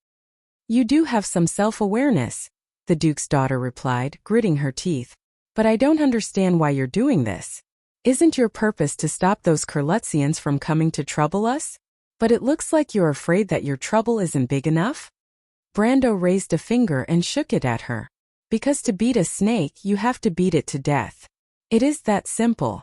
You do have some self-awareness, the Duke's daughter replied, gritting her teeth. But I don't understand why you're doing this. Isn't your purpose to stop those Kurlutzians from coming to trouble us? But it looks like you're afraid that your trouble isn't big enough? Brando raised a finger and shook it at her. Because to beat a snake, you have to beat it to death. It is that simple.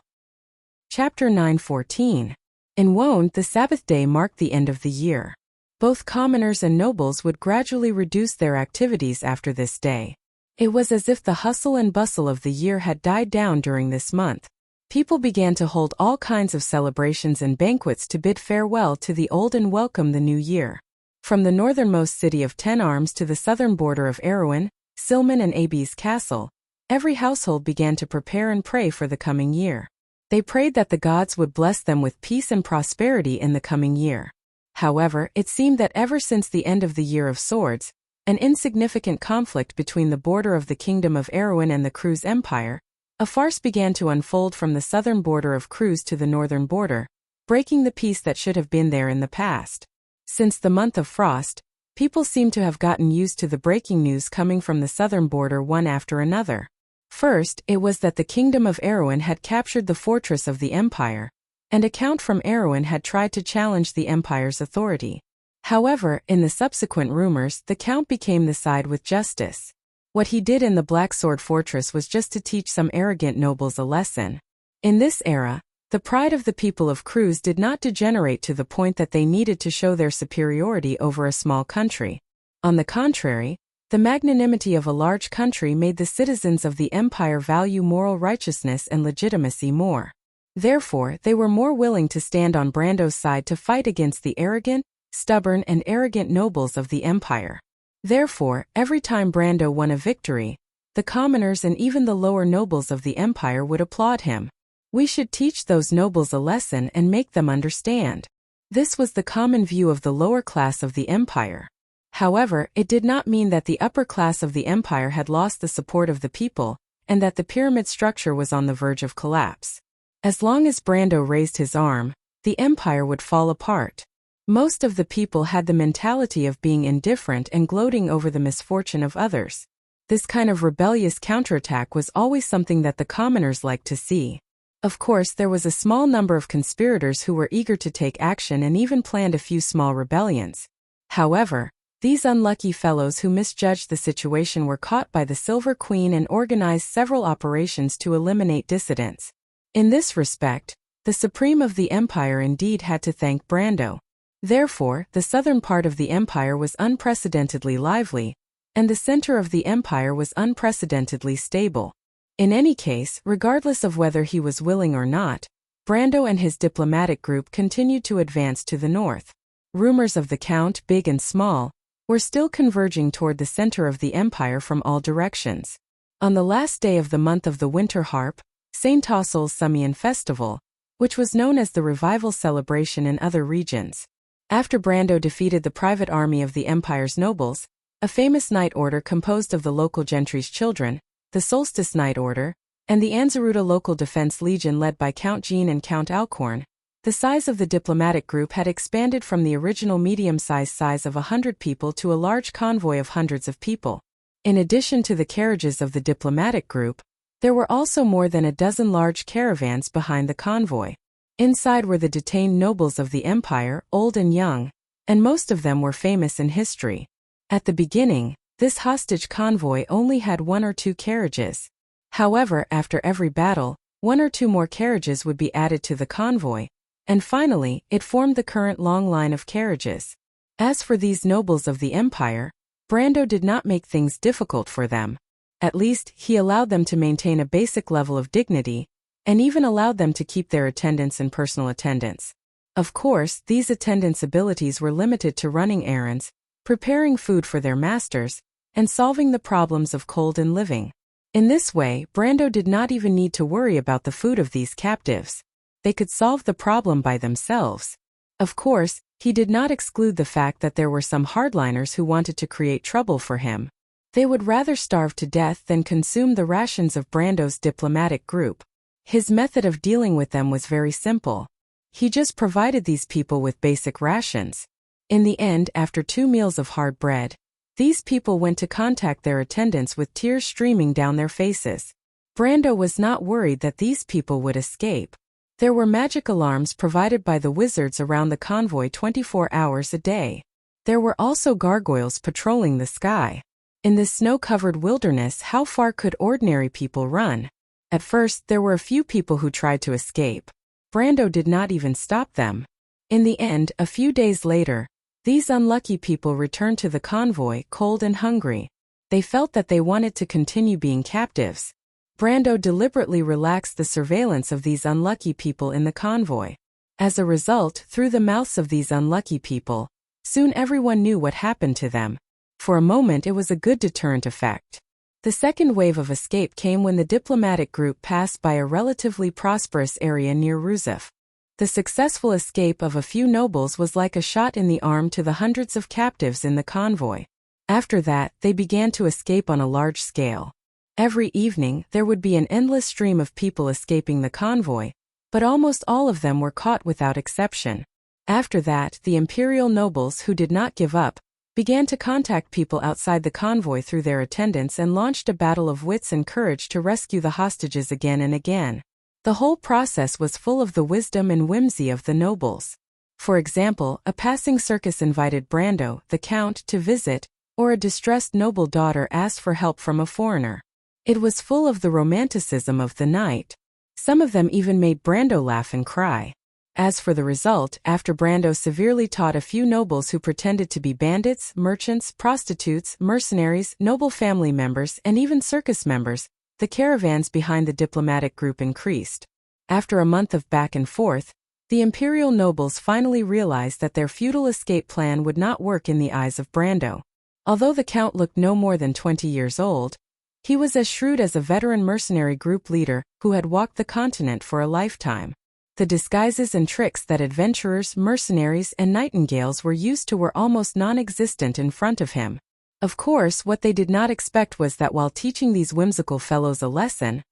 Chapter 9:14. In Wone, the Sabbath day marked the end of the year. Both commoners and nobles would gradually reduce their activities after this day. It was as if the hustle and bustle of the year had died down during this month. People began to hold all kinds of celebrations and banquets to bid farewell to the old and welcome the new year. From the northernmost city of Ten Arms to the southern border of Erewhon, Silman and Abbey's castle, every household began to prepare and pray for the coming year. They prayed that the gods would bless them with peace and prosperity in the coming year. However, it seemed that ever since the end of the Year of Swords, an insignificant conflict between the border of the Kingdom of Erewhon and the Cruz Empire, a farce began to unfold from the southern border of Cruz to the northern border, breaking the peace that should have been there in the past. Since the month of frost, people seem to have gotten used to the breaking news coming from the southern border one after another. First, it was that the Kingdom of Erewhon had captured the fortress of the Empire, and a count from Erewhon had tried to challenge the Empire's authority. However, in the subsequent rumors, the count became the side with justice. What he did in the Black Sword Fortress was just to teach some arrogant nobles a lesson. In this era, the pride of the people of Cruz did not degenerate to the point that they needed to show their superiority over a small country. On the contrary, the magnanimity of a large country made the citizens of the empire value moral righteousness and legitimacy more. Therefore, they were more willing to stand on Brando's side to fight against the arrogant, stubborn and arrogant nobles of the empire. Therefore, every time Brando won a victory, the commoners and even the lower nobles of the empire would applaud him. We should teach those nobles a lesson and make them understand. This was the common view of the lower class of the empire. However, it did not mean that the upper class of the empire had lost the support of the people, and that the pyramid structure was on the verge of collapse. As long as Brando raised his arm, the empire would fall apart. Most of the people had the mentality of being indifferent and gloating over the misfortune of others. This kind of rebellious counterattack was always something that the commoners liked to see. Of course, there was a small number of conspirators who were eager to take action and even planned a few small rebellions. However, these unlucky fellows who misjudged the situation were caught by the Silver Queen and organized several operations to eliminate dissidents. In this respect, the Supreme of the Empire indeed had to thank Brando. Therefore, the southern part of the empire was unprecedentedly lively, and the center of the empire was unprecedentedly stable. In any case, regardless of whether he was willing or not, Brando and his diplomatic group continued to advance to the north. Rumors of the Count, big and small, were still converging toward the center of the empire from all directions. On the last day of the month of the Winter Harp, St. Tausol's Samian Festival, which was known as the Revival Celebration in other regions. After Brando defeated the private army of the empire's nobles, a famous knight order composed of the local gentry's children, the Solstice Knight Order, and the Anzaruta Local Defense Legion led by Count Jean and Count Alcorn, the size of the diplomatic group had expanded from the original medium-sized size of 100 people to a large convoy of hundreds of people. In addition to the carriages of the diplomatic group, there were also more than a dozen large caravans behind the convoy. Inside were the detained nobles of the empire, old and young, and most of them were famous in history. At the beginning, this hostage convoy only had 1 or 2 carriages. However, after every battle, 1 or 2 more carriages would be added to the convoy, and finally, it formed the current long line of carriages. As for these nobles of the empire, Brando did not make things difficult for them. At least, he allowed them to maintain a basic level of dignity, and even allowed them to keep their attendants and personal attendants. Of course, these attendants' abilities were limited to running errands, preparing food for their masters, and solving the problems of cold and living. In this way, Brando did not even need to worry about the food of these captives. They could solve the problem by themselves. Of course, he did not exclude the fact that there were some hardliners who wanted to create trouble for him. They would rather starve to death than consume the rations of Brando's diplomatic group. His method of dealing with them was very simple. He just provided these people with basic rations. In the end, after 2 meals of hard bread, these people went to contact their attendants with tears streaming down their faces. Brando was not worried that these people would escape. There were magic alarms provided by the wizards around the convoy 24 hours a day. There were also gargoyles patrolling the sky. In this snow-covered wilderness, how far could ordinary people run? At first, there were a few people who tried to escape. Brando did not even stop them. In the end, a few days later, these unlucky people returned to the convoy, cold and hungry. They felt that they wanted to continue being captives. Brando deliberately relaxed the surveillance of these unlucky people in the convoy. As a result, through the mouths of these unlucky people, soon everyone knew what happened to them. For a moment it was a good deterrent effect. The second wave of escape came when the diplomatic group passed by a relatively prosperous area near Wuxia. The successful escape of a few nobles was like a shot in the arm to the hundreds of captives in the convoy. After that, they began to escape on a large scale. Every evening, there would be an endless stream of people escaping the convoy, but almost all of them were caught without exception. After that, the imperial nobles who did not give up began to contact people outside the convoy through their attendants and launched a battle of wits and courage to rescue the hostages again and again. The whole process was full of the wisdom and whimsy of the nobles. For example, a passing circus invited Brando, the count, to visit, or a distressed noble daughter asked for help from a foreigner. It was full of the romanticism of the night. Some of them even made Brando laugh and cry. As for the result, after Brando severely taught a few nobles who pretended to be bandits, merchants, prostitutes, mercenaries, noble family members, and even circus members, the caravans behind the diplomatic group increased. After a month of back and forth, the imperial nobles finally realized that their futile escape plan would not work in the eyes of Brando. Although the count looked no more than 20 years old, he was as shrewd as a veteran mercenary group leader who had walked the continent for a lifetime. The disguises and tricks that adventurers, mercenaries, and nightingales were used to were almost non-existent in front of him. Of course, what they did not expect was that while teaching these whimsical fellows a lesson,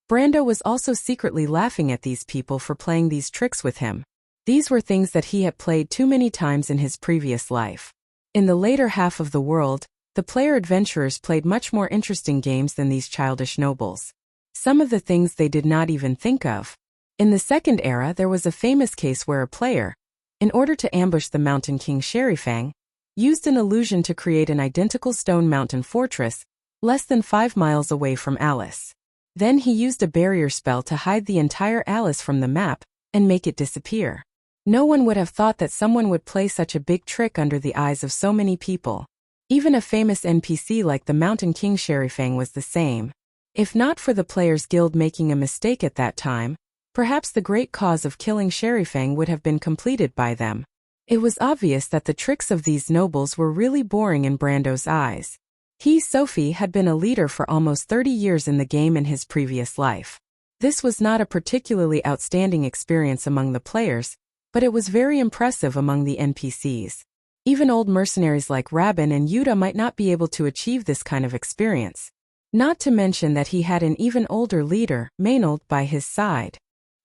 Brando was also secretly laughing at these people for playing these tricks with him. These were things that he had played too many times in his previous life. In the later half of the world, the player adventurers played much more interesting games than these childish nobles. Some of the things they did not even think of. In the second era, there was a famous case where a player, in order to ambush the Mountain King Sherifang, used an illusion to create an identical stone mountain fortress, less than 5 miles away from Alice. Then he used a barrier spell to hide the entire Alice from the map and make it disappear. No one would have thought that someone would play such a big trick under the eyes of so many people. Even a famous NPC like the Mountain King Sherifang was the same. If not for the Players Guild making a mistake at that time, perhaps the great cause of killing Sherifang would have been completed by them. It was obvious that the tricks of these nobles were really boring in Brando's eyes. Sophie had been a leader for almost 30 years in the game in his previous life. This was not a particularly outstanding experience among the players, but it was very impressive among the NPCs. Even old mercenaries like Rabin and Yuta might not be able to achieve this kind of experience. Not to mention that he had an even older leader, Maynard, by his side.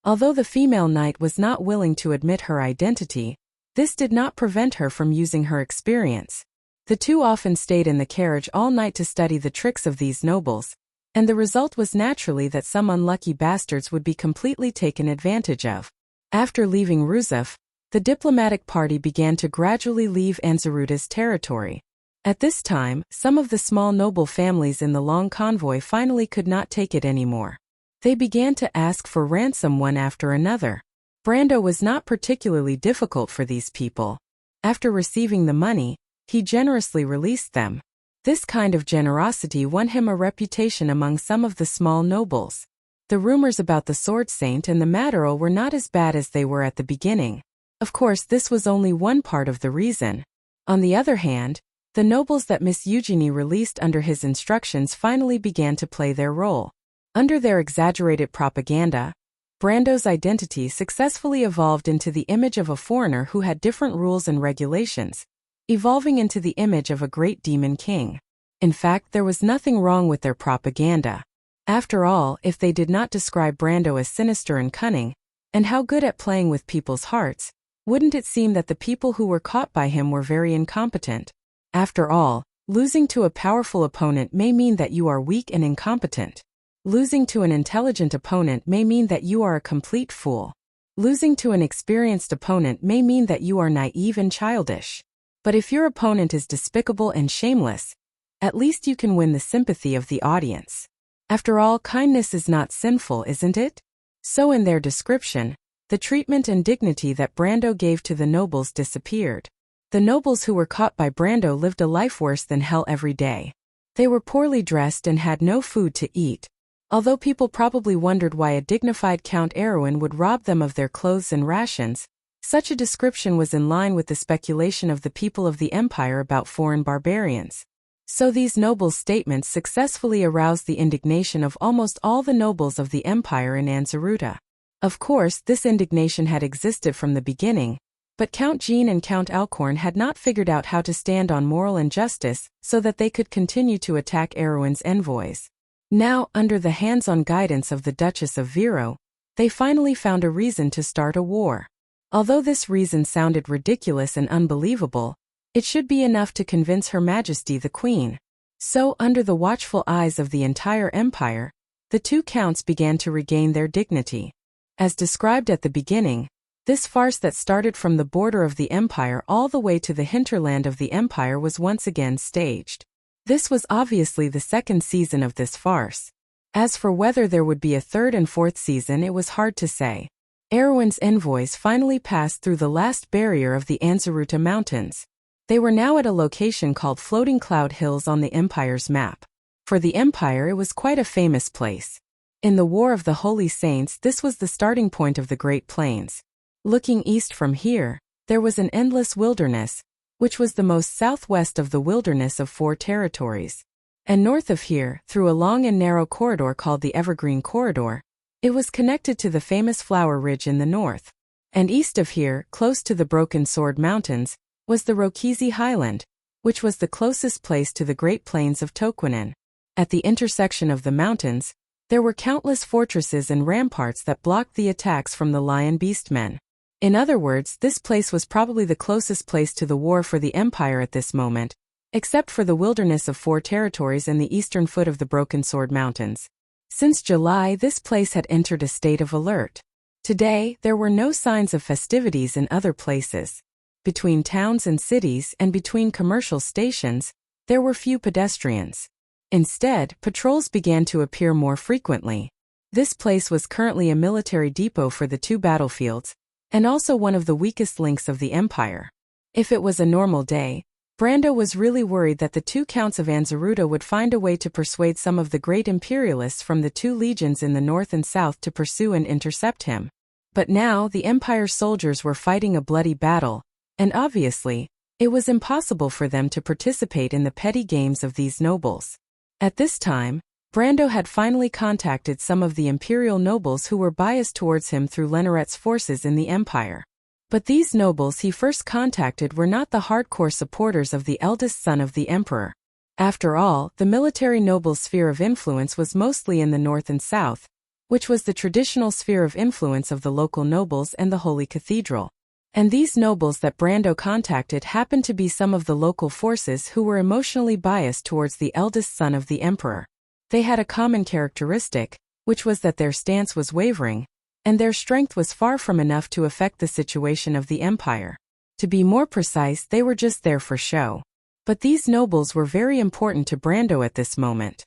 Although the female knight was not willing to admit her identity, this did not prevent her from using her experience. The two often stayed in the carriage all night to study the tricks of these nobles, and the result was naturally that some unlucky bastards would be completely taken advantage of. After leaving Wuxia, the diplomatic party began to gradually leave Anzaruta's territory. At this time, some of the small noble families in the long convoy finally could not take it anymore. They began to ask for ransom one after another. Brando was not particularly difficult for these people. After receiving the money, he generously released them. This kind of generosity won him a reputation among some of the small nobles. The rumors about the Sword Saint and the Madara were not as bad as they were at the beginning. Of course, this was only one part of the reason. On the other hand, the nobles that Miss Eugenie released under his instructions finally began to play their role. Under their exaggerated propaganda, Brando's identity successfully evolved into the image of a foreigner who had different rules and regulations, evolving into the image of a great demon king. In fact, there was nothing wrong with their propaganda. After all, if they did not describe Brando as sinister and cunning, and how good at playing with people's hearts, wouldn't it seem that the people who were caught by him were very incompetent? After all, losing to a powerful opponent may mean that you are weak and incompetent. Losing to an intelligent opponent may mean that you are a complete fool. Losing to an experienced opponent may mean that you are naive and childish. But if your opponent is despicable and shameless, at least you can win the sympathy of the audience. After all, kindness is not sinful, isn't it? So in their description, the treatment and dignity that Brando gave to the nobles disappeared. The nobles who were caught by Brando lived a life worse than hell every day. They were poorly dressed and had no food to eat. Although people probably wondered why a dignified Count Erwin would rob them of their clothes and rations, such a description was in line with the speculation of the people of the empire about foreign barbarians. So these nobles' statements successfully aroused the indignation of almost all the nobles of the empire in Anzaruta. Of course, this indignation had existed from the beginning, but Count Jean and Count Alcorn had not figured out how to stand on moral and justice so that they could continue to attack Erwin's envoys. Now, under the hands-on guidance of the Duchess of Vero, they finally found a reason to start a war. Although this reason sounded ridiculous and unbelievable, it should be enough to convince Her Majesty the Queen. So, under the watchful eyes of the entire empire, the two counts began to regain their dignity. As described at the beginning, this farce that started from the border of the empire all the way to the hinterland of the empire was once again staged. This was obviously the second season of this farce. As for whether there would be a third and fourth season, it was hard to say. Erwin's envoys finally passed through the last barrier of the Anzaruta Mountains. They were now at a location called Floating Cloud Hills on the Empire's map. For the Empire, it was quite a famous place. In the War of the Holy Saints, this was the starting point of the Great Plains. Looking east from here, there was an endless wilderness, which was the most southwest of the wilderness of 4 territories. And north of here, through a long and narrow corridor called the Evergreen Corridor, it was connected to the famous Flower Ridge in the north. And east of here, close to the Broken Sword Mountains, was the Rokizi Highland, which was the closest place to the Great Plains of Toquinen. At the intersection of the mountains, there were countless fortresses and ramparts that blocked the attacks from the Lion Beastmen. In other words, this place was probably the closest place to the war for the Empire at this moment, except for the wilderness of 4 territories and the eastern foot of the Broken Sword Mountains. Since July, this place had entered a state of alert. Today, there were no signs of festivities in other places. Between towns and cities and between commercial stations, there were few pedestrians. Instead, patrols began to appear more frequently. This place was currently a military depot for the 2 battlefields, and also one of the weakest links of the Empire. If it was a normal day, Brando was really worried that the 2 counts of Anzaruta would find a way to persuade some of the great imperialists from the 2 legions in the north and south to pursue and intercept him. But now, the Empire's soldiers were fighting a bloody battle, and obviously, it was impossible for them to participate in the petty games of these nobles. At this time, Brando had finally contacted some of the imperial nobles who were biased towards him through Lenoret's forces in the Empire. But these nobles he first contacted were not the hardcore supporters of the eldest son of the emperor. After all, the military nobles' sphere of influence was mostly in the north and south, which was the traditional sphere of influence of the local nobles and the Holy Cathedral. And these nobles that Brando contacted happened to be some of the local forces who were emotionally biased towards the eldest son of the emperor. They had a common characteristic, which was that their stance was wavering, and their strength was far from enough to affect the situation of the empire. To be more precise, they were just there for show. But these nobles were very important to Brando at this moment.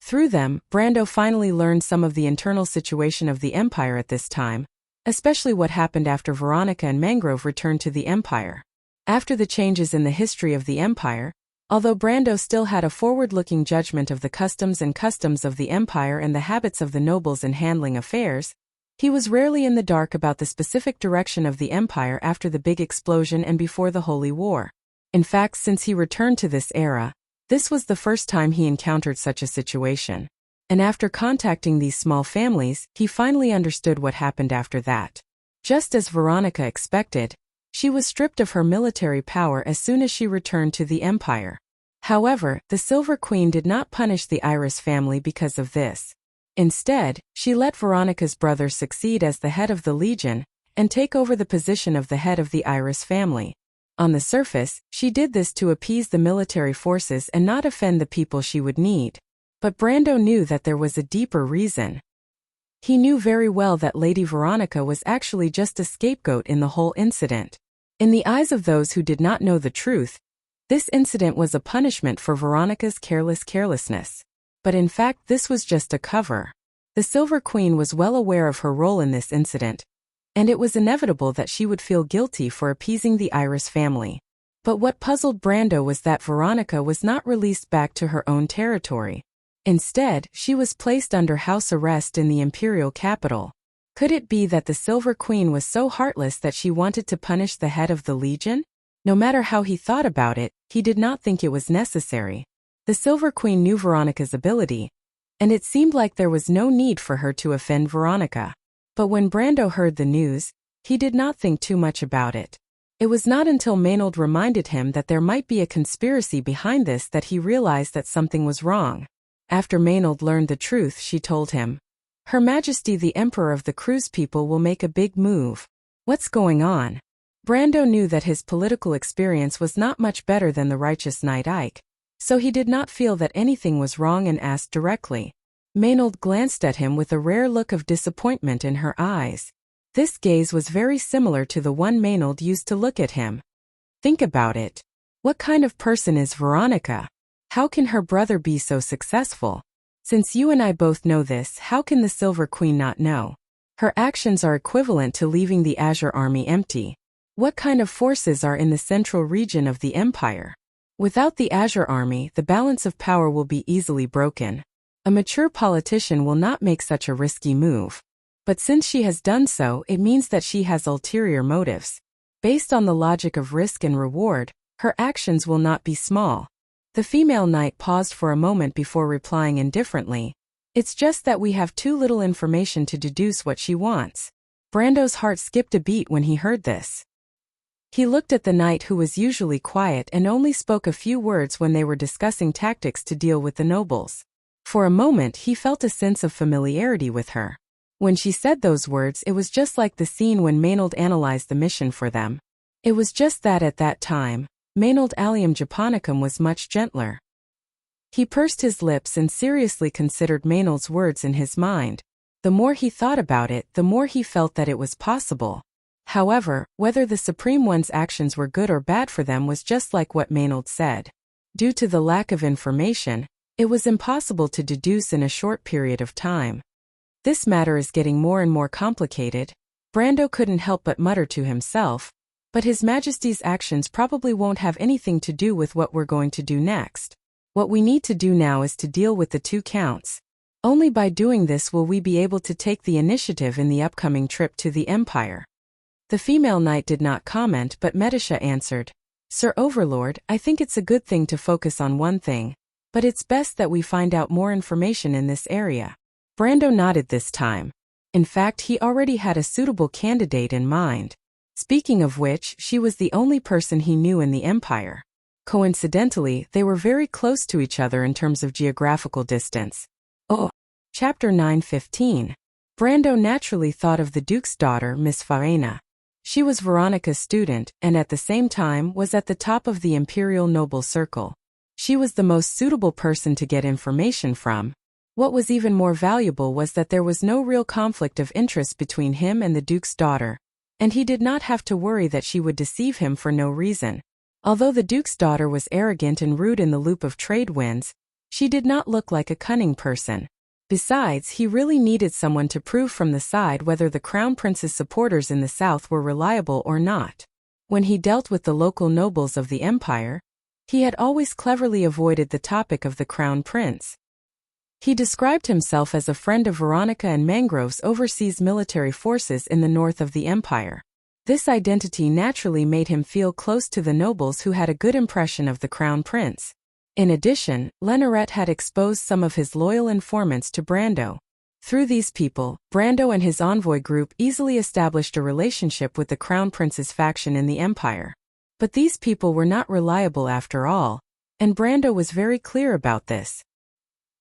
Through them, Brando finally learned some of the internal situation of the empire at this time, especially what happened after Veronica and Mangrove returned to the empire. After the changes in the history of the empire, Although Brando still had a forward-looking judgment of the customs of the empire and the habits of the nobles in handling affairs, he was rarely in the dark about the specific direction of the empire after the big explosion and before the Holy War. In fact, since he returned to this era, this was the first time he encountered such a situation. And after contacting these small families, he finally understood what happened after that. Just as Veronica expected, she was stripped of her military power as soon as she returned to the empire. However, the Silver Queen did not punish the Iris family because of this. Instead, she let Veronica's brother succeed as the head of the Legion and take over the position of the head of the Iris family. On the surface, she did this to appease the military forces and not offend the people she would need. But Brando knew that there was a deeper reason. He knew very well that Lady Veronica was actually just a scapegoat in the whole incident. In the eyes of those who did not know the truth, this incident was a punishment for Veronica's carelessness. But in fact, this was just a cover. The Silver Queen was well aware of her role in this incident, and it was inevitable that she would feel guilty for appeasing the Iris family. But what puzzled Brando was that Veronica was not released back to her own territory. Instead, she was placed under house arrest in the imperial capital. Could it be that the Silver Queen was so heartless that she wanted to punish the head of the Legion? No matter how he thought about it, he did not think it was necessary. The Silver Queen knew Veronica's ability, and it seemed like there was no need for her to offend Veronica. But when Brando heard the news, he did not think too much about it. It was not until Maynard reminded him that there might be a conspiracy behind this that he realized that something was wrong. After Maynard learned the truth, she told him, "Her Majesty the Emperor of the Cruise People will make a big move. What's going on?" Brando knew that his political experience was not much better than the righteous Knight Ike, so he did not feel that anything was wrong and asked directly. Maynard glanced at him with a rare look of disappointment in her eyes. This gaze was very similar to the one Maynard used to look at him. Think about it. What kind of person is Veronica? How can her brother be so successful? Since you and I both know this, how can the Silver Queen not know? Her actions are equivalent to leaving the Azure Army empty. What kind of forces are in the central region of the Empire? Without the Azure Army, the balance of power will be easily broken. A mature politician will not make such a risky move. But since she has done so, it means that she has ulterior motives. Based on the logic of risk and reward, her actions will not be small. The female knight paused for a moment before replying indifferently. It's just that we have too little information to deduce what she wants. Brando's heart skipped a beat when he heard this. He looked at the knight, who was usually quiet and only spoke a few words when they were discussing tactics to deal with the nobles. For a moment he felt a sense of familiarity with her. When she said those words, it was just like the scene when Maynard analyzed the mission for them. It was just that at that time, Maynard Allium Japonicum was much gentler. He pursed his lips and seriously considered Maynard's words in his mind. The more he thought about it, the more he felt that it was possible. However, whether the Supreme One's actions were good or bad for them was just like what Maynard said. Due to the lack of information, it was impossible to deduce in a short period of time. This matter is getting more and more complicated. Brando couldn't help but mutter to himself, but His Majesty's actions probably won't have anything to do with what we're going to do next. What we need to do now is to deal with the 2 counts. Only by doing this will we be able to take the initiative in the upcoming trip to the Empire. The female knight did not comment, but Medisha answered, "Sir Overlord, I think it's a good thing to focus on one thing, but it's best that we find out more information in this area." Brando nodded this time. In fact, he already had a suitable candidate in mind. Speaking of which, she was the only person he knew in the Empire. Coincidentally, they were very close to each other in terms of geographical distance. Chapter 9:15. Brando naturally thought of the Duke's daughter, Miss Faena. She was Veronica's student, and at the same time was at the top of the Imperial Noble Circle. She was the most suitable person to get information from. What was even more valuable was that there was no real conflict of interest between him and the Duke's daughter, and he did not have to worry that she would deceive him for no reason. Although the Duke's daughter was arrogant and rude in the loop of trade winds, she did not look like a cunning person. Besides, he really needed someone to prove from the side whether the Crown Prince's supporters in the south were reliable or not. When he dealt with the local nobles of the Empire, He had always cleverly avoided the topic of the crown prince. He described himself as a friend of Veronica and Mangrove's overseas military forces in the north of the empire. This identity naturally made him feel close to the nobles who had a good impression of the crown prince. In addition, Lenoret had exposed some of his loyal informants to Brando. Through these people, Brando and his envoy group easily established a relationship with the crown prince's faction in the empire. But these people were not reliable after all, and Brando was very clear about this.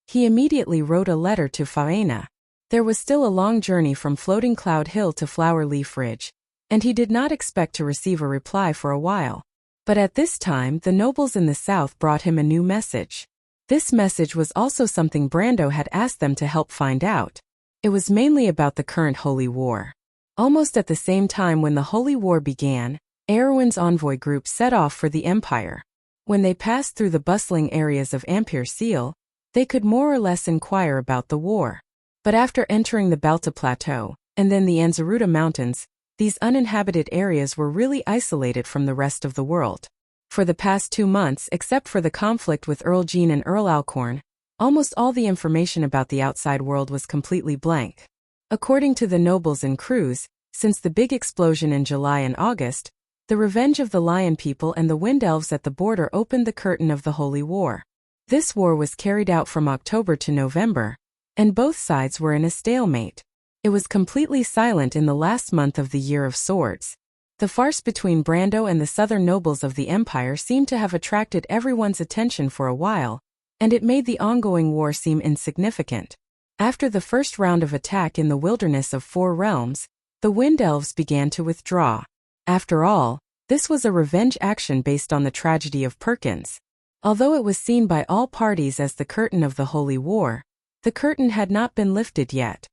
He immediately wrote a letter to Faena. There was still a long journey from Floating Cloud Hill to Flower Leaf Ridge, and he did not expect to receive a reply for a while. But at this time, the nobles in the south brought him a new message. This message was also something Brando had asked them to help find out. It was mainly about the current Holy War. Almost at the same time when the Holy War began, Erwin's envoy group set off for the empire. When they passed through the bustling areas of Ampere Seal, they could more or less inquire about the war. But after entering the Balta Plateau, and then the Anzaruta Mountains, these uninhabited areas were really isolated from the rest of the world. For the past 2 months, except for the conflict with Earl Jean and Earl Alcorn, almost all the information about the outside world was completely blank. According to the nobles and crews, since the big explosion in July and August, the revenge of the Lion People and the Wind Elves at the border opened the curtain of the Holy War. This war was carried out from October to November, and both sides were in a stalemate. It was completely silent in the last month of the Year of Swords. The farce between Brando and the southern nobles of the empire seemed to have attracted everyone's attention for a while, and it made the ongoing war seem insignificant. After the first round of attack in the wilderness of 4 realms, the Wind Elves began to withdraw. After all, this was a revenge action based on the tragedy of Perkins. Although it was seen by all parties as the curtain of the Holy War, the curtain had not been lifted yet.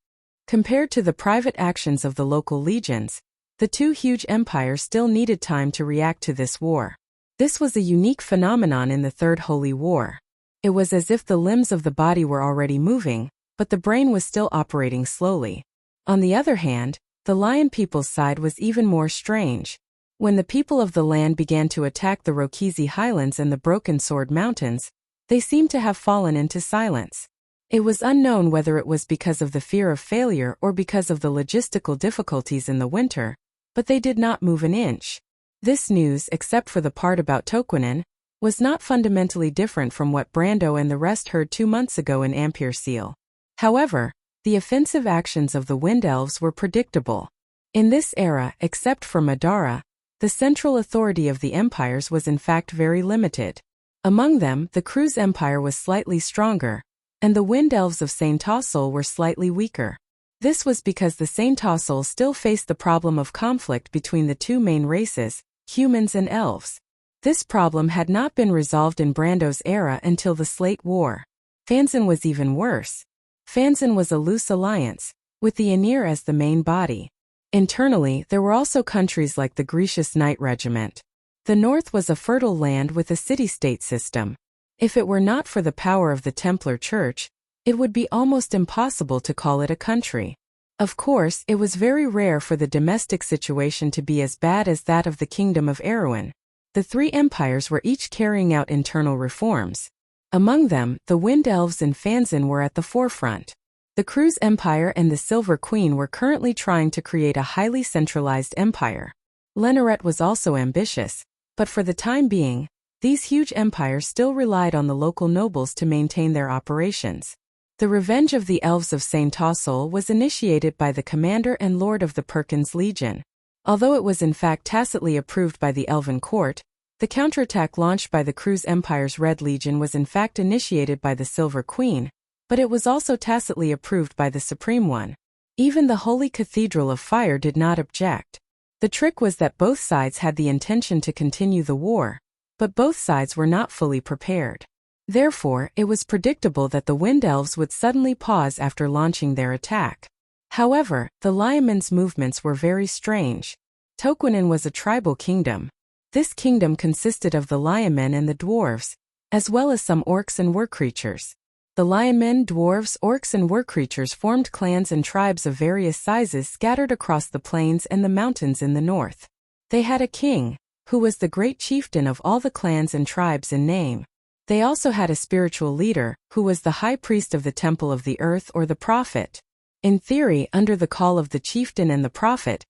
Compared to the private actions of the local legions, the 2 huge empires still needed time to react to this war. This was a unique phenomenon in the Third Holy War. It was as if the limbs of the body were already moving, but the brain was still operating slowly. On the other hand, the Lion People's side was even more strange. When the people of the land began to attack the Rokisi Highlands and the Broken Sword Mountains, they seemed to have fallen into silence. It was unknown whether it was because of the fear of failure or because of the logistical difficulties in the winter, but they did not move an inch. This news, except for the part about Toquinen, was not fundamentally different from what Brando and the rest heard 2 months ago in Ampere Seal. However, the offensive actions of the Wind Elves were predictable. In this era, except for Madara, the central authority of the empires was in fact very limited. Among them, the Cruz Empire was slightly stronger, and the Wind Elves of Saint Tossel were slightly weaker. This was because the Saint Tossel still faced the problem of conflict between the 2 main races, humans and elves. This problem had not been resolved in Brando's era until the Slate War. Fanzan was even worse. Fanzan was a loose alliance, with the Aenir as the main body. Internally, there were also countries like the Grecius Knight Regiment. The north was a fertile land with a city-state system. If it were not for the power of the Templar Church, it would be almost impossible to call it a country. Of course, it was very rare for the domestic situation to be as bad as that of the Kingdom of Erewhon. The 3 empires were each carrying out internal reforms. Among them, the Wind Elves and Fanzan were at the forefront. The Cruz Empire and the Silver Queen were currently trying to create a highly centralized empire. Lenoret was also ambitious, but for the time being, these huge empires still relied on the local nobles to maintain their operations. The revenge of the Elves of Saint Tossel was initiated by the commander and lord of the Perkins Legion. Although it was in fact tacitly approved by the Elven court, the counterattack launched by the Cruz Empire's Red Legion was in fact initiated by the Silver Queen, but it was also tacitly approved by the Supreme One. Even the Holy Cathedral of Fire did not object. The trick was that both sides had the intention to continue the war, but both sides were not fully prepared. Therefore, it was predictable that the Wind Elves would suddenly pause after launching their attack. However, the Liamon's movements were very strange. Toquinen was a tribal kingdom. This kingdom consisted of the Liamen and the dwarves, as well as some orcs and were-creatures. The Liamen, dwarves, orcs and were-creatures formed clans and tribes of various sizes scattered across the plains and the mountains in the north. They had a king, who was the great chieftain of all the clans and tribes in name. They also had a spiritual leader, who was the high priest of the temple of the earth or the prophet. In theory, under the call of the chieftain and the prophet,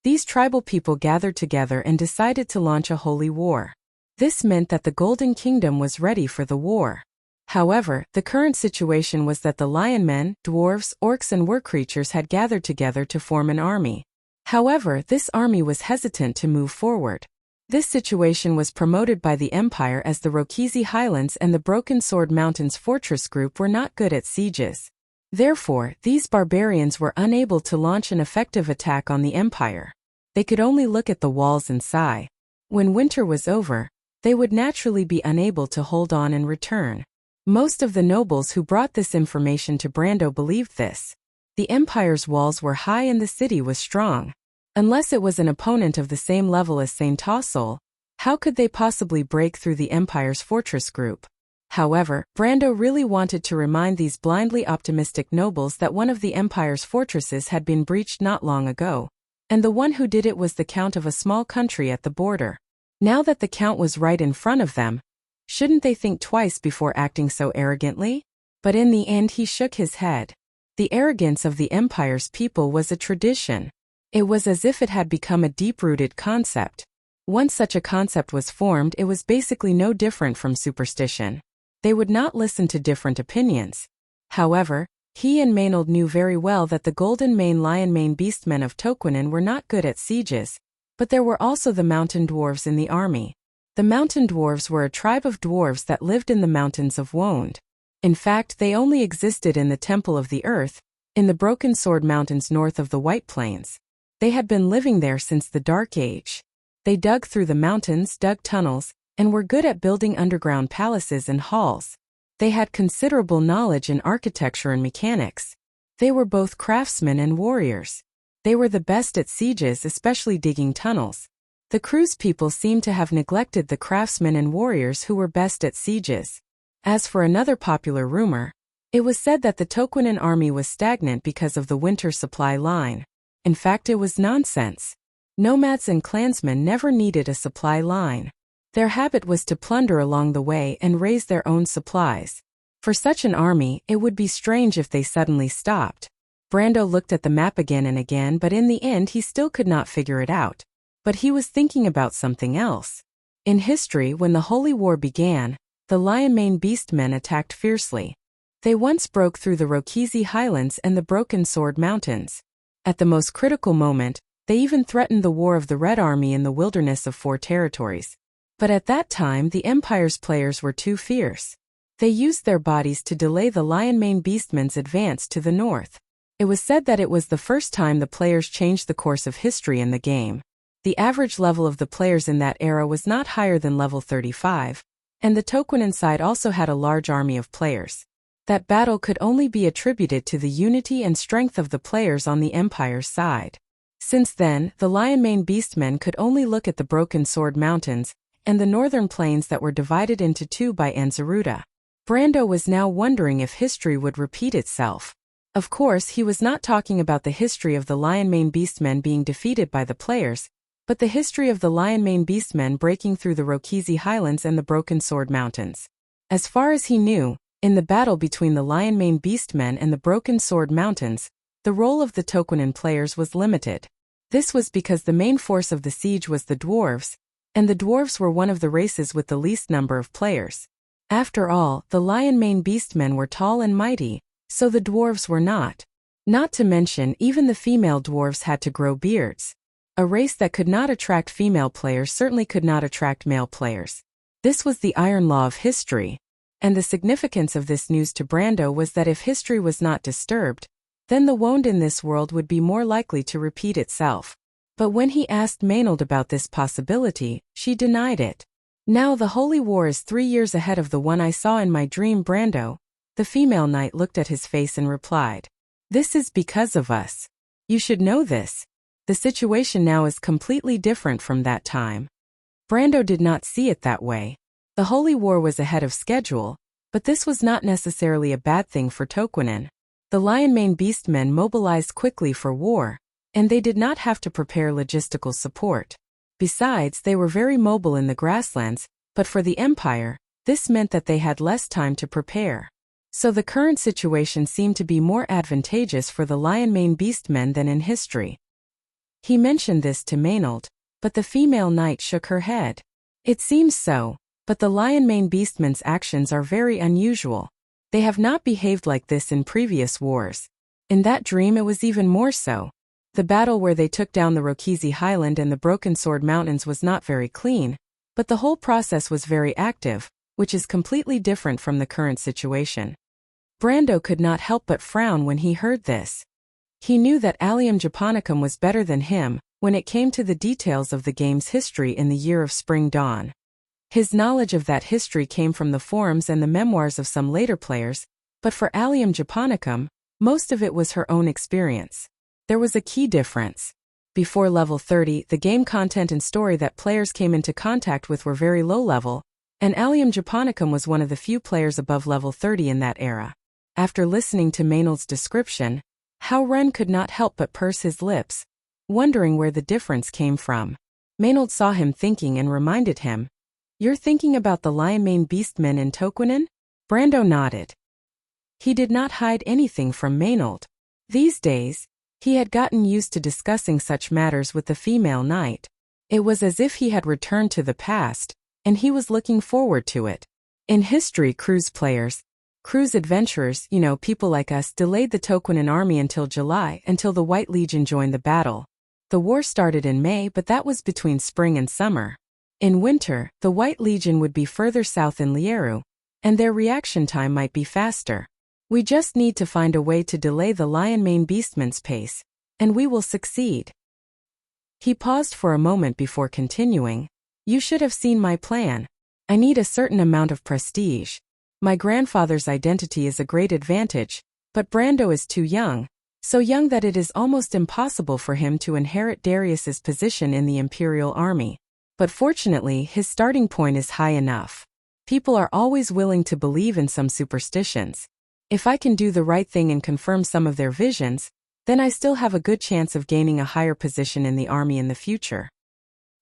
these tribal people gathered together and decided to launch a holy war. This meant that the Golden Kingdom was ready for the war. However, the current situation was that the lion men, dwarves, orcs and war-creatures had gathered together to form an army. However, this army was hesitant to move forward. This situation was promoted by the Empire as the Wuxia Highlands and the Broken Sword Mountains fortress group were not good at sieges. Therefore, these barbarians were unable to launch an effective attack on the Empire. They could only look at the walls and sigh. When winter was over, they would naturally be unable to hold on and return. Most of the nobles who brought this information to Brando believed this. The Empire's walls were high and the city was strong. Unless it was an opponent of the same level as Saint Tossel, how could they possibly break through the Empire's fortress group? However, Brando really wanted to remind these blindly optimistic nobles that one of the Empire's fortresses had been breached not long ago, and the one who did it was the Count of a small country at the border. Now that the Count was right in front of them, shouldn't they think twice before acting so arrogantly? But in the end he shook his head. The arrogance of the Empire's people was a tradition. It was as if it had become a deep-rooted concept. Once such a concept was formed, it was basically no different from superstition. They would not listen to different opinions. However, he and Maynard knew very well that the Golden Mane Lion Mane Beastmen of Toquinen were not good at sieges, but there were also the Mountain Dwarves in the army. The Mountain Dwarves were a tribe of dwarves that lived in the mountains of Wonde. In fact, they only existed in the Temple of the Earth, in the Broken Sword Mountains north of the White Plains. They had been living there since the Dark Age. They dug through the mountains, dug tunnels, and were good at building underground palaces and halls. They had considerable knowledge in architecture and mechanics. They were both craftsmen and warriors. They were the best at sieges, especially digging tunnels. The Cruz people seemed to have neglected the craftsmen and warriors who were best at sieges. As for another popular rumor, it was said that the Toquinen army was stagnant because of the winter supply line. In fact, it was nonsense. Nomads and clansmen never needed a supply line. Their habit was to plunder along the way and raise their own supplies. For such an army, it would be strange if they suddenly stopped. Brando looked at the map again and again, but in the end he still could not figure it out. But he was thinking about something else. In history, when the Holy War began, the Lion Mane Beastmen attacked fiercely. They once broke through the Wuxia Highlands and the Broken Sword Mountains. At the most critical moment, they even threatened the War of the Red Army in the wilderness of 4 territories. But at that time the Empire's players were too fierce. They used their bodies to delay the Lion Mane Beastmen's advance to the north. It was said that it was the first time the players changed the course of history in the game. The average level of the players in that era was not higher than level 35, and the Toquinen side also had a large army of players. That battle could only be attributed to the unity and strength of the players on the Empire's side. Since then, the Lion Mane Beastmen could only look at the Broken Sword Mountains and the northern plains that were divided into 2 by Anzaruta. Brando was now wondering if history would repeat itself. Of course, he was not talking about the history of the Lion Mane Beastmen being defeated by the players, but the history of the Lion Mane Beastmen breaking through the Wuxia Highlands and the Broken Sword Mountains. As far as he knew, in the battle between the Lion Mane Beastmen and the Broken Sword Mountains, the role of the Toquinen players was limited. This was because the main force of the siege was the dwarves, and the dwarves were one of the races with the least number of players. After all, the Lion Mane Beastmen were tall and mighty, so the dwarves were not. Not to mention, even the female dwarves had to grow beards. A race that could not attract female players certainly could not attract male players. This was the iron law of history, and the significance of this news to Brando was that if history was not disturbed, then the wound in this world would be more likely to repeat itself. But when he asked Maynard about this possibility, she denied it. Now the Holy War is 3 years ahead of the one I saw in my dream, Brando. The female knight looked at his face and replied, "This is because of us. You should know this. The situation now is completely different from that time." Brando did not see it that way. The Holy War was ahead of schedule, but this was not necessarily a bad thing for Toquinen. The Lion Mane Beastmen mobilized quickly for war, and they did not have to prepare logistical support. Besides, they were very mobile in the grasslands, but for the Empire, this meant that they had less time to prepare. So the current situation seemed to be more advantageous for the lion-mane beastmen than in history. He mentioned this to Maynard, but the female knight shook her head. It seems so, but the lion-mane beastmen's actions are very unusual. They have not behaved like this in previous wars. In that dream it was even more so. The battle where they took down the Rokizi Highland and the Broken Sword Mountains was not very clean, but the whole process was very active, which is completely different from the current situation. Brando could not help but frown when he heard this. He knew that Allium Japonicum was better than him when it came to the details of the game's history in the year of Spring Dawn. His knowledge of that history came from the forums and the memoirs of some later players, but for Allium Japonicum, most of it was her own experience. There was a key difference. Before level 30, the game content and story that players came into contact with were very low level, and Allium Japonicum was one of the few players above level 30 in that era. After listening to Maynard's description, Hao Ren could not help but purse his lips, wondering where the difference came from. Maynard saw him thinking and reminded him, "You're thinking about the lion-mane beastmen in Tokunin?" Brando nodded. He did not hide anything from Maynard. These days, he had gotten used to discussing such matters with the female knight. It was as if he had returned to the past, and he was looking forward to it. In history, cruise adventurers, people like us, delayed the Tokunin army until July, until the White Legion joined the battle. The war started in May, but that was between spring and summer. In winter, the White Legion would be further south in Lieru, and their reaction time might be faster. We just need to find a way to delay the lion-mane beastmen's pace, and we will succeed. He paused for a moment before continuing. You should have seen my plan. I need a certain amount of prestige. My grandfather's identity is a great advantage, but Brando is too young, so young that it is almost impossible for him to inherit Darius's position in the Imperial Army. But fortunately, his starting point is high enough. People are always willing to believe in some superstitions. If I can do the right thing and confirm some of their visions, then I still have a good chance of gaining a higher position in the army in the future.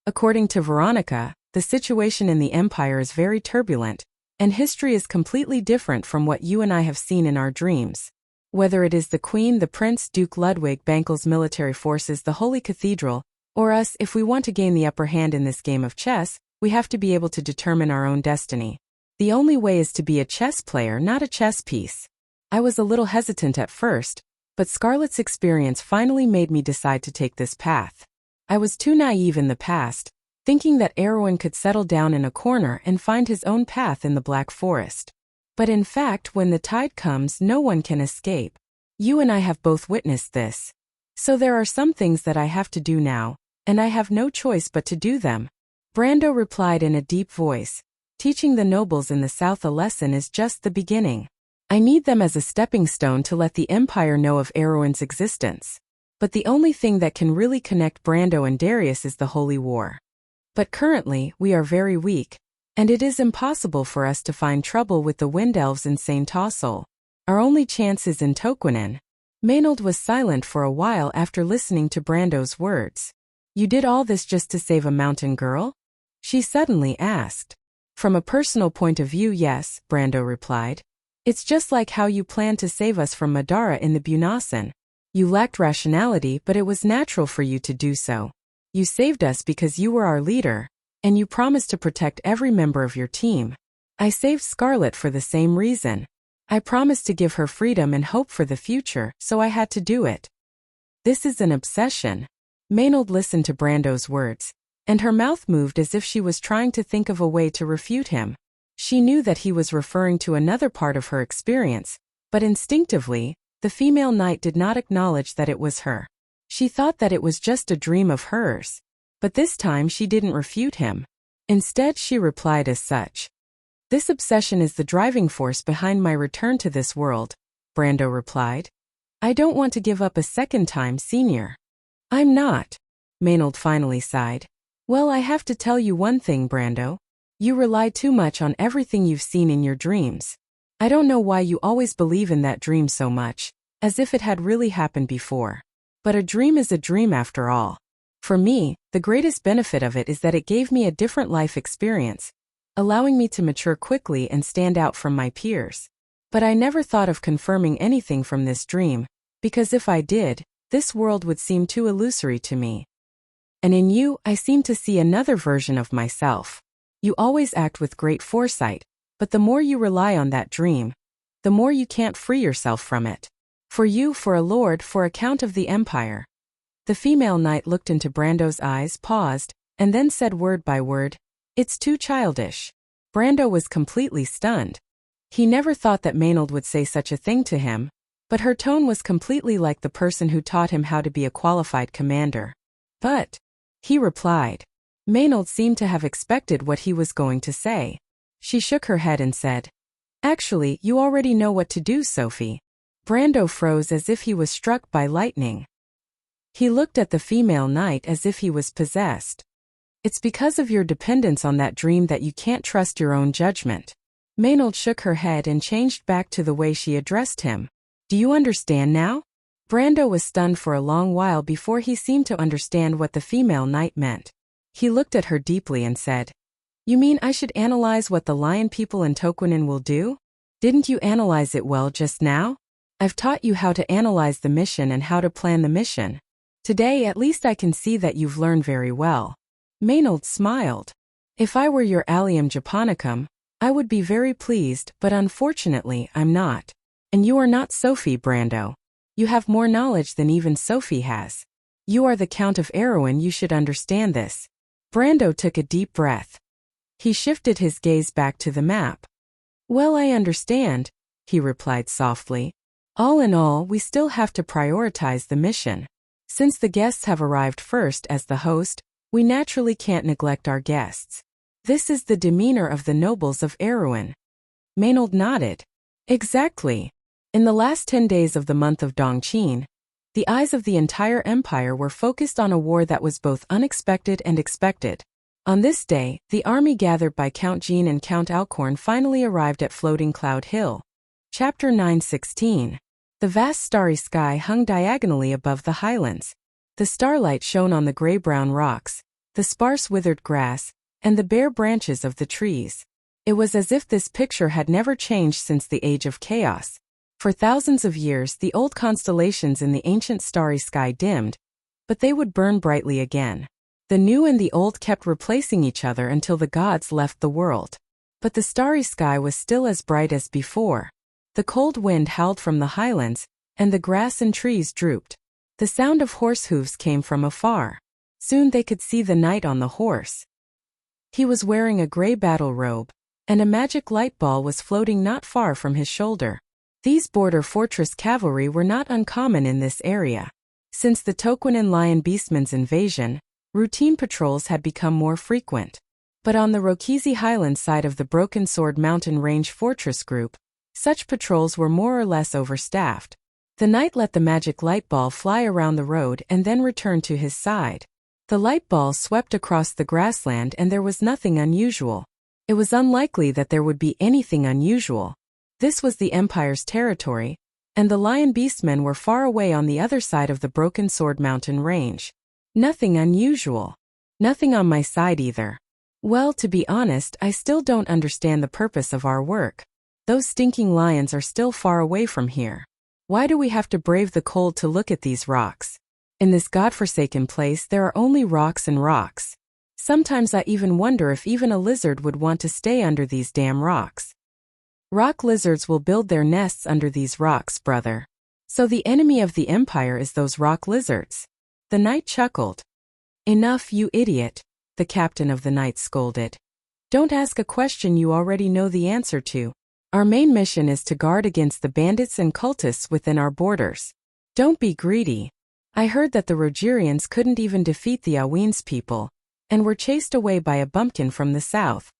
According to Veronica, the situation in the Empire is very turbulent, and history is completely different from what you and I have seen in our dreams. Whether it is the Queen, the Prince, Duke Ludwig, Bankel's military forces, the Holy Cathedral, or us, if we want to gain the upper hand in this game of chess, we have to be able to determine our own destiny. The only way is to be a chess player, not a chess piece. I was a little hesitant at first, but Scarlett's experience finally made me decide to take this path. I was too naive in the past, thinking that Erwin could settle down in a corner and find his own path in the Black Forest. But in fact, when the tide comes, no one can escape. You and I have both witnessed this. So there are some things that I have to do now, and I have no choice but to do them. Brando replied in a deep voice. Teaching the nobles in the south a lesson is just the beginning. I need them as a stepping stone to let the Empire know of Erwin's existence. But the only thing that can really connect Brando and Darius is the Holy War. But currently, we are very weak, and it is impossible for us to find trouble with the Wind Elves in St. Tossel. Our only chance is in Tokunin. Maynard was silent for a while after listening to Brando's words. You did all this just to save a mountain girl? She suddenly asked. From a personal point of view, yes, Brando replied. It's just like how you planned to save us from Madara in the Bunasan. You lacked rationality, but it was natural for you to do so. You saved us because you were our leader, and you promised to protect every member of your team. I saved Scarlett for the same reason. I promised to give her freedom and hope for the future, so I had to do it. This is an obsession. Maynard listened to Brando's words, and her mouth moved as if she was trying to think of a way to refute him. She knew that he was referring to another part of her experience, but instinctively, the female knight did not acknowledge that it was her. She thought that it was just a dream of hers. But this time she didn't refute him. Instead, she replied as such. This obsession is the driving force behind my return to this world, Brando replied. I don't want to give up a second time, senior. I'm not. Maynard finally sighed. Well, I have to tell you one thing, Brando. You rely too much on everything you've seen in your dreams. I don't know why you always believe in that dream so much, as if it had really happened before. But a dream is a dream after all. For me, the greatest benefit of it is that it gave me a different life experience, allowing me to mature quickly and stand out from my peers. But I never thought of confirming anything from this dream, because if I did, this world would seem too illusory to me. And in you, I seem to see another version of myself. You always act with great foresight, but the more you rely on that dream, the more you can't free yourself from it. For you, for a lord, for a count of the empire. The female knight looked into Brando's eyes, paused, and then said word by word, "It's too childish." Brando was completely stunned. He never thought that Maynard would say such a thing to him, but her tone was completely like the person who taught him how to be a qualified commander. "But," he replied. Maynard seemed to have expected what he was going to say. She shook her head and said, "Actually, you already know what to do, Sophie." Brando froze as if he was struck by lightning. He looked at the female knight as if he was possessed. "It's because of your dependence on that dream that you can't trust your own judgment." Maynard shook her head and changed back to the way she addressed him. "Do you understand now?" Brando was stunned for a long while before he seemed to understand what the female knight meant. He looked at her deeply and said, "You mean I should analyze what the lion people in Toquinen will do? Didn't you analyze it well just now? I've taught you how to analyze the mission and how to plan the mission. Today at least I can see that you've learned very well." Maynard smiled. "If I were your allium japonicum, I would be very pleased, but unfortunately I'm not. And you are not Sophie, Brando. You have more knowledge than even Sophie has. You are the Count of Erewhon, you should understand this." Brando took a deep breath. He shifted his gaze back to the map. "Well, I understand," he replied softly. "All in all, we still have to prioritize the mission. Since the guests have arrived first as the host, we naturally can't neglect our guests. This is the demeanor of the nobles of Erewhon." Maynard nodded. "Exactly. In the last 10 days of the month of Dongqing, the eyes of the entire empire were focused on a war that was both unexpected and expected. On this day, the army gathered by Count Jean and Count Alcorn finally arrived at Floating Cloud Hill." Chapter 9:16. The vast starry sky hung diagonally above the highlands. The starlight shone on the gray-brown rocks, the sparse withered grass, and the bare branches of the trees. It was as if this picture had never changed since the age of chaos. For thousands of years the old constellations in the ancient starry sky dimmed, but they would burn brightly again. The new and the old kept replacing each other until the gods left the world. But the starry sky was still as bright as before. The cold wind howled from the highlands, and the grass and trees drooped. The sound of horse hooves came from afar. Soon they could see the knight on the horse. He was wearing a gray battle robe, and a magic light ball was floating not far from his shoulder. These border fortress cavalry were not uncommon in this area. Since the Toquinen lion beastmen's invasion, routine patrols had become more frequent. But on the Rokizi Highland side of the Broken Sword Mountain Range Fortress Group, such patrols were more or less overstaffed. The knight let the magic light ball fly around the road and then returned to his side. The light ball swept across the grassland and there was nothing unusual. It was unlikely that there would be anything unusual. This was the Empire's territory, and the lion beastmen were far away on the other side of the Broken Sword Mountain Range. Nothing unusual. Nothing on my side either. Well, to be honest, I still don't understand the purpose of our work. Those stinking lions are still far away from here. Why do we have to brave the cold to look at these rocks? In this godforsaken place there are only rocks and rocks. Sometimes I even wonder if even a lizard would want to stay under these damn rocks. Rock lizards will build their nests under these rocks, brother. So the enemy of the Empire is those rock lizards. The knight chuckled. "Enough, you idiot," the captain of the knights scolded. "Don't ask a question you already know the answer to. Our main mission is to guard against the bandits and cultists within our borders. Don't be greedy. I heard that the Rogerians couldn't even defeat the Aween's people, and were chased away by a bumpkin from the south."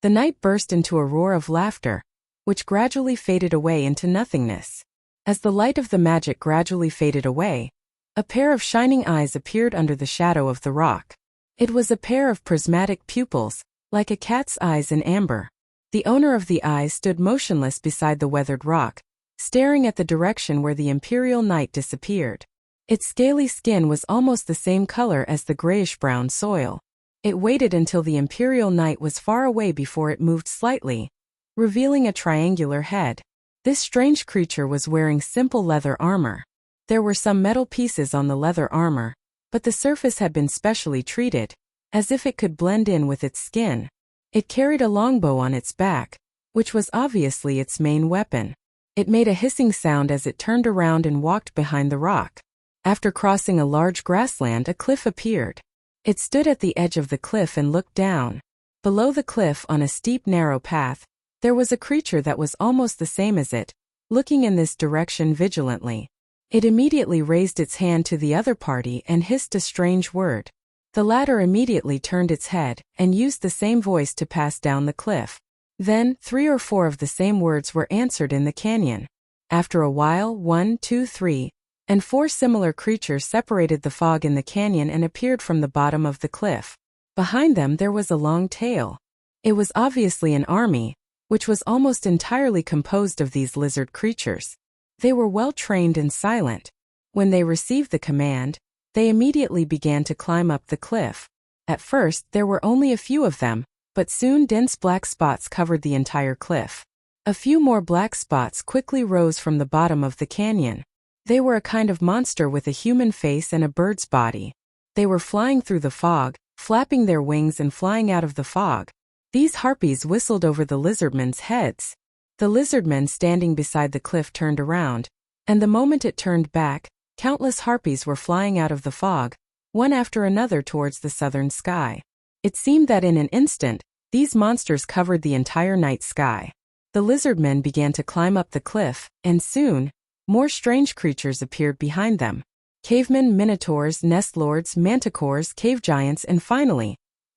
The knight burst into a roar of laughter, which gradually faded away into nothingness. As the light of the magic gradually faded away, a pair of shining eyes appeared under the shadow of the rock. It was a pair of prismatic pupils, like a cat's eyes in amber. The owner of the eyes stood motionless beside the weathered rock, staring at the direction where the Imperial Knight disappeared. Its scaly skin was almost the same color as the grayish-brown soil. It waited until the Imperial Knight was far away before it moved slightly, revealing a triangular head. This strange creature was wearing simple leather armor. There were some metal pieces on the leather armor, but the surface had been specially treated, as if it could blend in with its skin. It carried a longbow on its back, which was obviously its main weapon. It made a hissing sound as it turned around and walked behind the rock. After crossing a large grassland, a cliff appeared. It stood at the edge of the cliff and looked down. Below the cliff, on a steep, narrow path, there was a creature that was almost the same as it, looking in this direction vigilantly. It immediately raised its hand to the other party and hissed a strange word. The latter immediately turned its head and used the same voice to pass down the cliff. Then, 3 or 4 of the same words were answered in the canyon. After a while, 1, 2, 3, and 4 similar creatures separated the fog in the canyon and appeared from the bottom of the cliff. Behind them there was a long tail. It was obviously an army, which was almost entirely composed of these lizard creatures. They were well trained and silent. When they received the command, they immediately began to climb up the cliff. At first there were only a few of them, but soon dense black spots covered the entire cliff. A few more black spots quickly rose from the bottom of the canyon. They were a kind of monster with a human face and a bird's body. They were flying through the fog, flapping their wings and flying out of the fog. These harpies whistled over the lizardmen's heads. The lizardmen standing beside the cliff turned around, and the moment it turned back, countless harpies were flying out of the fog, one after another towards the southern sky. It seemed that in an instant, these monsters covered the entire night sky. The lizardmen began to climb up the cliff, and soon, more strange creatures appeared behind them. Cavemen, minotaurs, nestlords, manticores, cave giants, and finally,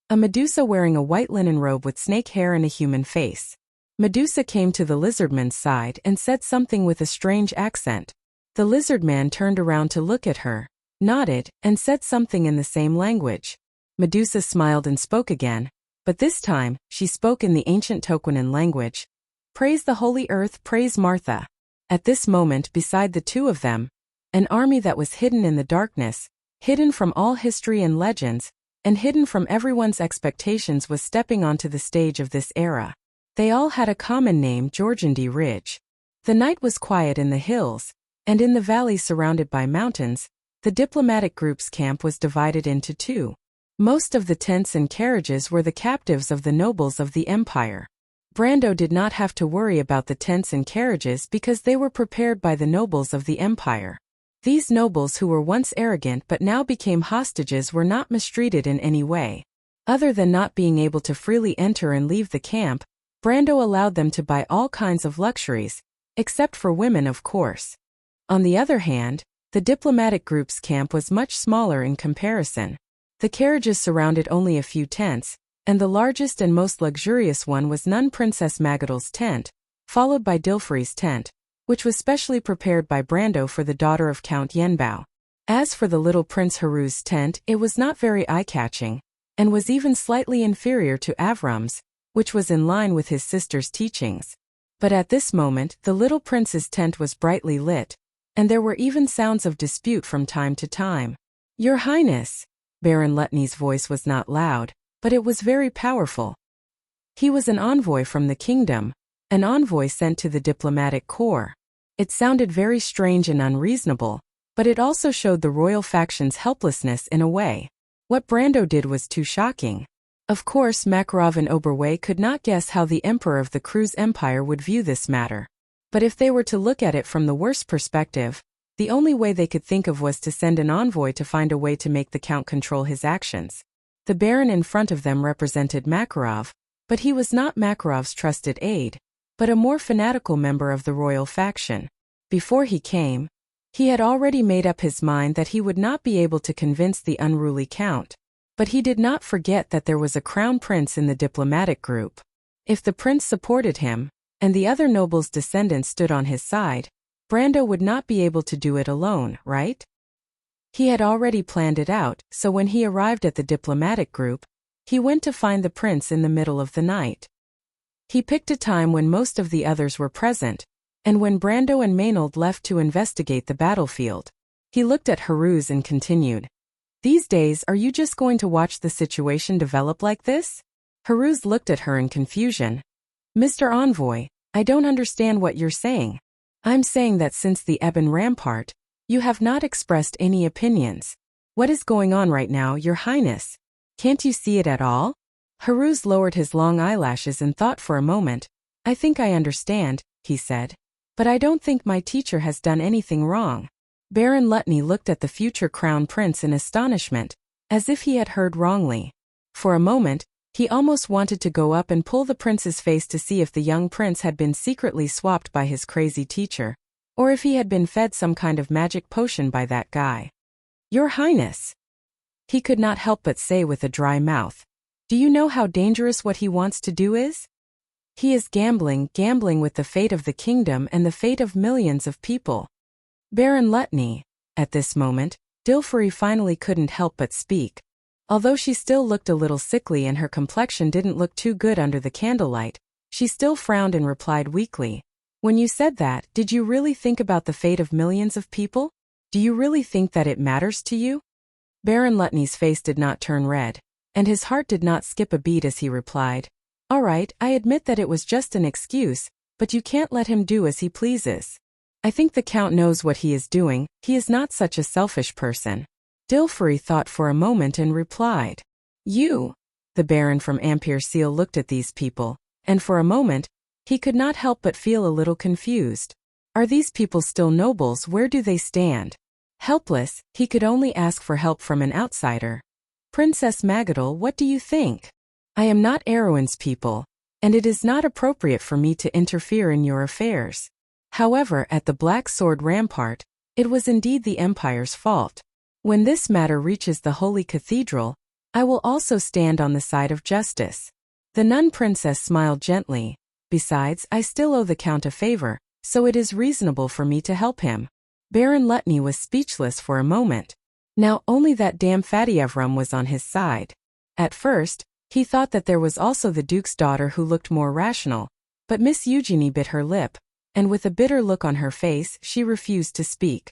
a Medusa wearing a white linen robe with snake hair and a human face. Medusa came to the lizardman's side and said something with a strange accent. The lizardman turned around to look at her, nodded, and said something in the same language. Medusa smiled and spoke again, but this time, she spoke in the ancient Toquenan language. "Praise the holy earth, praise Martha." At this moment, beside the two of them, an army that was hidden in the darkness, hidden from all history and legends, and hidden from everyone's expectations was stepping onto the stage of this era. They all had a common name, Jorgendy Ridge. The night was quiet in the hills, and in the valley surrounded by mountains, the diplomatic group's camp was divided into 2. Most of the tents and carriages were the captives of the nobles of the empire. Brando did not have to worry about the tents and carriages because they were prepared by the nobles of the empire. These nobles who were once arrogant but now became hostages were not mistreated in any way. Other than not being able to freely enter and leave the camp, Brando allowed them to buy all kinds of luxuries, except for women, of course. On the other hand, the diplomatic group's camp was much smaller in comparison. The carriages surrounded only a few tents, and the largest and most luxurious one was Nun Princess Magadal's tent, followed by Dilfri's tent, which was specially prepared by Brando for the daughter of Count Yenbao. As for the little Prince Haru's tent, it was not very eye-catching, and was even slightly inferior to Avram's, which was in line with his sister's teachings. But at this moment, the little prince's tent was brightly lit, and there were even sounds of dispute from time to time. "Your Highness," Baron Lutney's voice was not loud, but it was very powerful. He was an envoy from the kingdom, an envoy sent to the diplomatic corps. It sounded very strange and unreasonable, but it also showed the royal faction's helplessness in a way. What Brando did was too shocking. Of course, Makarov and Oberway could not guess how the emperor of the Cruz Empire would view this matter. But if they were to look at it from the worst perspective, the only way they could think of was to send an envoy to find a way to make the count control his actions. The baron in front of them represented Makarov, but he was not Makarov's trusted aide, but a more fanatical member of the royal faction. Before he came, he had already made up his mind that he would not be able to convince the unruly count. But he did not forget that there was a crown prince in the diplomatic group. If the prince supported him, and the other nobles' descendants stood on his side, Brando would not be able to do it alone, right? He had already planned it out, so when he arrived at the diplomatic group, he went to find the prince in the middle of the night. He picked a time when most of the others were present, and when Brando and Maynold left to investigate the battlefield. He looked at Haruz and continued. These days, are you just going to watch the situation develop like this? Haruz looked at her in confusion. Mr. Envoy, I don't understand what you're saying. I'm saying that since the Ebon Rampart, you have not expressed any opinions. What is going on right now, Your Highness? Can't you see it at all? Haruz lowered his long eyelashes and thought for a moment. I think I understand, he said. But I don't think my teacher has done anything wrong. Baron Lutney looked at the future crown prince in astonishment, as if he had heard wrongly. For a moment, he almost wanted to go up and pull the prince's face to see if the young prince had been secretly swapped by his crazy teacher, or if he had been fed some kind of magic potion by that guy. Your Highness! He could not help but say with a dry mouth. Do you know how dangerous what he wants to do is? He is gambling with the fate of the kingdom and the fate of millions of people. Baron Lutney, at this moment, Dilfari finally couldn't help but speak. Although she still looked a little sickly and her complexion didn't look too good under the candlelight, she still frowned and replied weakly. When you said that, did you really think about the fate of millions of people? Do you really think that it matters to you? Baron Lutney's face did not turn red, and his heart did not skip a beat as he replied. All right, I admit that it was just an excuse, but you can't let him do as he pleases. I think the Count knows what he is doing, he is not such a selfish person. Dilfari thought for a moment and replied. You? The Baron from Ampere Seal looked at these people, and for a moment, he could not help but feel a little confused. Are these people still nobles? Where do they stand? Helpless, he could only ask for help from an outsider. Princess Magadal, what do you think? I am not Erewhon's people, and it is not appropriate for me to interfere in your affairs. However, at the Black Sword Rampart, it was indeed the Empire's fault. When this matter reaches the Holy Cathedral, I will also stand on the side of justice. The nun princess smiled gently. Besides, I still owe the Count a favor, so it is reasonable for me to help him. Baron Lutney was speechless for a moment. Now only that damn fatty Evram was on his side. At first, he thought that there was also the Duke's daughter who looked more rational, but Miss Eugenie bit her lip, and with a bitter look on her face, she refused to speak.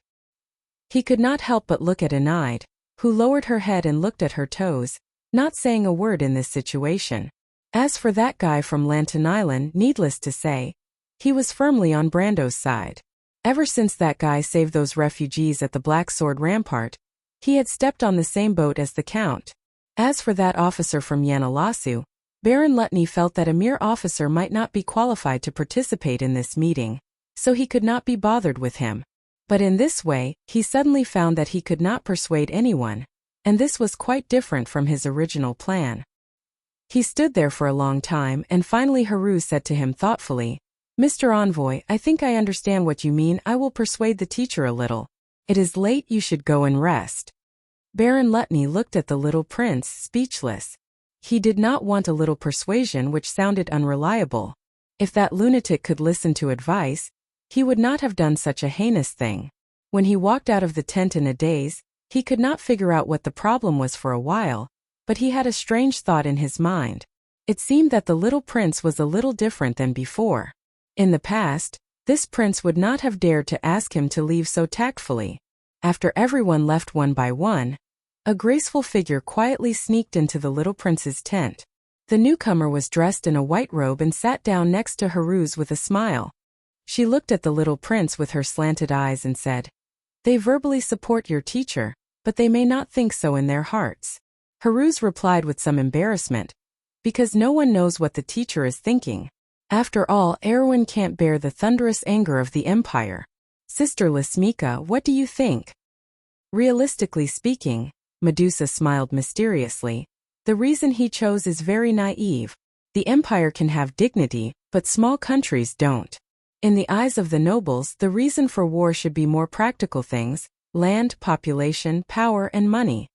He could not help but look at Eneide, who lowered her head and looked at her toes, not saying a word in this situation. As for that guy from Lantern Island, needless to say, he was firmly on Brando's side. Ever since that guy saved those refugees at the Black Sword Rampart, he had stepped on the same boat as the Count. As for that officer from Yanalasu, Baron Lutney felt that a mere officer might not be qualified to participate in this meeting, so he could not be bothered with him. But in this way, he suddenly found that he could not persuade anyone, and this was quite different from his original plan. He stood there for a long time, and finally Haruz said to him thoughtfully, Mr. Envoy, I think I understand what you mean. I will persuade the teacher a little. It is late, you should go and rest. Baron Lutney looked at the little prince, speechless. He did not want a little persuasion which sounded unreliable. If that lunatic could listen to advice, he would not have done such a heinous thing. When he walked out of the tent in a daze, he could not figure out what the problem was for a while, but he had a strange thought in his mind. It seemed that the little prince was a little different than before. In the past, this prince would not have dared to ask him to leave so tactfully. After everyone left one by one, a graceful figure quietly sneaked into the little prince's tent. The newcomer was dressed in a white robe and sat down next to Haruz with a smile. She looked at the little prince with her slanted eyes and said, They verbally support your teacher, but they may not think so in their hearts. Haruz replied with some embarrassment, because no one knows what the teacher is thinking. After all, Erewhon can't bear the thunderous anger of the Empire. Sister Lasmika, what do you think? Realistically speaking, Medusa smiled mysteriously, the reason he chose is very naive. The Empire can have dignity, but small countries don't. In the eyes of the nobles, the reason for war should be more practical things, land, population, power, and money.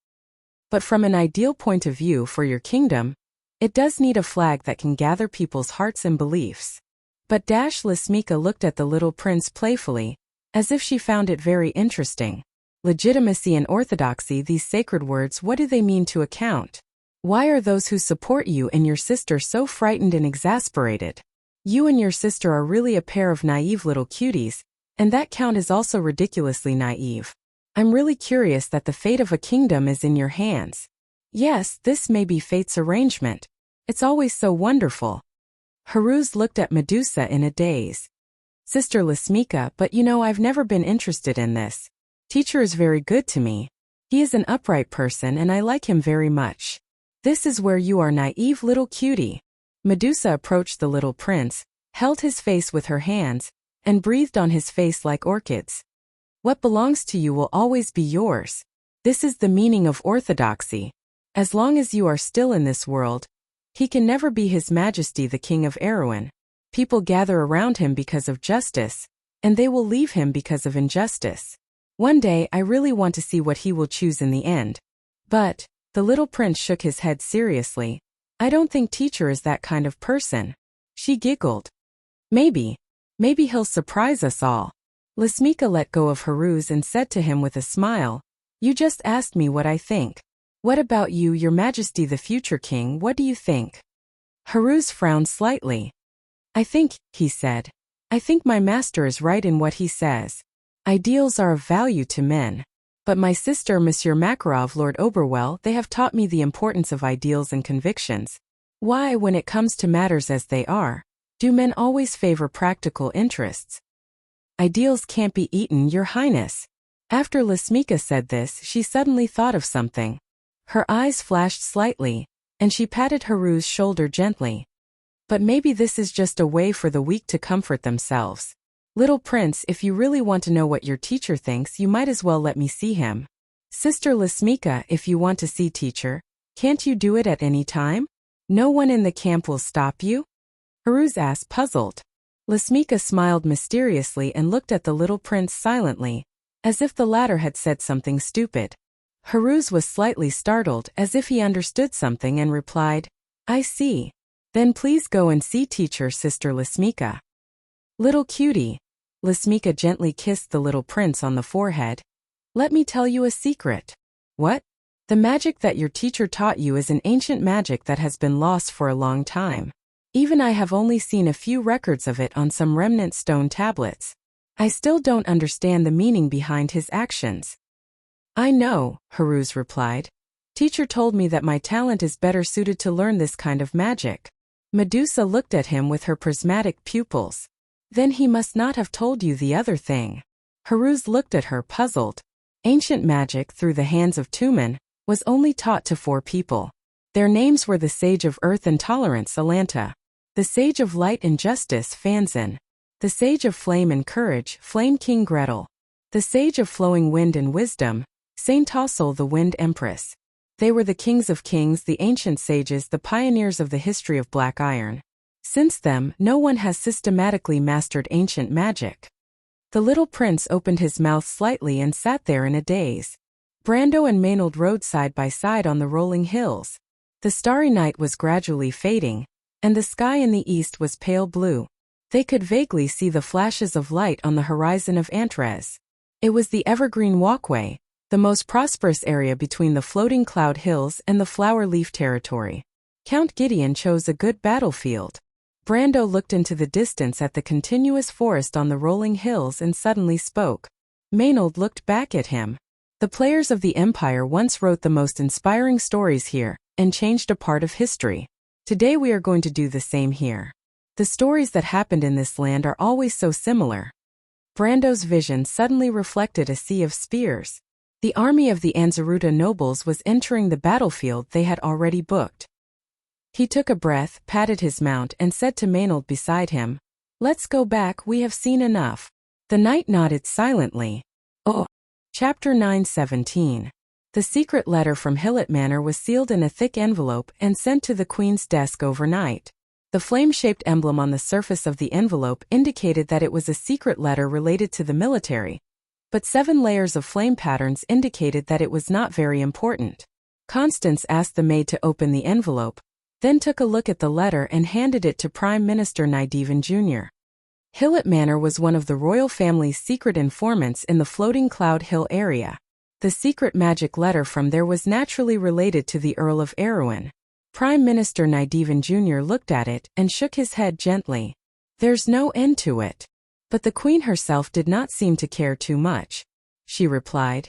But from an ideal point of view for your kingdom, it does need a flag that can gather people's hearts and beliefs. But Lasmika looked at the little prince playfully, as if she found it very interesting. Legitimacy and orthodoxy, these sacred words, what do they mean to a count? Why are those who support you and your sister so frightened and exasperated? You and your sister are really a pair of naive little cuties, and that count is also ridiculously naive. I'm really curious that the fate of a kingdom is in your hands. Yes, this may be fate's arrangement. It's always so wonderful. Haruz looked at Medusa in a daze. Sister Lasmika, but I've never been interested in this. Teacher is very good to me. He is an upright person and I like him very much. This is where you are, naive little cutie. Medusa approached the little prince, held his face with her hands, and breathed on his face like orchids. What belongs to you will always be yours. This is the meaning of orthodoxy. As long as you are still in this world, he can never be His Majesty the King of Erewhon. People gather around him because of justice, and they will leave him because of injustice. One day I really want to see what he will choose in the end. But, the little prince shook his head seriously, I don't think teacher is that kind of person. She giggled. Maybe he'll surprise us all. Lasmika let go of Haruz and said to him with a smile, You just asked me what I think. What about you, Your Majesty the future king, what do you think? Haruz frowned slightly. I think, he said. I think my master is right in what he says. Ideals are of value to men. But my sister Monsieur Makarov, Lord Oberwell, they have taught me the importance of ideals and convictions. Why, when it comes to matters as they are, do men always favor practical interests? Ideals can't be eaten, Your Highness. After Lasmika said this, she suddenly thought of something. Her eyes flashed slightly, and she patted Haruz's shoulder gently. But maybe this is just a way for the weak to comfort themselves. Little prince, if you really want to know what your teacher thinks, you might as well let me see him. Sister Lasmika, if you want to see teacher, can't you do it at any time? No one in the camp will stop you? Haruz asked, puzzled. Lasmika smiled mysteriously and looked at the little prince silently, as if the latter had said something stupid. Haruz was slightly startled, as if he understood something, and replied, I see. Then please go and see teacher, Sister Lasmika. Little cutie. Lasmika gently kissed the little prince on the forehead. Let me tell you a secret. What? The magic that your teacher taught you is an ancient magic that has been lost for a long time. Even I have only seen a few records of it on some remnant stone tablets. I still don't understand the meaning behind his actions. I know, Haruz replied. Teacher told me that my talent is better suited to learn this kind of magic. Medusa looked at him with her prismatic pupils. Then he must not have told you the other thing. Haruz looked at her, puzzled. Ancient magic, through the hands of two men, was only taught to 4 people. Their names were the Sage of Earth and Tolerance, Alanta. The Sage of Light and Justice, Fanzin. The Sage of Flame and Courage, Flame King Gretel. The Sage of Flowing Wind and Wisdom, Saint Tossel the Wind Empress. They were the kings of kings, the ancient sages, the pioneers of the history of black iron. Since them, no one has systematically mastered ancient magic. The little prince opened his mouth slightly and sat there in a daze. Brando and Maynard rode side by side on the rolling hills. The starry night was gradually fading, and the sky in the east was pale blue. They could vaguely see the flashes of light on the horizon of Antres. It was the Evergreen Walkway, the most prosperous area between the floating cloud hills and the flower leaf territory. Count Gideon chose a good battlefield. Brando looked into the distance at the continuous forest on the rolling hills and suddenly spoke. Maynard looked back at him. The players of the Empire once wrote the most inspiring stories here, and changed a part of history. Today we are going to do the same here. The stories that happened in this land are always so similar. Brando's vision suddenly reflected a sea of spears. The army of the Anzaruta nobles was entering the battlefield they had already booked. He took a breath, patted his mount, and said to Maynard beside him, Let's go back, we have seen enough. The knight nodded silently. Oh. Chapter 9:17. The secret letter from Hillet Manor was sealed in a thick envelope and sent to the Queen's desk overnight. The flame-shaped emblem on the surface of the envelope indicated that it was a secret letter related to the military, but 7 layers of flame patterns indicated that it was not very important. Constance asked the maid to open the envelope, then took a look at the letter and handed it to Prime Minister Nydivan Jr. Hillet Manor was one of the royal family's secret informants in the Floating Cloud Hill area. The secret magic letter from there was naturally related to the Earl of Erewhon. Prime Minister Nydivan Jr. looked at it and shook his head gently. There's no end to it. But the Queen herself did not seem to care too much. She replied,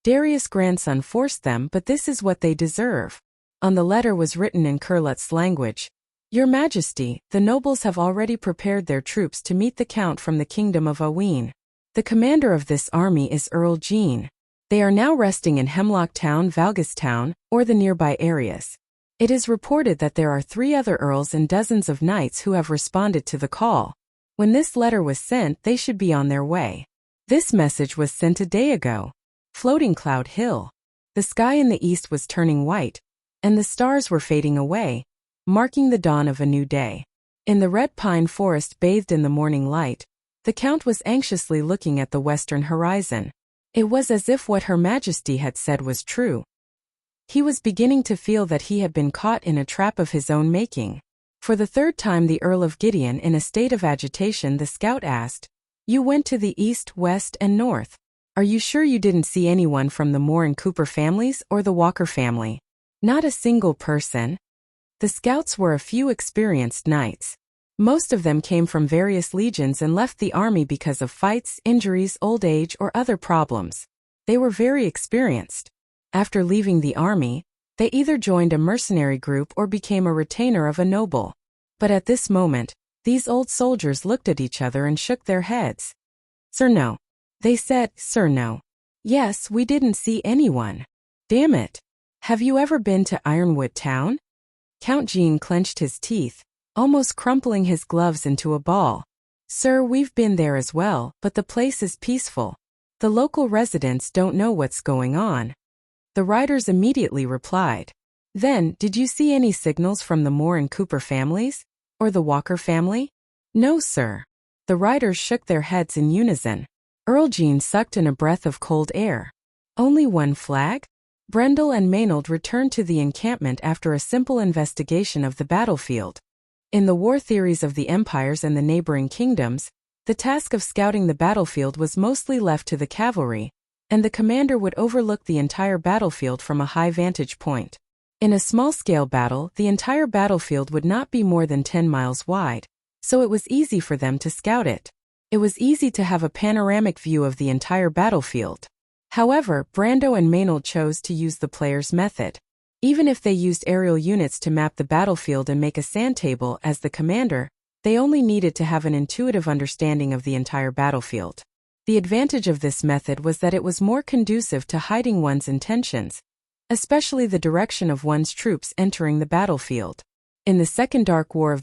Darius' grandson forced them, but this is what they deserve. On the letter was written in Kurlut's language. Your Majesty, the nobles have already prepared their troops to meet the Count from the kingdom of Aween. The commander of this army is Earl Jean. They are now resting in Hemlock Town, Valgus Town, or the nearby areas. It is reported that there are 3 other earls and dozens of knights who have responded to the call. When this letter was sent, they should be on their way. This message was sent a day ago. Floating Cloud Hill. The sky in the east was turning white, and the stars were fading away, marking the dawn of a new day. In the red pine forest bathed in the morning light, the Count was anxiously looking at the western horizon. It was as if what Her Majesty had said was true. He was beginning to feel that he had been caught in a trap of his own making. For the 3rd time, the Earl of Gideon, in a state of agitation, the scout asked, "You went to the east, west, and north. Are you sure you didn't see anyone from the Moore and Cooper families or the Walker family?" Not a single person. The scouts were a few experienced knights. Most of them came from various legions and left the army because of fights, injuries, old age, or other problems. They were very experienced. After leaving the army, they either joined a mercenary group or became a retainer of a noble. But at this moment, these old soldiers looked at each other and shook their heads. "Sir, no." They said, "Sir, no." "Yes, we didn't see anyone." "Damn it. Have you ever been to Ironwood Town?" Count Jean clenched his teeth, almost crumpling his gloves into a ball. "Sir, we've been there as well, but the place is peaceful. The local residents don't know what's going on." The riders immediately replied. "Then, did you see any signals from the Moore and Cooper families? Or the Walker family?" "No, sir." The riders shook their heads in unison. Earl Jean sucked in a breath of cold air. "Only one flag?" Brendel and Maynard returned to the encampment after a simple investigation of the battlefield. In the war theories of the empires and the neighboring kingdoms, the task of scouting the battlefield was mostly left to the cavalry, and the commander would overlook the entire battlefield from a high vantage point. In a small-scale battle, the entire battlefield would not be more than 10 miles wide, so it was easy for them to scout it. It was easy to have a panoramic view of the entire battlefield. However, Brando and Maynard chose to use the player's method. Even if they used aerial units to map the battlefield and make a sand table as the commander, they only needed to have an intuitive understanding of the entire battlefield. The advantage of this method was that it was more conducive to hiding one's intentions, especially the direction of one's troops entering the battlefield. In the Second Dark War,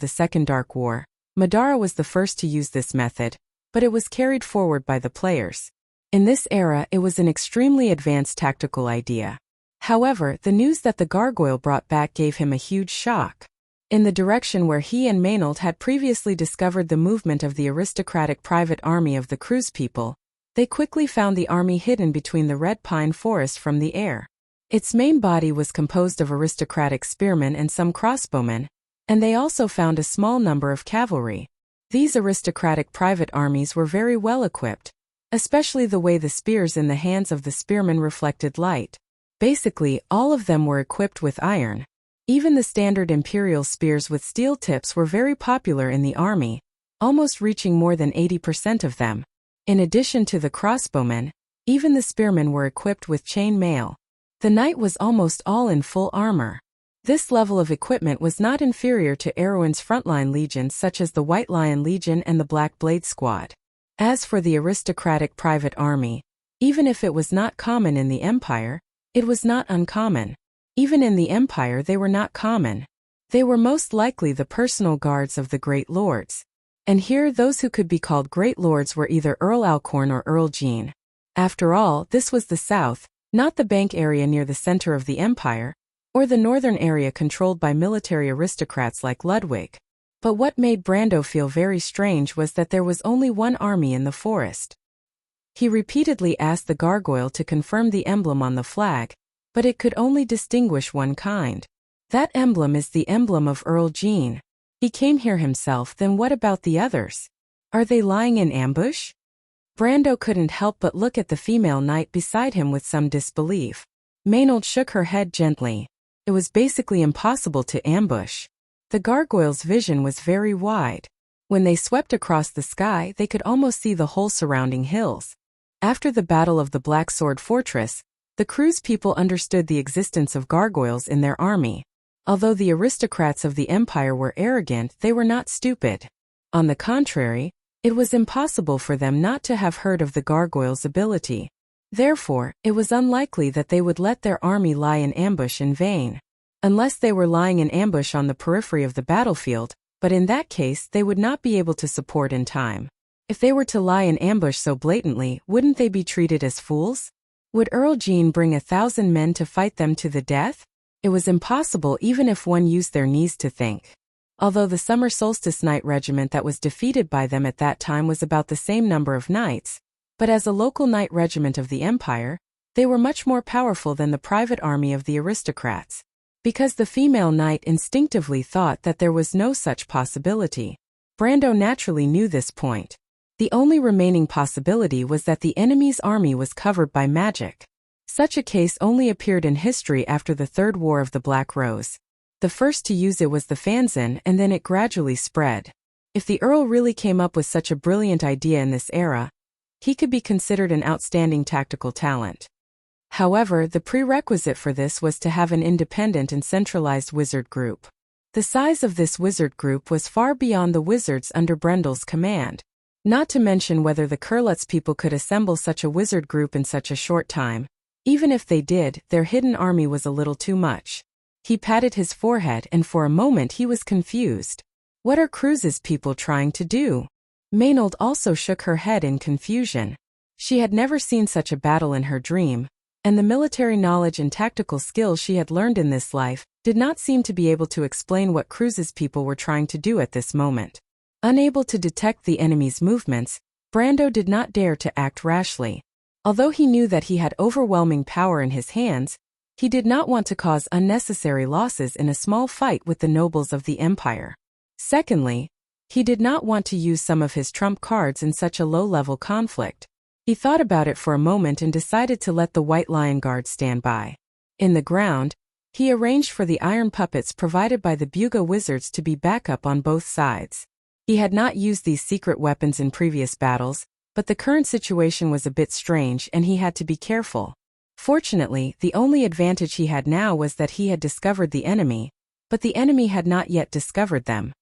Madara was the first to use this method, but it was carried forward by the players. In this era, it was an extremely advanced tactical idea. However, the news that the gargoyle brought back gave him a huge shock. In the direction where he and Maynard had previously discovered the movement of the aristocratic private army of the Cruz people, they quickly found the army hidden between the red pine forest from the air. Its main body was composed of aristocratic spearmen and some crossbowmen, and they also found a small number of cavalry. These aristocratic private armies were very well equipped, especially the way the spears in the hands of the spearmen reflected light. Basically, all of them were equipped with iron. Even the standard imperial spears with steel tips were very popular in the army, almost reaching more than 80% of them. In addition to the crossbowmen, even the spearmen were equipped with chain mail. The knight was almost all in full armor. This level of equipment was not inferior to Erwin's frontline legions such as the White Lion Legion and the Black Blade Squad. As for the aristocratic private army, even if it was not common in the Empire, it was not uncommon. Even in the Empire they were not common. They were most likely the personal guards of the Great Lords. And here those who could be called Great Lords were either Earl Alcorn or Earl Jean. After all, this was the south, not the bank area near the center of the Empire, or the northern area controlled by military aristocrats like Ludwig. But what made Brando feel very strange was that there was only one army in the forest. He repeatedly asked the gargoyle to confirm the emblem on the flag, but it could only distinguish one kind. That emblem is the emblem of Earl Jean. He came here himself, then what about the others? Are they lying in ambush? Brando couldn't help but look at the female knight beside him with some disbelief. Maynard shook her head gently. It was basically impossible to ambush. The gargoyle's vision was very wide. When they swept across the sky, they could almost see the whole surrounding hills. After the Battle of the Black Sword Fortress, The Cruz people understood the existence of gargoyles in their army. Although the aristocrats of the empire were arrogant, they were not stupid. On the contrary, it was impossible for them not to have heard of the gargoyles' ability. Therefore, it was unlikely that they would let their army lie in ambush in vain. Unless they were lying in ambush on the periphery of the battlefield, but in that case they would not be able to support in time. If they were to lie in ambush so blatantly, wouldn't they be treated as fools? Would Earl Jean bring 1,000 men to fight them to the death? It was impossible even if one used their knees to think. Although the summer solstice knight regiment that was defeated by them at that time was about the same number of knights, but as a local knight regiment of the empire, they were much more powerful than the private army of the aristocrats. Because the female knight instinctively thought that there was no such possibility. Brando naturally knew this point. The only remaining possibility was that the enemy's army was covered by magic. Such a case only appeared in history after the Third War of the Black Rose. The first to use it was the Fanzine, and then it gradually spread. If the Earl really came up with such a brilliant idea in this era, he could be considered an outstanding tactical talent. However, the prerequisite for this was to have an independent and centralized wizard group. The size of this wizard group was far beyond the wizards under Brendel's command. Not to mention whether the Kurlutz people could assemble such a wizard group in such a short time. Even if they did, their hidden army was a little too much. He patted his forehead and for a moment he was confused. What are Cruz's people trying to do? Maynold also shook her head in confusion. She had never seen such a battle in her dream, and the military knowledge and tactical skills she had learned in this life did not seem to be able to explain what Cruz's people were trying to do at this moment. Unable to detect the enemy's movements, Brando did not dare to act rashly. Although he knew that he had overwhelming power in his hands, he did not want to cause unnecessary losses in a small fight with the nobles of the empire. Secondly, he did not want to use some of his trump cards in such a low-level conflict. He thought about it for a moment and decided to let the White Lion Guard stand by. In the ground, he arranged for the iron puppets provided by the Buga wizards to be backup on both sides. He had not used these secret weapons in previous battles, but the current situation was a bit strange and he had to be careful. Fortunately, the only advantage he had now was that he had discovered the enemy, but the enemy had not yet discovered them.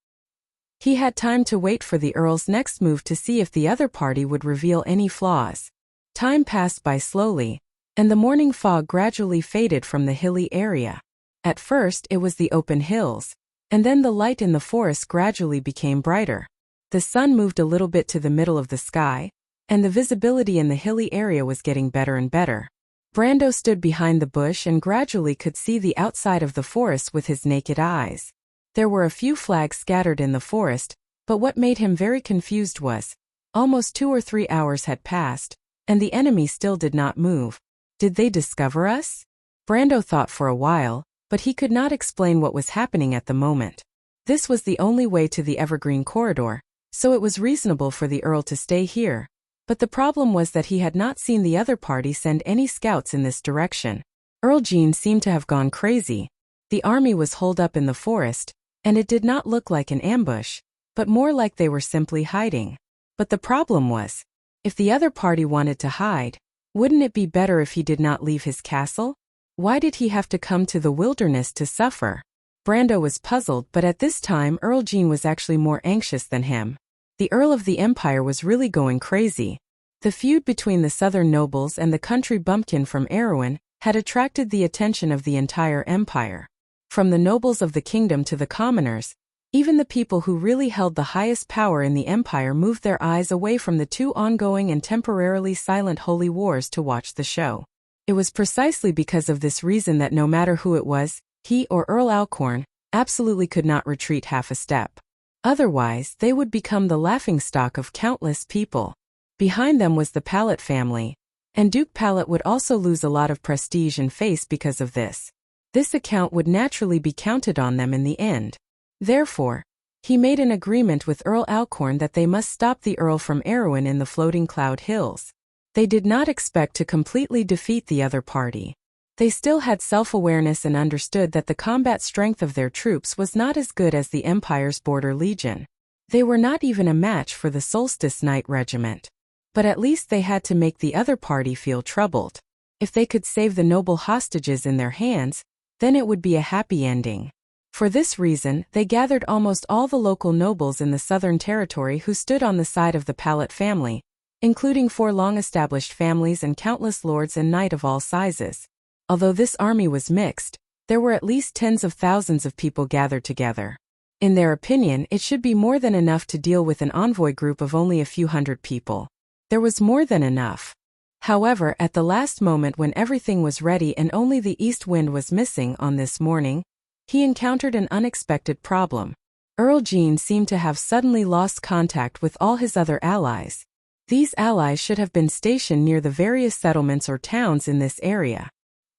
He had time to wait for the Earl's next move to see if the other party would reveal any flaws. Time passed by slowly, and the morning fog gradually faded from the hilly area. At first it was the open hills, and then the light in the forest gradually became brighter. The sun moved a little bit to the middle of the sky, and the visibility in the hilly area was getting better and better. Brando stood behind the bush and gradually could see the outside of the forest with his naked eyes. There were a few flags scattered in the forest, but what made him very confused was, almost 2 or 3 hours had passed, and the enemy still did not move. Did they discover us? Brando thought for a while, but he could not explain what was happening at the moment. This was the only way to the Evergreen Corridor, so it was reasonable for the Earl to stay here. But the problem was that he had not seen the other party send any scouts in this direction. Earl Jean seemed to have gone crazy. The army was holed up in the forest, and it did not look like an ambush, but more like they were simply hiding. But the problem was, if the other party wanted to hide, wouldn't it be better if he did not leave his castle? Why did he have to come to the wilderness to suffer? Brando was puzzled, but at this time Earl Jean was actually more anxious than him. The Earl of the Empire was really going crazy. The feud between the southern nobles and the country bumpkin from Erewhon had attracted the attention of the entire empire. From the nobles of the kingdom to the commoners, even the people who really held the highest power in the empire moved their eyes away from the two ongoing and temporarily silent holy wars to watch the show. It was precisely because of this reason that no matter who it was, he or Earl Alcorn absolutely could not retreat half a step. Otherwise, they would become the laughingstock of countless people. Behind them was the Pallet family, and Duke Pallet would also lose a lot of prestige and face because of this. This account would naturally be counted on them in the end. Therefore, he made an agreement with Earl Alcorn that they must stop the Earl from Erewhon in the Floating Cloud Hills. They did not expect to completely defeat the other party. They still had self-awareness and understood that the combat strength of their troops was not as good as the Empire's Border Legion. They were not even a match for the Solstice Knight Regiment. But at least they had to make the other party feel troubled. If they could save the noble hostages in their hands, then it would be a happy ending. For this reason, they gathered almost all the local nobles in the southern territory who stood on the side of the Pallet family, including 4 long-established families and countless lords and knights of all sizes. Although this army was mixed, there were at least tens of thousands of people gathered together. In their opinion, it should be more than enough to deal with an envoy group of only a few hundred people. There was more than enough. However, at the last moment when everything was ready and only the east wind was missing on this morning, he encountered an unexpected problem. Earl Jean seemed to have suddenly lost contact with all his other allies. These allies should have been stationed near the various settlements or towns in this area.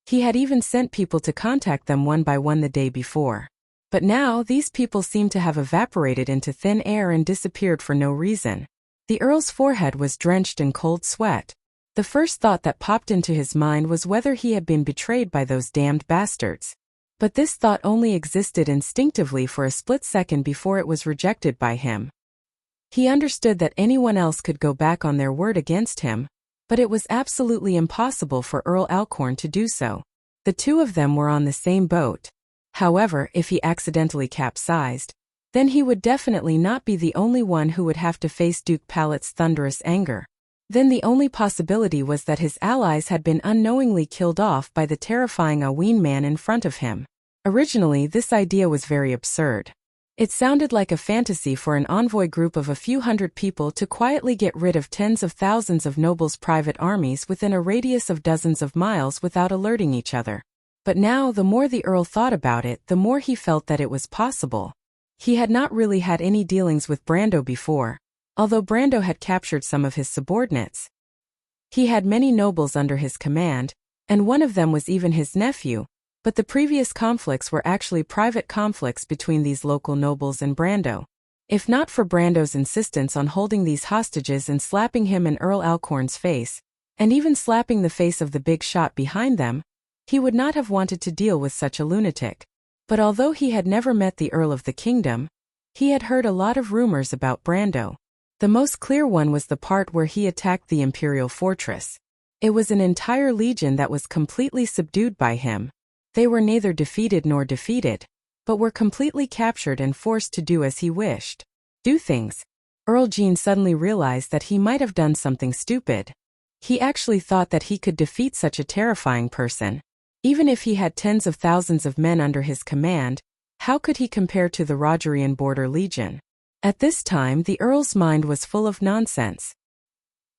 He had even sent people to contact them one by one the day before. But now these people seemed to have evaporated into thin air and disappeared for no reason. The Earl's forehead was drenched in cold sweat. The first thought that popped into his mind was whether he had been betrayed by those damned bastards. But this thought only existed instinctively for a split second before it was rejected by him. He understood that anyone else could go back on their word against him, but it was absolutely impossible for Earl Alcorn to do so. The two of them were on the same boat. However, if he accidentally capsized, then he would definitely not be the only one who would have to face Duke Pallet's thunderous anger. Then the only possibility was that his allies had been unknowingly killed off by the terrifying Aween man in front of him. Originally, this idea was very absurd. It sounded like a fantasy for an envoy group of a few hundred people to quietly get rid of tens of thousands of nobles' private armies within a radius of dozens of miles without alerting each other. But now, the more the Earl thought about it, the more he felt that it was possible. He had not really had any dealings with Brando before, although Brando had captured some of his subordinates. He had many nobles under his command, and one of them was even his nephew, but the previous conflicts were actually private conflicts between these local nobles and Brando. If not for Brando's insistence on holding these hostages and slapping him in Earl Alcorn's face, and even slapping the face of the big shot behind them, he would not have wanted to deal with such a lunatic. But although he had never met the Earl of the Kingdom, he had heard a lot of rumors about Brando. The most clear one was the part where he attacked the Imperial fortress. It was an entire legion that was completely subdued by him. They were neither defeated nor defeated, but were completely captured and forced to do as he wished. Do things. Earl Jean suddenly realized that he might have done something stupid. He actually thought that he could defeat such a terrifying person. Even if he had tens of thousands of men under his command, how could he compare to the Rogerian Border Legion? At this time, the Earl's mind was full of nonsense.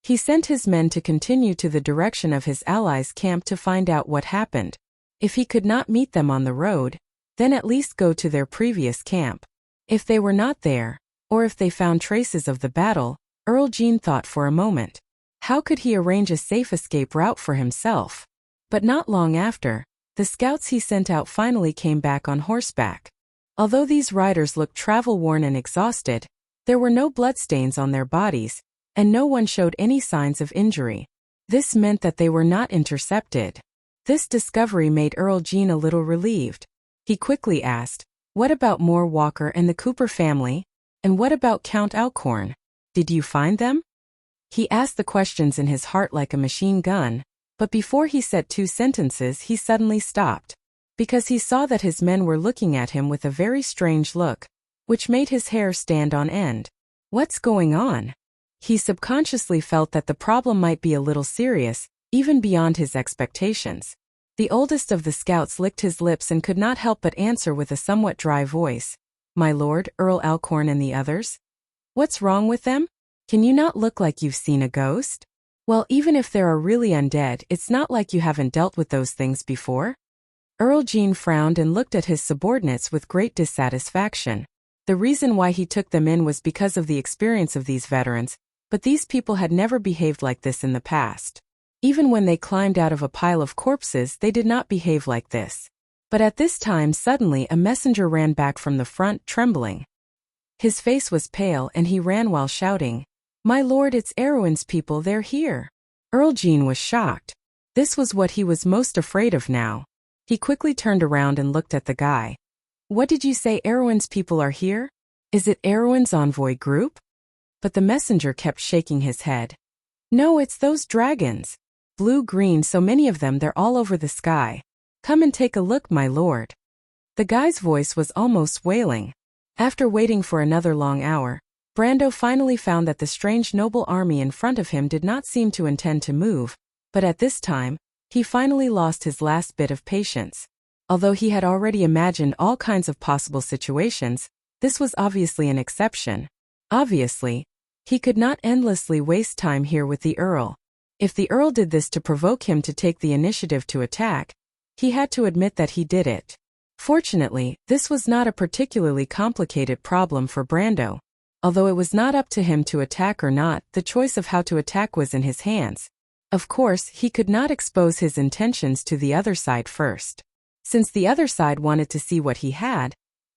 He sent his men to continue to the direction of his allies' camp to find out what happened. If he could not meet them on the road, then at least go to their previous camp. If they were not there, or if they found traces of the battle, Earl Jean thought for a moment. How could he arrange a safe escape route for himself? But not long after, the scouts he sent out finally came back on horseback. Although these riders looked travel-worn and exhausted, there were no bloodstains on their bodies, and no one showed any signs of injury. This meant that they were not intercepted. This discovery made Earl Jean a little relieved. He quickly asked, "What about Moore Walker and the Cooper family? And what about Count Alcorn? Did you find them?" He asked the questions in his heart like a machine gun, but before he said 2 sentences he suddenly stopped, because he saw that his men were looking at him with a very strange look, which made his hair stand on end. What's going on? He subconsciously felt that the problem might be a little serious, even beyond his expectations. The oldest of the scouts licked his lips and could not help but answer with a somewhat dry voice, "My lord, Earl Alcorn and the others? What's wrong with them? Can you not look like you've seen a ghost? Well, even if there are really undead, it's not like you haven't dealt with those things before." Earl Jean frowned and looked at his subordinates with great dissatisfaction. The reason why he took them in was because of the experience of these veterans, but these people had never behaved like this in the past. Even when they climbed out of a pile of corpses, they did not behave like this. But at this time, suddenly a messenger ran back from the front, trembling. His face was pale and he ran while shouting, "My lord, it's Erwin's people, they're here." Earl Jean was shocked. This was what he was most afraid of now. He quickly turned around and looked at the guy. "What did you say, Erwin's people are here? Is it Erwin's envoy group?" But the messenger kept shaking his head. "No, it's those dragons. Blue-green, so many of them, they're all over the sky. Come and take a look, my lord. The guy's voice was almost wailing. After waiting for another long hour, Brando finally found that the strange noble army in front of him did not seem to intend to move, but at this time, he finally lost his last bit of patience. Although he had already imagined all kinds of possible situations, this was obviously an exception. Obviously, he could not endlessly waste time here with the Earl. If the Earl did this to provoke him to take the initiative to attack, he had to admit that he did it. Fortunately, this was not a particularly complicated problem for Brando. Although it was not up to him to attack or not, the choice of how to attack was in his hands. Of course, he could not expose his intentions to the other side first. Since the other side wanted to see what he had,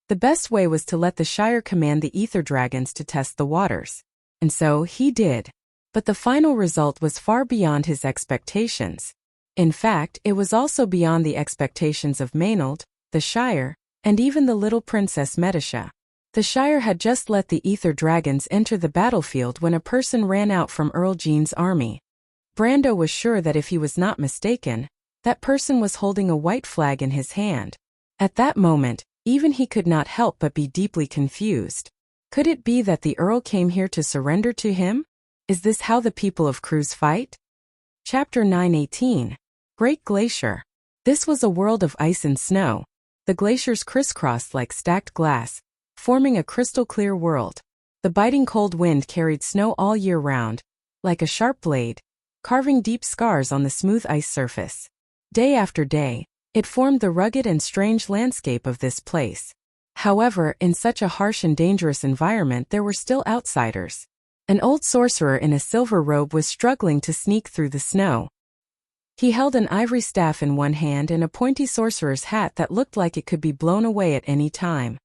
the best way was to let the Shire command the ether dragons to test the waters. And so he did. But the final result was far beyond his expectations. In fact, it was also beyond the expectations of Maynard, the Shire, and even the little Princess Medisha. The Shire had just let the ether dragons enter the battlefield when a person ran out from Earl Jean's army. Brando was sure that if he was not mistaken, that person was holding a white flag in his hand. At that moment, even he could not help but be deeply confused. Could it be that the Earl came here to surrender to him? Is this how the people of Cruz fight? Chapter 9:18. Great Glacier. This was a world of ice and snow. The glaciers crisscrossed like stacked glass, forming a crystal-clear world. The biting cold wind carried snow all year round, like a sharp blade, carving deep scars on the smooth ice surface. Day after day, it formed the rugged and strange landscape of this place. However, in such a harsh and dangerous environment there were still outsiders. An old sorcerer in a silver robe was struggling to sneak through the snow. He held an ivory staff in one hand and a pointy sorcerer's hat that looked like it could be blown away at any time.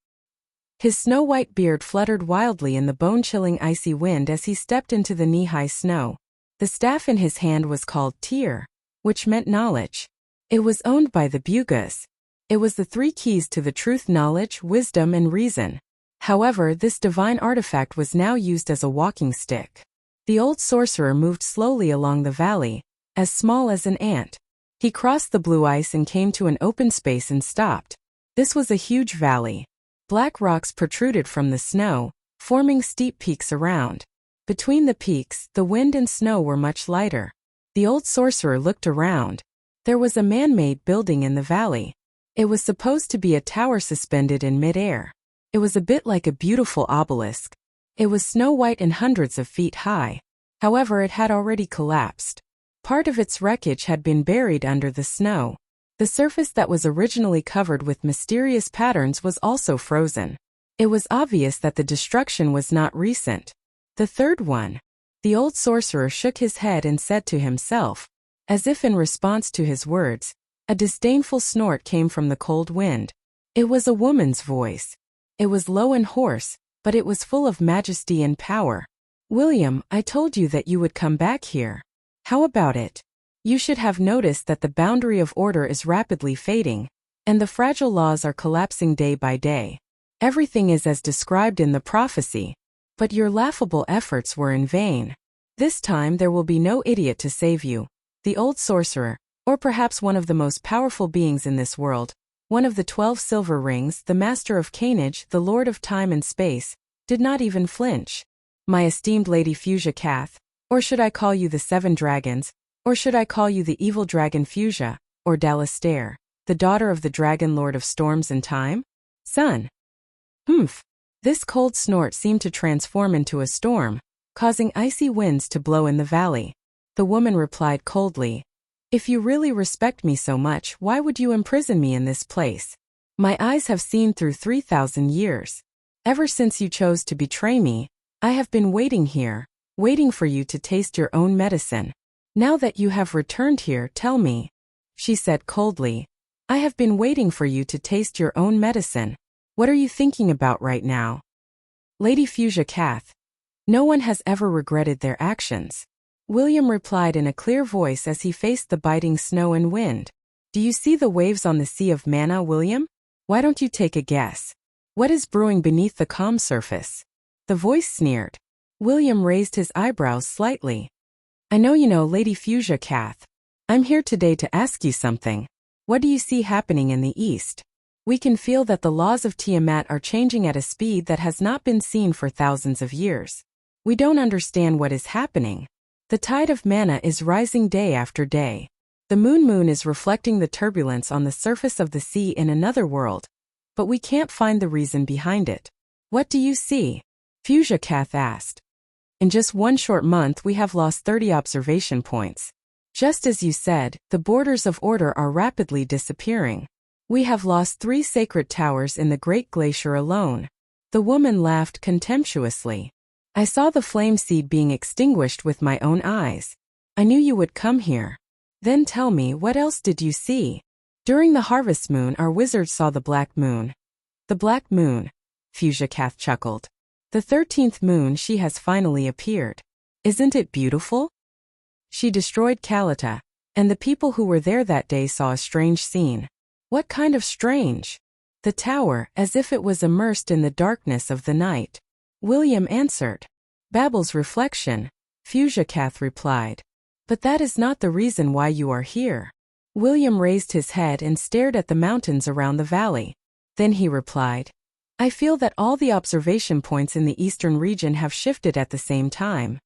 His snow-white beard fluttered wildly in the bone-chilling icy wind as he stepped into the knee-high snow. The staff in his hand was called Tear, which meant knowledge. It was owned by the Bugas. It was the three keys to the truth: knowledge, wisdom, and reason. However, this divine artifact was now used as a walking stick. The old sorcerer moved slowly along the valley, as small as an ant. He crossed the blue ice and came to an open space and stopped. This was a huge valley. Black rocks protruded from the snow, forming steep peaks around. Between the peaks, the wind and snow were much lighter. The old sorcerer looked around. There was a man-made building in the valley. It was supposed to be a tower suspended in mid-air. It was a bit like a beautiful obelisk. It was snow-white and hundreds of feet high. However, it had already collapsed. Part of its wreckage had been buried under the snow. The surface that was originally covered with mysterious patterns was also frozen. It was obvious that the destruction was not recent. The third one. The old sorcerer shook his head and said to himself, as if in response to his words, a disdainful snort came from the cold wind. It was a woman's voice. It was low and hoarse, but it was full of majesty and power. William, I told you that you would come back here. How about it? You should have noticed that the boundary of order is rapidly fading, and the fragile laws are collapsing day by day. Everything is as described in the prophecy. But your laughable efforts were in vain. This time there will be no idiot to save you. The old sorcerer, or perhaps one of the most powerful beings in this world, one of the 12 silver rings, the master of Canage, the lord of time and space, did not even flinch. My esteemed Lady Fuchsia Cath, or should I call you the 7 dragons, or should I call you the evil dragon Fuchsia, or Dalastair, the daughter of the dragon lord of storms and time? Son. Humph. This cold snort seemed to transform into a storm, causing icy winds to blow in the valley. The woman replied coldly, if you really respect me so much, why would you imprison me in this place? My eyes have seen through 3,000 years. Ever since you chose to betray me, I have been waiting here, waiting for you to taste your own medicine. Now that you have returned here, tell me, she said coldly, I have been waiting for you to taste your own medicine. What are you thinking about right now? Lady Fuchsia Cath. No one has ever regretted their actions. William replied in a clear voice as he faced the biting snow and wind. Do you see the waves on the Sea of Mana, William? Why don't you take a guess? What is brewing beneath the calm surface? The voice sneered. William raised his eyebrows slightly. I know you know, Lady Fuchsia Cath. I'm here today to ask you something. What do you see happening in the east? We can feel that the laws of Tiamat are changing at a speed that has not been seen for thousands of years. We don't understand what is happening. The tide of mana is rising day after day. The moon is reflecting the turbulence on the surface of the sea in another world, but we can't find the reason behind it. What do you see? Fuchsia Kath asked. In just one short month we have lost 30 observation points. Just as you said, the borders of order are rapidly disappearing. We have lost 3 sacred towers in the Great Glacier alone. The woman laughed contemptuously. I saw the flame seed being extinguished with my own eyes. I knew you would come here. Then tell me, what else did you see? During the harvest moon our wizard saw the black moon. The black moon, Fuchsia Kath chuckled. The 13th moon she has finally appeared. Isn't it beautiful? She destroyed Kalita, and the people who were there that day saw a strange scene. What kind of strange? The tower, as if it was immersed in the darkness of the night. William answered. Babel's reflection, Fuchsia Kath replied. But that is not the reason why you are here. William raised his head and stared at the mountains around the valley. Then he replied. I feel that all the observation points in the eastern region have shifted at the same time.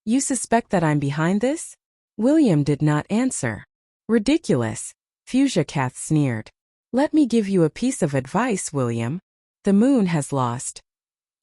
You suspect that I'm behind this? William did not answer. Ridiculous, Fuchsia Kath sneered. Let me give you a piece of advice, William. The moon has lost.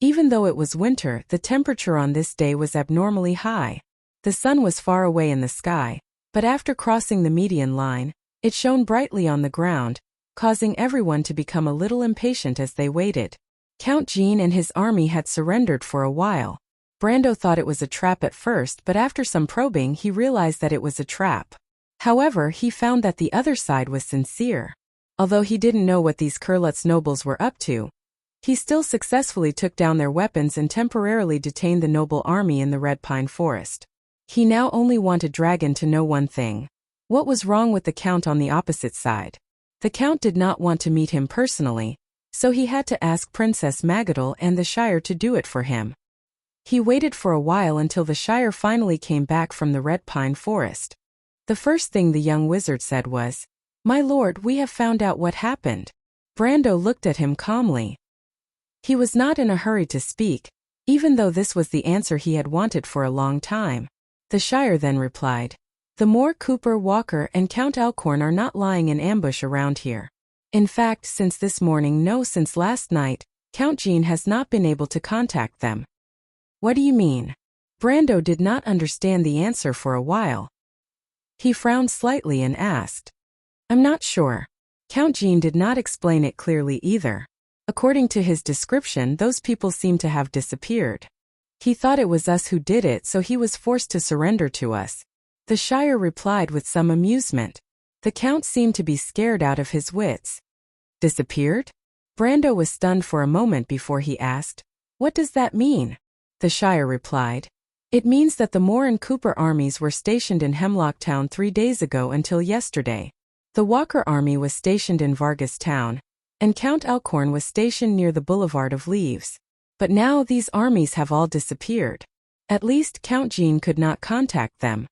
Even though it was winter, the temperature on this day was abnormally high. The sun was far away in the sky, but after crossing the median line, it shone brightly on the ground, causing everyone to become a little impatient as they waited. Count Jean and his army had surrendered for a while. Brando thought it was a trap at first, but after some probing he realized that it was a trap. However, he found that the other side was sincere. Although he didn't know what these Kurlutz nobles were up to, he still successfully took down their weapons and temporarily detained the noble army in the Red Pine Forest. He now only wanted Dragon to know one thing. What was wrong with the Count on the opposite side? The Count did not want to meet him personally, so he had to ask Princess Magadal and the Shire to do it for him. He waited for a while until the Shire finally came back from the Red Pine Forest. The first thing the young wizard said was, My lord, we have found out what happened. Brando looked at him calmly. He was not in a hurry to speak, even though this was the answer he had wanted for a long time. The Shire then replied, The Moor, Cooper, Walker, and Count Elkhorn are not lying in ambush around here. In fact, since this morning, no, since last night, Count Jean has not been able to contact them. What do you mean? Brando did not understand the answer for a while. He frowned slightly and asked. I'm not sure. Count Jean did not explain it clearly either. According to his description, those people seemed to have disappeared. He thought it was us who did it, so he was forced to surrender to us. The Shire replied with some amusement. The Count seemed to be scared out of his wits. Disappeared? Brando was stunned for a moment before he asked, What does that mean? The Shire replied. It means that the Moore and Cooper armies were stationed in Hemlock Town 3 days ago until yesterday. The Walker army was stationed in Vargas Town, and Count Elkhorn was stationed near the Boulevard of Leaves. But now these armies have all disappeared. At least Count Jean could not contact them.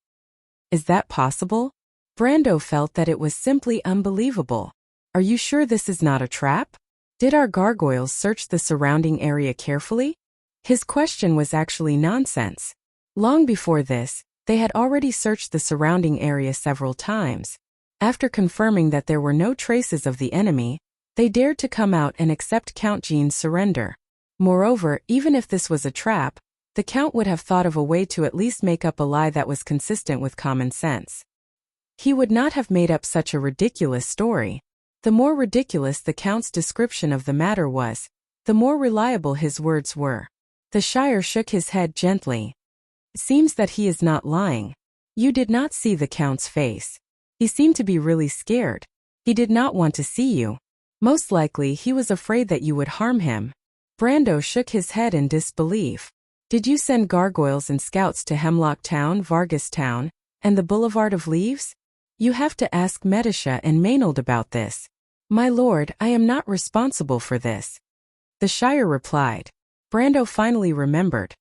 Is that possible? Brando felt that it was simply unbelievable. Are you sure this is not a trap? Did our gargoyles search the surrounding area carefully? His question was actually nonsense. Long before this, they had already searched the surrounding area several times. After confirming that there were no traces of the enemy, they dared to come out and accept Count Jean's surrender. Moreover, even if this was a trap, the Count would have thought of a way to at least make up a lie that was consistent with common sense. He would not have made up such a ridiculous story. The more ridiculous the Count's description of the matter was, the more reliable his words were. The Shire shook his head gently. It seems that he is not lying. You did not see the Count's face. He seemed to be really scared. He did not want to see you. Most likely he was afraid that you would harm him. Brando shook his head in disbelief. Did you send gargoyles and scouts to Hemlock Town, Vargas Town, and the Boulevard of Leaves? You have to ask Medisha and Maynard about this. My lord, I am not responsible for this. The Shire replied. Brando finally remembered.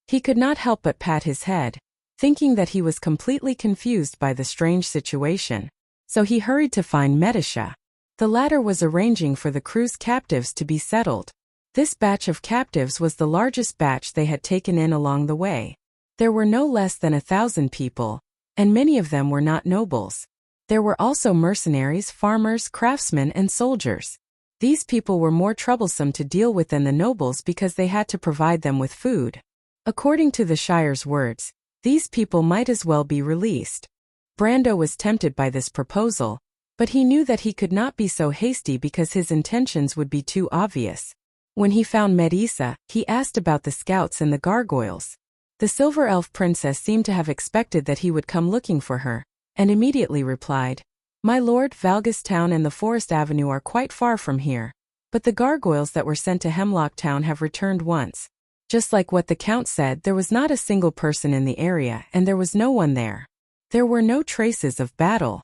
He could not help but pat his head. thinking that he was completely confused by the strange situation. So he hurried to find Medisha. The latter was arranging for the crew's captives to be settled. This batch of captives was the largest batch they had taken in along the way. There were no less than 1,000 people, and many of them were not nobles. There were also mercenaries, farmers, craftsmen, and soldiers. These people were more troublesome to deal with than the nobles because they had to provide them with food. According to the Shire's words, these people might as well be released. Brando was tempted by this proposal, but he knew that he could not be so hasty because his intentions would be too obvious. When he found Medisa, he asked about the scouts and the gargoyles. The Silver Elf princess seemed to have expected that he would come looking for her, and immediately replied, "My lord, Valgus Town and the Forest Avenue are quite far from here, but the gargoyles that were sent to Hemlock Town have returned once." Just like what the Count said, there was not a single person in the area, and there was no one there. There were no traces of battle.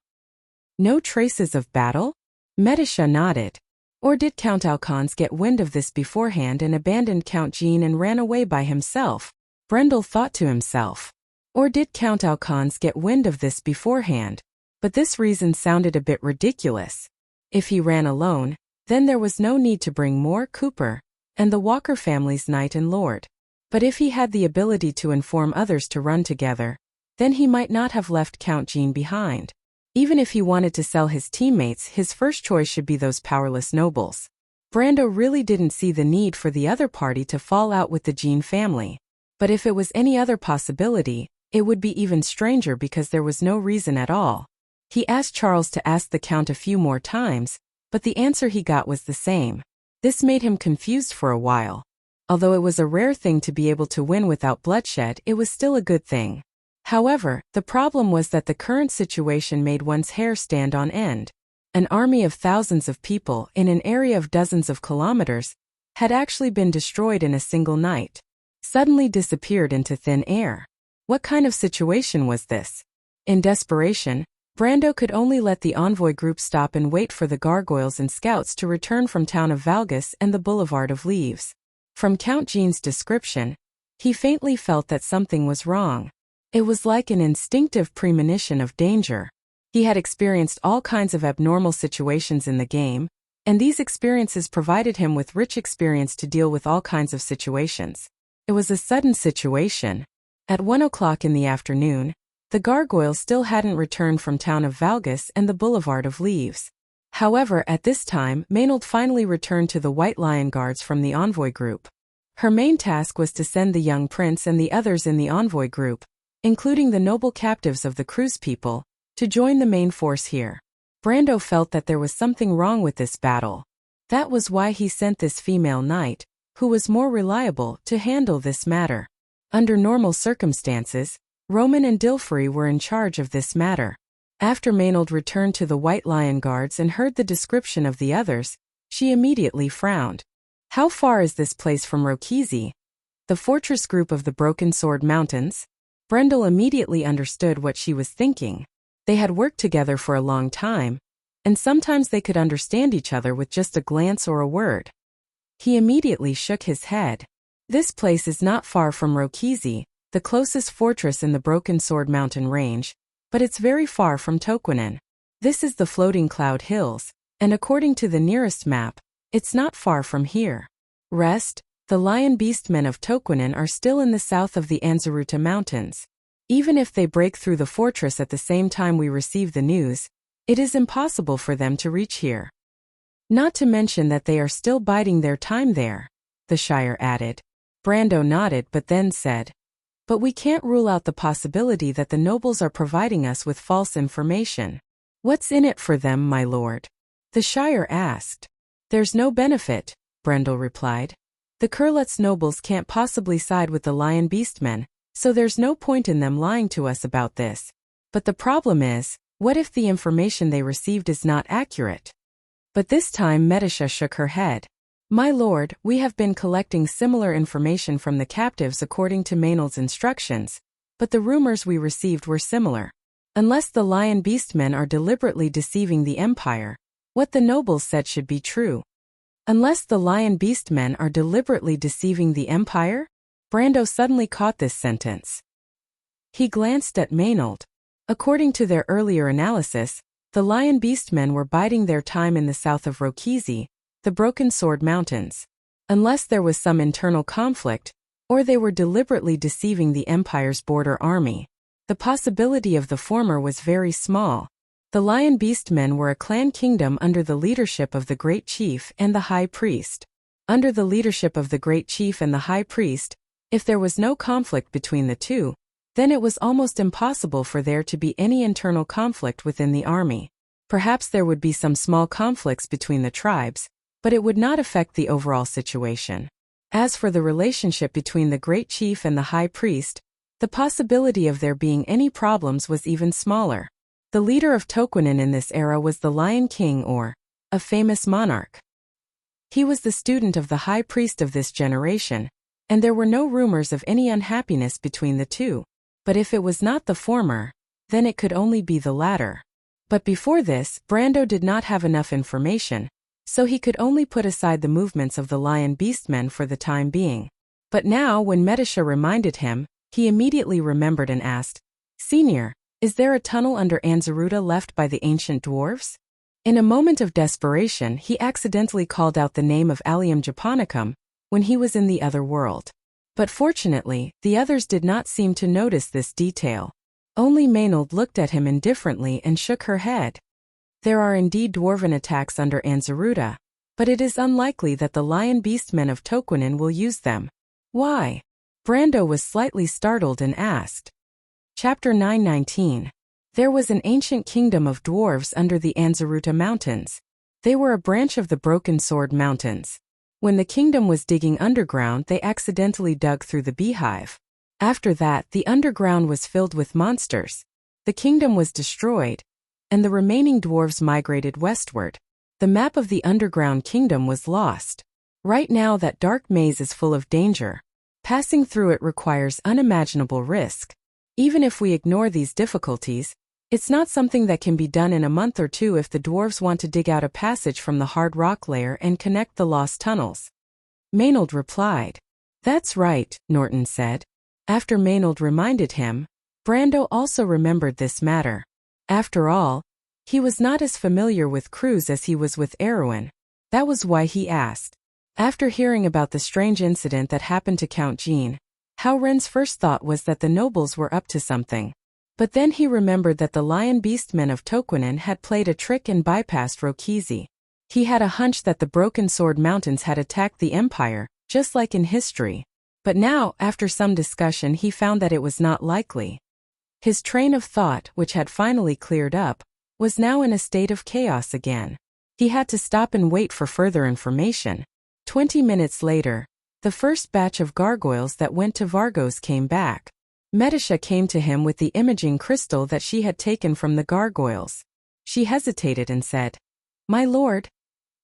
No traces of battle? Medisha nodded. Or did Count Alcons get wind of this beforehand and abandoned Count Jean and ran away by himself? Brendel thought to himself. Or did Count Alcons get wind of this beforehand? But this reason sounded a bit ridiculous. If he ran alone, then there was no need to bring Moore, Cooper, and the Walker family's knight and lord. But if he had the ability to inform others to run together, then he might not have left Count Jean behind. Even if he wanted to sell his teammates, his first choice should be those powerless nobles. Brando really didn't see the need for the other party to fall out with the Jean family. But if it was any other possibility, it would be even stranger because there was no reason at all. He asked Charles to ask the Count a few more times, but the answer he got was the same. This made him confused for a while. Although it was a rare thing to be able to win without bloodshed, it was still a good thing. However, the problem was that the current situation made one's hair stand on end. An army of thousands of people in an area of dozens of kilometers had actually been destroyed in a single night. Suddenly disappeared into thin air. What kind of situation was this? In desperation, Brando could only let the envoy group stop and wait for the gargoyles and scouts to return from town of Valgus and the Boulevard of Leaves. From Count Jean's description, he faintly felt that something was wrong. It was like an instinctive premonition of danger. He had experienced all kinds of abnormal situations in the game, and these experiences provided him with rich experience to deal with all kinds of situations. It was a sudden situation. At 1 o'clock in the afternoon, the gargoyles still hadn't returned from town of Valgus and the Boulevard of Leaves. However, at this time, Maynard finally returned to the White Lion Guards from the envoy group. Her main task was to send the young prince and the others in the envoy group, including the noble captives of the cruise people, to join the main force here. Brando felt that there was something wrong with this battle. That was why he sent this female knight, who was more reliable, to handle this matter. Under normal circumstances, Roman and Dilfrey were in charge of this matter. After Maynard returned to the White Lion Guards and heard the description of the others, she immediately frowned. How far is this place from Rokizi? The fortress group of the Broken Sword Mountains? Brendel immediately understood what she was thinking. They had worked together for a long time, and sometimes they could understand each other with just a glance or a word. He immediately shook his head. This place is not far from Rokizi, the closest fortress in the Broken Sword Mountain range, but it's very far from Toquinen. This is the Floating Cloud Hills, and according to the nearest map, it's not far from here. Rest, the Lion Beastmen of Toquinen are still in the south of the Anzaruta Mountains. Even if they break through the fortress at the same time we receive the news, it is impossible for them to reach here. Not to mention that they are still biding their time there, the Shire added. Brando nodded but then said, "But we can't rule out the possibility that the nobles are providing us with false information." "What's in it for them, my lord?" the Shire asked. "There's no benefit," Brendel replied. "The Kurlutz nobles can't possibly side with the Lion Beastmen, so there's no point in them lying to us about this. But the problem is, what if the information they received is not accurate?" But this time Medisha shook her head. "My lord, we have been collecting similar information from the captives according to Maynard's instructions, but the rumors we received were similar. Unless the Lion Beastmen are deliberately deceiving the Empire, what the nobles said should be true." "Unless the Lion Beastmen are deliberately deceiving the Empire?" Brando suddenly caught this sentence. He glanced at Maynard. According to their earlier analysis, the Lion Beast men were biding their time in the south of Rokizi, the Broken Sword Mountains. Unless there was some internal conflict, or they were deliberately deceiving the Empire's border army. The possibility of the former was very small. The Lion Beast men were a clan kingdom under the leadership of the Great Chief and the High Priest. Under the leadership of the Great Chief and the High Priest, if there was no conflict between the two, then it was almost impossible for there to be any internal conflict within the army. Perhaps there would be some small conflicts between the tribes, but it would not affect the overall situation. As for the relationship between the Great Chief and the High Priest, the possibility of there being any problems was even smaller. The leader of Tokunin in this era was the Lion King, or a famous monarch. He was the student of the High Priest of this generation, and there were no rumors of any unhappiness between the two. But if it was not the former, then it could only be the latter. But before this, Brando did not have enough information, so he could only put aside the movements of the Lion Beast men for the time being. But now, when Medisha reminded him, he immediately remembered and asked, "Senior, is there a tunnel under Anzaruta left by the ancient dwarves?" In a moment of desperation, he accidentally called out the name of Allium Japonicum when he was in the other world. But fortunately, the others did not seem to notice this detail. Only Maynard looked at him indifferently and shook her head. There are indeed dwarven attacks under Anzaruta, but it is unlikely that the Lion Beast men of Tokunin will use them. Why? Brando was slightly startled and asked. Chapter 919. There was an ancient kingdom of dwarves under the Anzaruta Mountains. They were a branch of the Broken Sword Mountains. When the kingdom was digging underground, they accidentally dug through the beehive. After that, the underground was filled with monsters. The kingdom was destroyed, and the remaining dwarves migrated westward. The map of the underground kingdom was lost. Right now, that dark maze is full of danger. Passing through it requires unimaginable risk. Even if we ignore these difficulties, it's not something that can be done in a month or two if the dwarves want to dig out a passage from the hard rock layer and connect the lost tunnels. Maynard replied. That's right, Norton said. After Maynard reminded him, Brando also remembered this matter. After all, he was not as familiar with Cruz as he was with Erwin. That was why he asked. After hearing about the strange incident that happened to Count Jean, Hao Ren's first thought was that the nobles were up to something. But then he remembered that the Lion Beast men of Tokunin had played a trick and bypassed Rokizi. He had a hunch that the Broken Sword Mountains had attacked the Empire, just like in history. But now, after some discussion, he found that it was not likely. His train of thought, which had finally cleared up, was now in a state of chaos again. He had to stop and wait for further information. 20 minutes later, the first batch of gargoyles that went to Vargos came back. Medisha came to him with the imaging crystal that she had taken from the gargoyles. She hesitated and said, "My lord,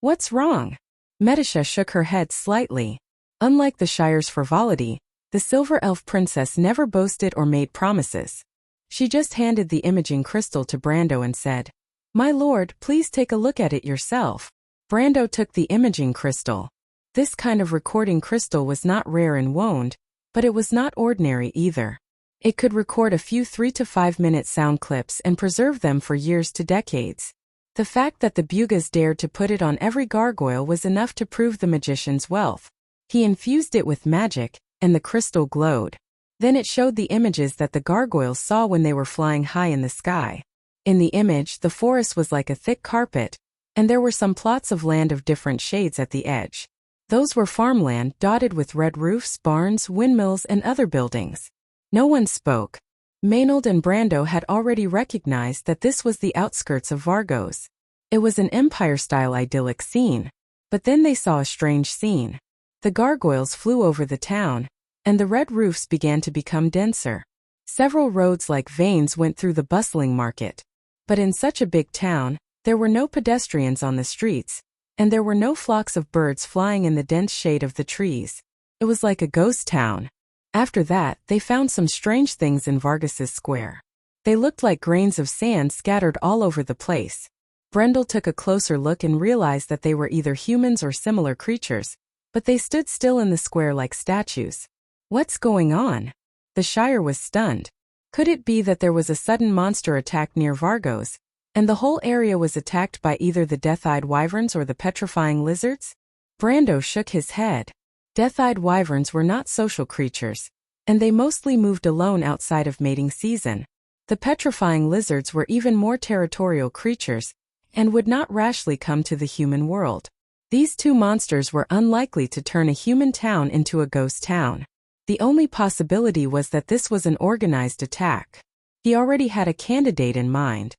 what's wrong?" Medisha shook her head slightly. Unlike the Shire's frivolity, the Silver Elf Princess never boasted or made promises. She just handed the imaging crystal to Brando and said, "My lord, please take a look at it yourself." Brando took the imaging crystal. This kind of recording crystal was not rare in Wonde, but it was not ordinary either. It could record a few 3 to 5 minute sound clips and preserve them for years to decades. The fact that the Bugas dared to put it on every gargoyle was enough to prove the magician's wealth. He infused it with magic, and the crystal glowed. Then it showed the images that the gargoyles saw when they were flying high in the sky. In the image, the forest was like a thick carpet, and there were some plots of land of different shades at the edge. Those were farmland dotted with red roofs, barns, windmills, and other buildings. No one spoke. Maynard and Brando had already recognized that this was the outskirts of Vargos. It was an Empire-style idyllic scene. But then they saw a strange scene. The gargoyles flew over the town, and the red roofs began to become denser. Several roads like veins went through the bustling market. But in such a big town, there were no pedestrians on the streets, and there were no flocks of birds flying in the dense shade of the trees. It was like a ghost town. After that, they found some strange things in Vargas's square. They looked like grains of sand scattered all over the place. Brendel took a closer look and realized that they were either humans or similar creatures, but they stood still in the square like statues. What's going on? The Shire was stunned. Could it be that there was a sudden monster attack near Vargos, and the whole area was attacked by either the death-eyed wyverns or the petrifying lizards? Brando shook his head. Death-eyed wyverns were not social creatures, and they mostly moved alone outside of mating season. The petrifying lizards were even more territorial creatures, and would not rashly come to the human world. These two monsters were unlikely to turn a human town into a ghost town. The only possibility was that this was an organized attack. He already had a candidate in mind.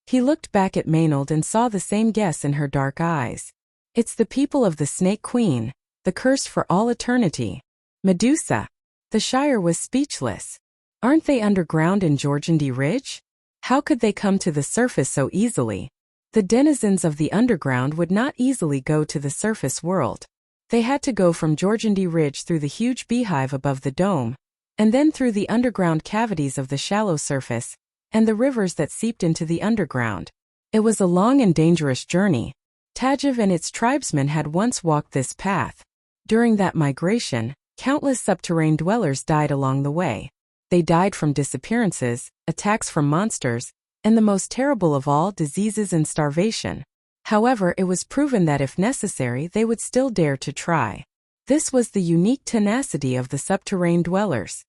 He looked back at Maynard and saw the same guess in her dark eyes. It's the people of the Snake Queen, the curse for all eternity. Medusa. The Shire was speechless. Aren't they underground in Jorgendy Ridge? How could they come to the surface so easily? The denizens of the underground would not easily go to the surface world. They had to go from Jorgendy Ridge through the huge beehive above the dome, and then through the underground cavities of the shallow surface, and the rivers that seeped into the underground. It was a long and dangerous journey. Tajiv and its tribesmen had once walked this path. During that migration, countless subterranean dwellers died along the way. They died from disappearances, attacks from monsters, and the most terrible of all, diseases and starvation. However, it was proven that if necessary they would still dare to try. This was the unique tenacity of the subterranean dwellers.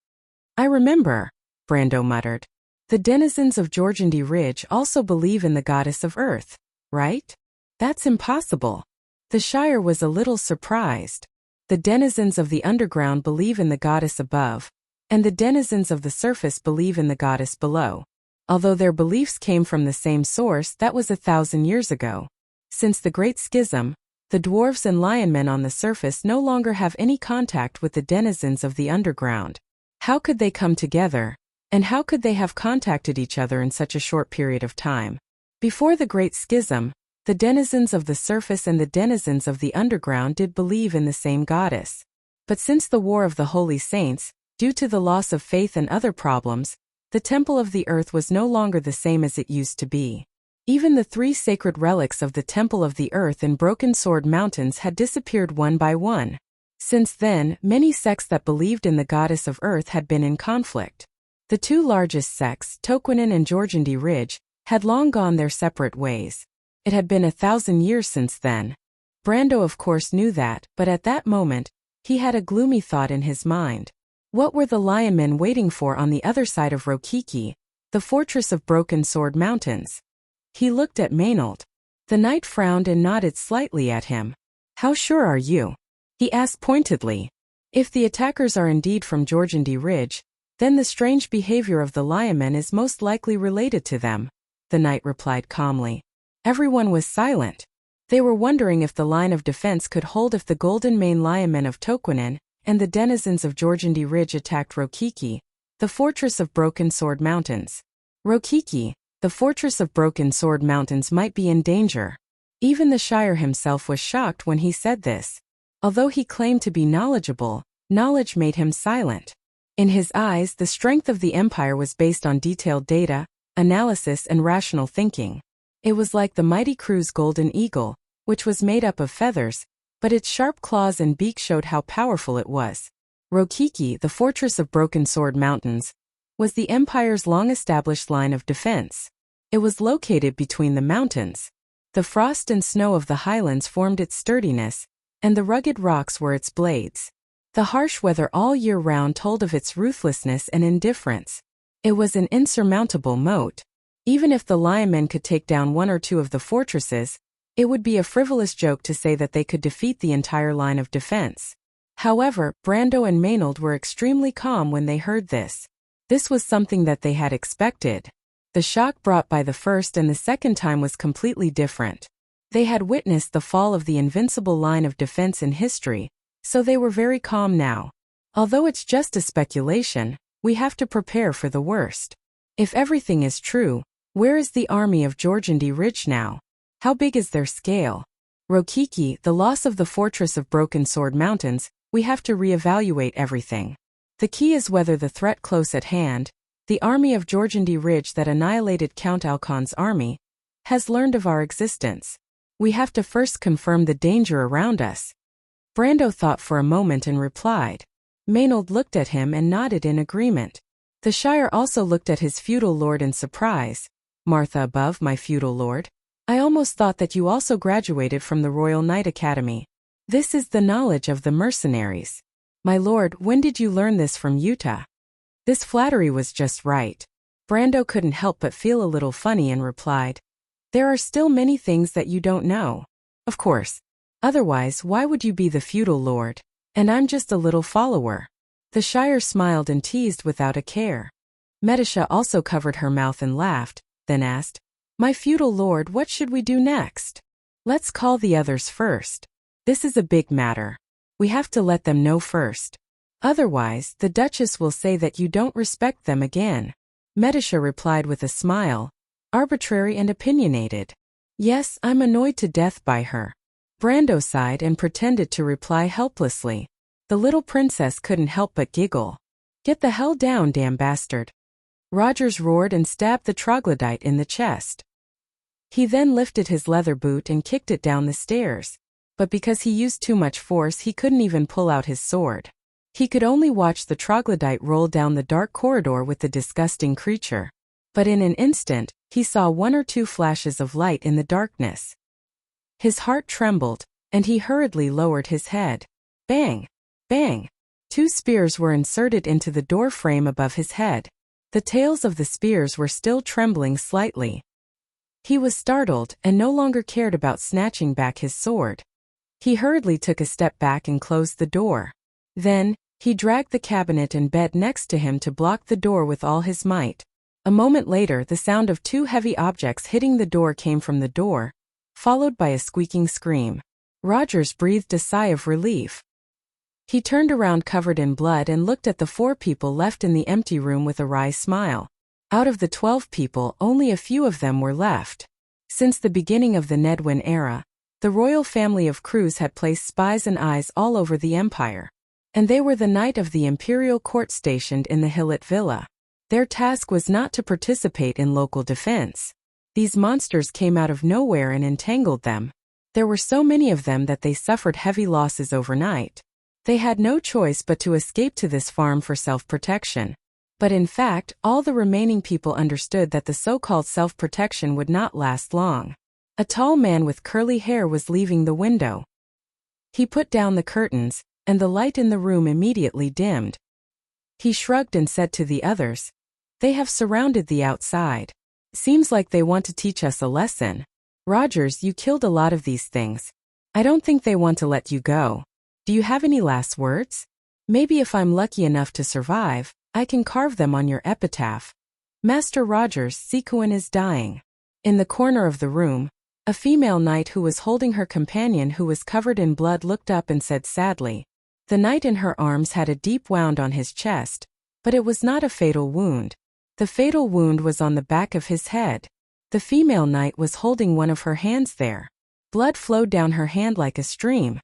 I remember, Brando muttered. The denizens of Jorgendy Ridge also believe in the goddess of earth, right? That's impossible. The Shire was a little surprised. The denizens of the underground believe in the goddess above, and the denizens of the surface believe in the goddess below. Although their beliefs came from the same source, that was 1,000 years ago. Since the Great Schism, the dwarves and lionmen on the surface no longer have any contact with the denizens of the underground. How could they come together, and how could they have contacted each other in such a short period of time? Before the Great Schism, the denizens of the surface and the denizens of the underground did believe in the same goddess. But since the War of the Holy Saints, due to the loss of faith and other problems, the Temple of the Earth was no longer the same as it used to be. Even the 3 sacred relics of the Temple of the Earth in Broken Sword Mountains had disappeared one by one. Since then, many sects that believed in the goddess of Earth had been in conflict. The 2 largest sects, Toquinen and Jorgendy Ridge, had long gone their separate ways. It had been 1,000 years since then. Brando of course knew that, but at that moment, he had a gloomy thought in his mind. What were the lionmen waiting for on the other side of Rokiki, the fortress of Broken Sword Mountains? He looked at Maynard. The knight frowned and nodded slightly at him. How sure are you? He asked pointedly. If the attackers are indeed from Jorgendy Ridge, then the strange behavior of the lionmen is most likely related to them, the knight replied calmly. Everyone was silent. They were wondering if the line of defense could hold if the Golden Mane lionmen of Toquinen and the denizens of Jorgendy Ridge attacked Rokiki, the fortress of Broken Sword Mountains. Rokiki, the fortress of Broken Sword Mountains, might be in danger. Even the Shire himself was shocked when he said this. Although he claimed to be knowledgeable, knowledge made him silent. In his eyes, the strength of the Empire was based on detailed data, analysis and rational thinking. It was like the mighty crew's golden eagle, which was made up of feathers, but its sharp claws and beak showed how powerful it was. Rokiki, the fortress of Broken Sword Mountains, was the Empire's long-established line of defense. It was located between the mountains. The frost and snow of the highlands formed its sturdiness, and the rugged rocks were its blades. The harsh weather all year round told of its ruthlessness and indifference. It was an insurmountable moat. Even if the lionmen could take down 1 or 2 of the fortresses, it would be a frivolous joke to say that they could defeat the entire line of defense. However, Brando and Maynard were extremely calm when they heard this. This was something that they had expected. The shock brought by the first and the second time was completely different. They had witnessed the fall of the invincible line of defense in history, so they were very calm now. Although it's just a speculation, we have to prepare for the worst. If everything is true, where is the army of Jorgendy Ridge now? How big is their scale? Rokiki, the loss of the fortress of Broken Sword Mountains, we have to reevaluate everything. The key is whether the threat close at hand, the army of Jorgendy Ridge that annihilated Count Alcon's army, has learned of our existence. We have to first confirm the danger around us. Brando thought for a moment and replied. Maynard looked at him and nodded in agreement. The Shire also looked at his feudal lord in surprise. Martha above, my feudal lord? I almost thought that you also graduated from the Royal Knight Academy. This is the knowledge of the mercenaries. My lord, when did you learn this from Utah? This flattery was just right. Brando couldn't help but feel a little funny and replied, there are still many things that you don't know. Of course. Otherwise, why would you be the feudal lord? And I'm just a little follower. The Shire smiled and teased without a care. Medisha also covered her mouth and laughed, then asked, my feudal lord, what should we do next? Let's call the others first. This is a big matter. We have to let them know first. Otherwise, the Duchess will say that you don't respect them again. Medisha replied with a smile, arbitrary and opinionated. Yes, I'm annoyed to death by her. Brando sighed and pretended to reply helplessly. The little princess couldn't help but giggle. Get the hell down, damn bastard. Rogers roared and stabbed the troglodyte in the chest. He then lifted his leather boot and kicked it down the stairs. But because he used too much force, he couldn't even pull out his sword. He could only watch the troglodyte roll down the dark corridor with the disgusting creature. But in an instant, he saw one or two flashes of light in the darkness. His heart trembled, and he hurriedly lowered his head. Bang! Bang! 2 spears were inserted into the door frame above his head. The tails of the spears were still trembling slightly. He was startled and no longer cared about snatching back his sword. He hurriedly took a step back and closed the door. Then, he dragged the cabinet and bed next to him to block the door with all his might. A moment later, the sound of 2 heavy objects hitting the door came from the door, followed by a squeaking scream. Rogers breathed a sigh of relief. He turned around covered in blood and looked at the 4 people left in the empty room with a wry smile. Out of the 12 people, only a few of them were left. Since the beginning of the Nedwin era, the royal family of Cruz had placed spies and eyes all over the empire. And they were the knight of the imperial court stationed in the Hillet Villa. Their task was not to participate in local defense. These monsters came out of nowhere and entangled them. There were so many of them that they suffered heavy losses overnight. They had no choice but to escape to this farm for self-protection. But in fact, all the remaining people understood that the so-called self-protection would not last long. A tall man with curly hair was leaving the window. He put down the curtains, and the light in the room immediately dimmed. He shrugged and said to the others, they have surrounded the outside. Seems like they want to teach us a lesson. Rogers, you killed a lot of these things. I don't think they want to let you go. Do you have any last words? Maybe if I'm lucky enough to survive, I can carve them on your epitaph. Master Rogers, Sequin is dying. In the corner of the room, a female knight who was holding her companion who was covered in blood looked up and said sadly. The knight in her arms had a deep wound on his chest, but it was not a fatal wound. The fatal wound was on the back of his head. The female knight was holding one of her hands there. Blood flowed down her hand like a stream.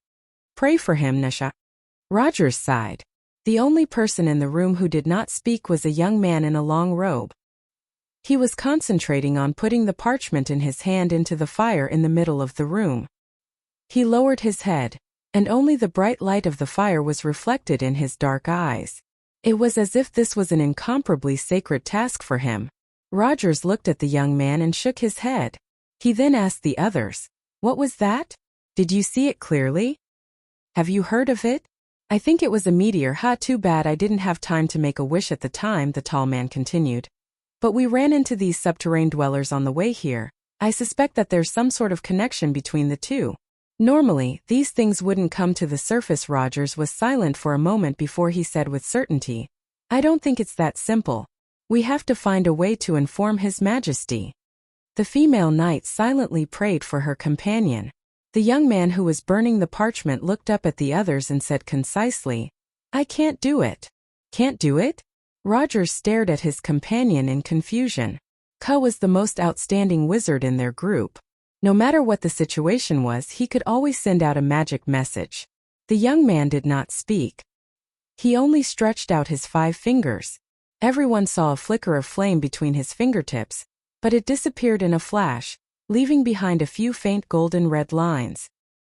Pray for him, Nisha. Rogers sighed. The only person in the room who did not speak was a young man in a long robe. He was concentrating on putting the parchment in his hand into the fire in the middle of the room. He lowered his head, and only the bright light of the fire was reflected in his dark eyes. It was as if this was an incomparably sacred task for him. Rogers looked at the young man and shook his head. He then asked the others, what was that? Did you see it clearly? Have you heard of it? I think it was a meteor. Too bad I didn't have time to make a wish at the time, the tall man continued. But we ran into these subterranean dwellers on the way here. I suspect that there's some sort of connection between the two. Normally, these things wouldn't come to the surface. Rogers was silent for a moment before he said with certainty, I don't think it's that simple. We have to find a way to inform His Majesty. The female knight silently prayed for her companion. The young man who was burning the parchment looked up at the others and said concisely, I can't do it. Can't do it? Rogers stared at his companion in confusion. Ka was the most outstanding wizard in their group. No matter what the situation was, he could always send out a magic message. The young man did not speak. He only stretched out his 5 fingers. Everyone saw a flicker of flame between his fingertips, but it disappeared in a flash, leaving behind a few faint golden red lines.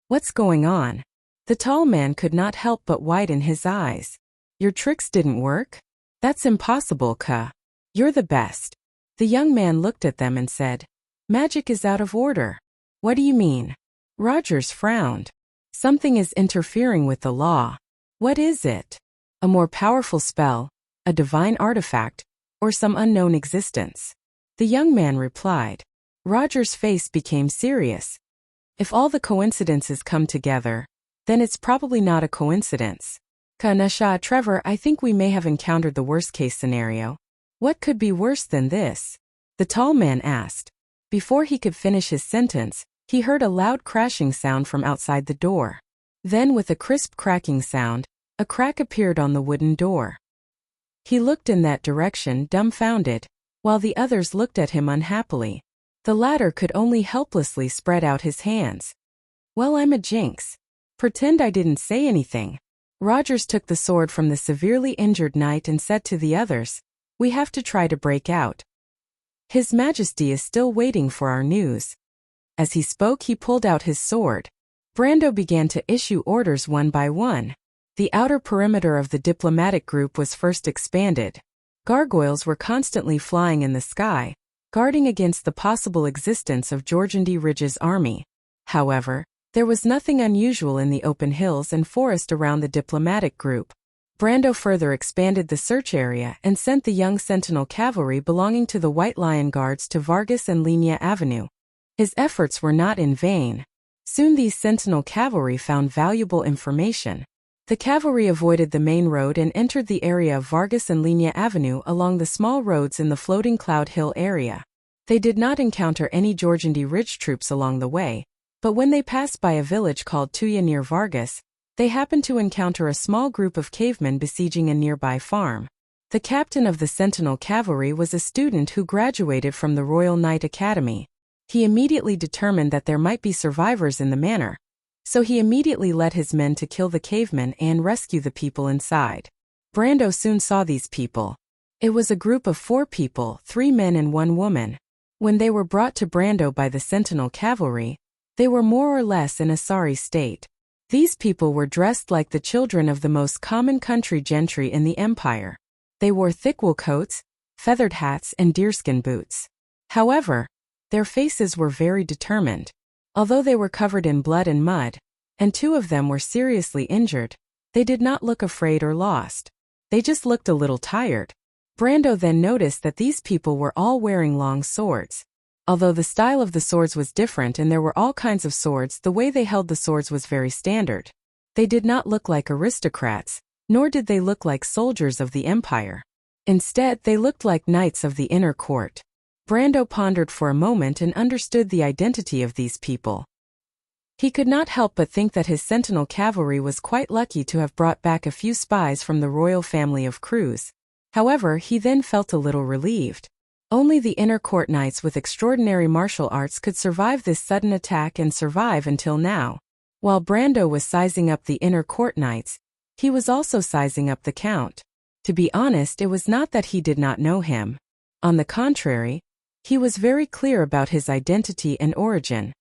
What's going on? The tall man could not help but widen his eyes. Your tricks didn't work? That's impossible, Ka. You're the best. The young man looked at them and said, Magic is out of order. What do you mean? Rogers frowned. Something is interfering with the law. What is it? A more powerful spell, a divine artifact, or some unknown existence? The young man replied. Roger's face became serious. If all the coincidences come together, then it's probably not a coincidence. Kanasha, Trevor, I think we may have encountered the worst-case scenario. What could be worse than this? The tall man asked. Before he could finish his sentence, he heard a loud crashing sound from outside the door. Then, with a crisp cracking sound, a crack appeared on the wooden door. He looked in that direction, dumbfounded, while the others looked at him unhappily. The latter could only helplessly spread out his hands. Well, I'm a jinx. Pretend I didn't say anything. Rogers took the sword from the severely injured knight and said to the others, We have to try to break out. His Majesty is still waiting for our news. As he spoke, he pulled out his sword. Brando began to issue orders one by one. The outer perimeter of the diplomatic group was first expanded. Gargoyles were constantly flying in the sky, guarding against the possible existence of Georgandy Ridge's army. However, there was nothing unusual in the open hills and forest around the diplomatic group. Brando further expanded the search area and sent the young Sentinel cavalry belonging to the White Lion Guards to Vargas and Linia Avenue. His efforts were not in vain. Soon these Sentinel cavalry found valuable information. The cavalry avoided the main road and entered the area of Vargas and Linia Avenue along the small roads in the Floating Cloud Hill area. They did not encounter any Georgandy Ridge troops along the way, but when they passed by a village called Tuya near Vargas, they happened to encounter a small group of cavemen besieging a nearby farm. The captain of the Sentinel cavalry was a student who graduated from the Royal Knight Academy. He immediately determined that there might be survivors in the manor, so he immediately led his men to kill the cavemen and rescue the people inside. Brando soon saw these people. It was a group of 4 people, 3 men and 1 woman. When they were brought to Brando by the Sentinel cavalry, they were more or less in a sorry state. These people were dressed like the children of the most common country gentry in the empire. They wore thick wool coats, feathered hats and deerskin boots. However, their faces were very determined. Although they were covered in blood and mud, and 2 of them were seriously injured, they did not look afraid or lost. They just looked a little tired. Brando then noticed that these people were all wearing long swords. Although the style of the swords was different and there were all kinds of swords, the way they held the swords was very standard. They did not look like aristocrats, nor did they look like soldiers of the empire. Instead, they looked like knights of the inner court. Brando pondered for a moment and understood the identity of these people. He could not help but think that his Sentinel cavalry was quite lucky to have brought back a few spies from the royal family of Cruz. However, he then felt a little relieved. Only the inner court knights with extraordinary martial arts could survive this sudden attack and survive until now. While Brando was sizing up the inner court knights, he was also sizing up the Count. To be honest, it was not that he did not know him. On the contrary, he was very clear about his identity and origin.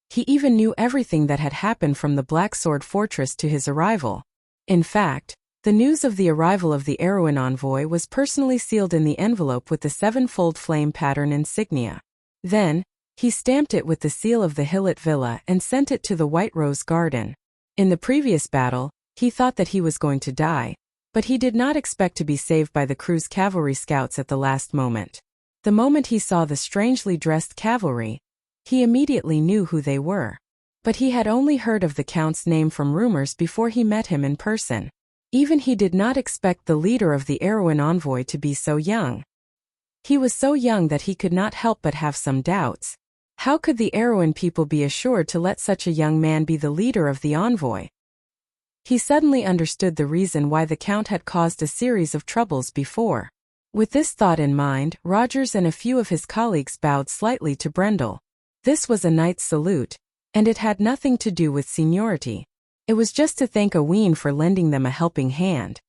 He even knew everything that had happened from the Black Sword Fortress to his arrival. In fact, the news of the arrival of the Erewhon envoy was personally sealed in the envelope with the 7-fold flame pattern insignia. Then, he stamped it with the seal of the Hillet Villa and sent it to the White Rose Garden. In the previous battle, he thought that he was going to die, but he did not expect to be saved by the Cruz cavalry scouts at the last moment. The moment he saw the strangely dressed cavalry, he immediately knew who they were. But he had only heard of the Count's name from rumors before he met him in person. Even he did not expect the leader of the Erewhon envoy to be so young. He was so young that he could not help but have some doubts. How could the Erewhon people be assured to let such a young man be the leader of the envoy? He suddenly understood the reason why the Count had caused a series of troubles before. With this thought in mind, Rogers and a few of his colleagues bowed slightly to Brendel. This was a knight's salute, and it had nothing to do with seniority. It was just to thank Owain for lending them a helping hand.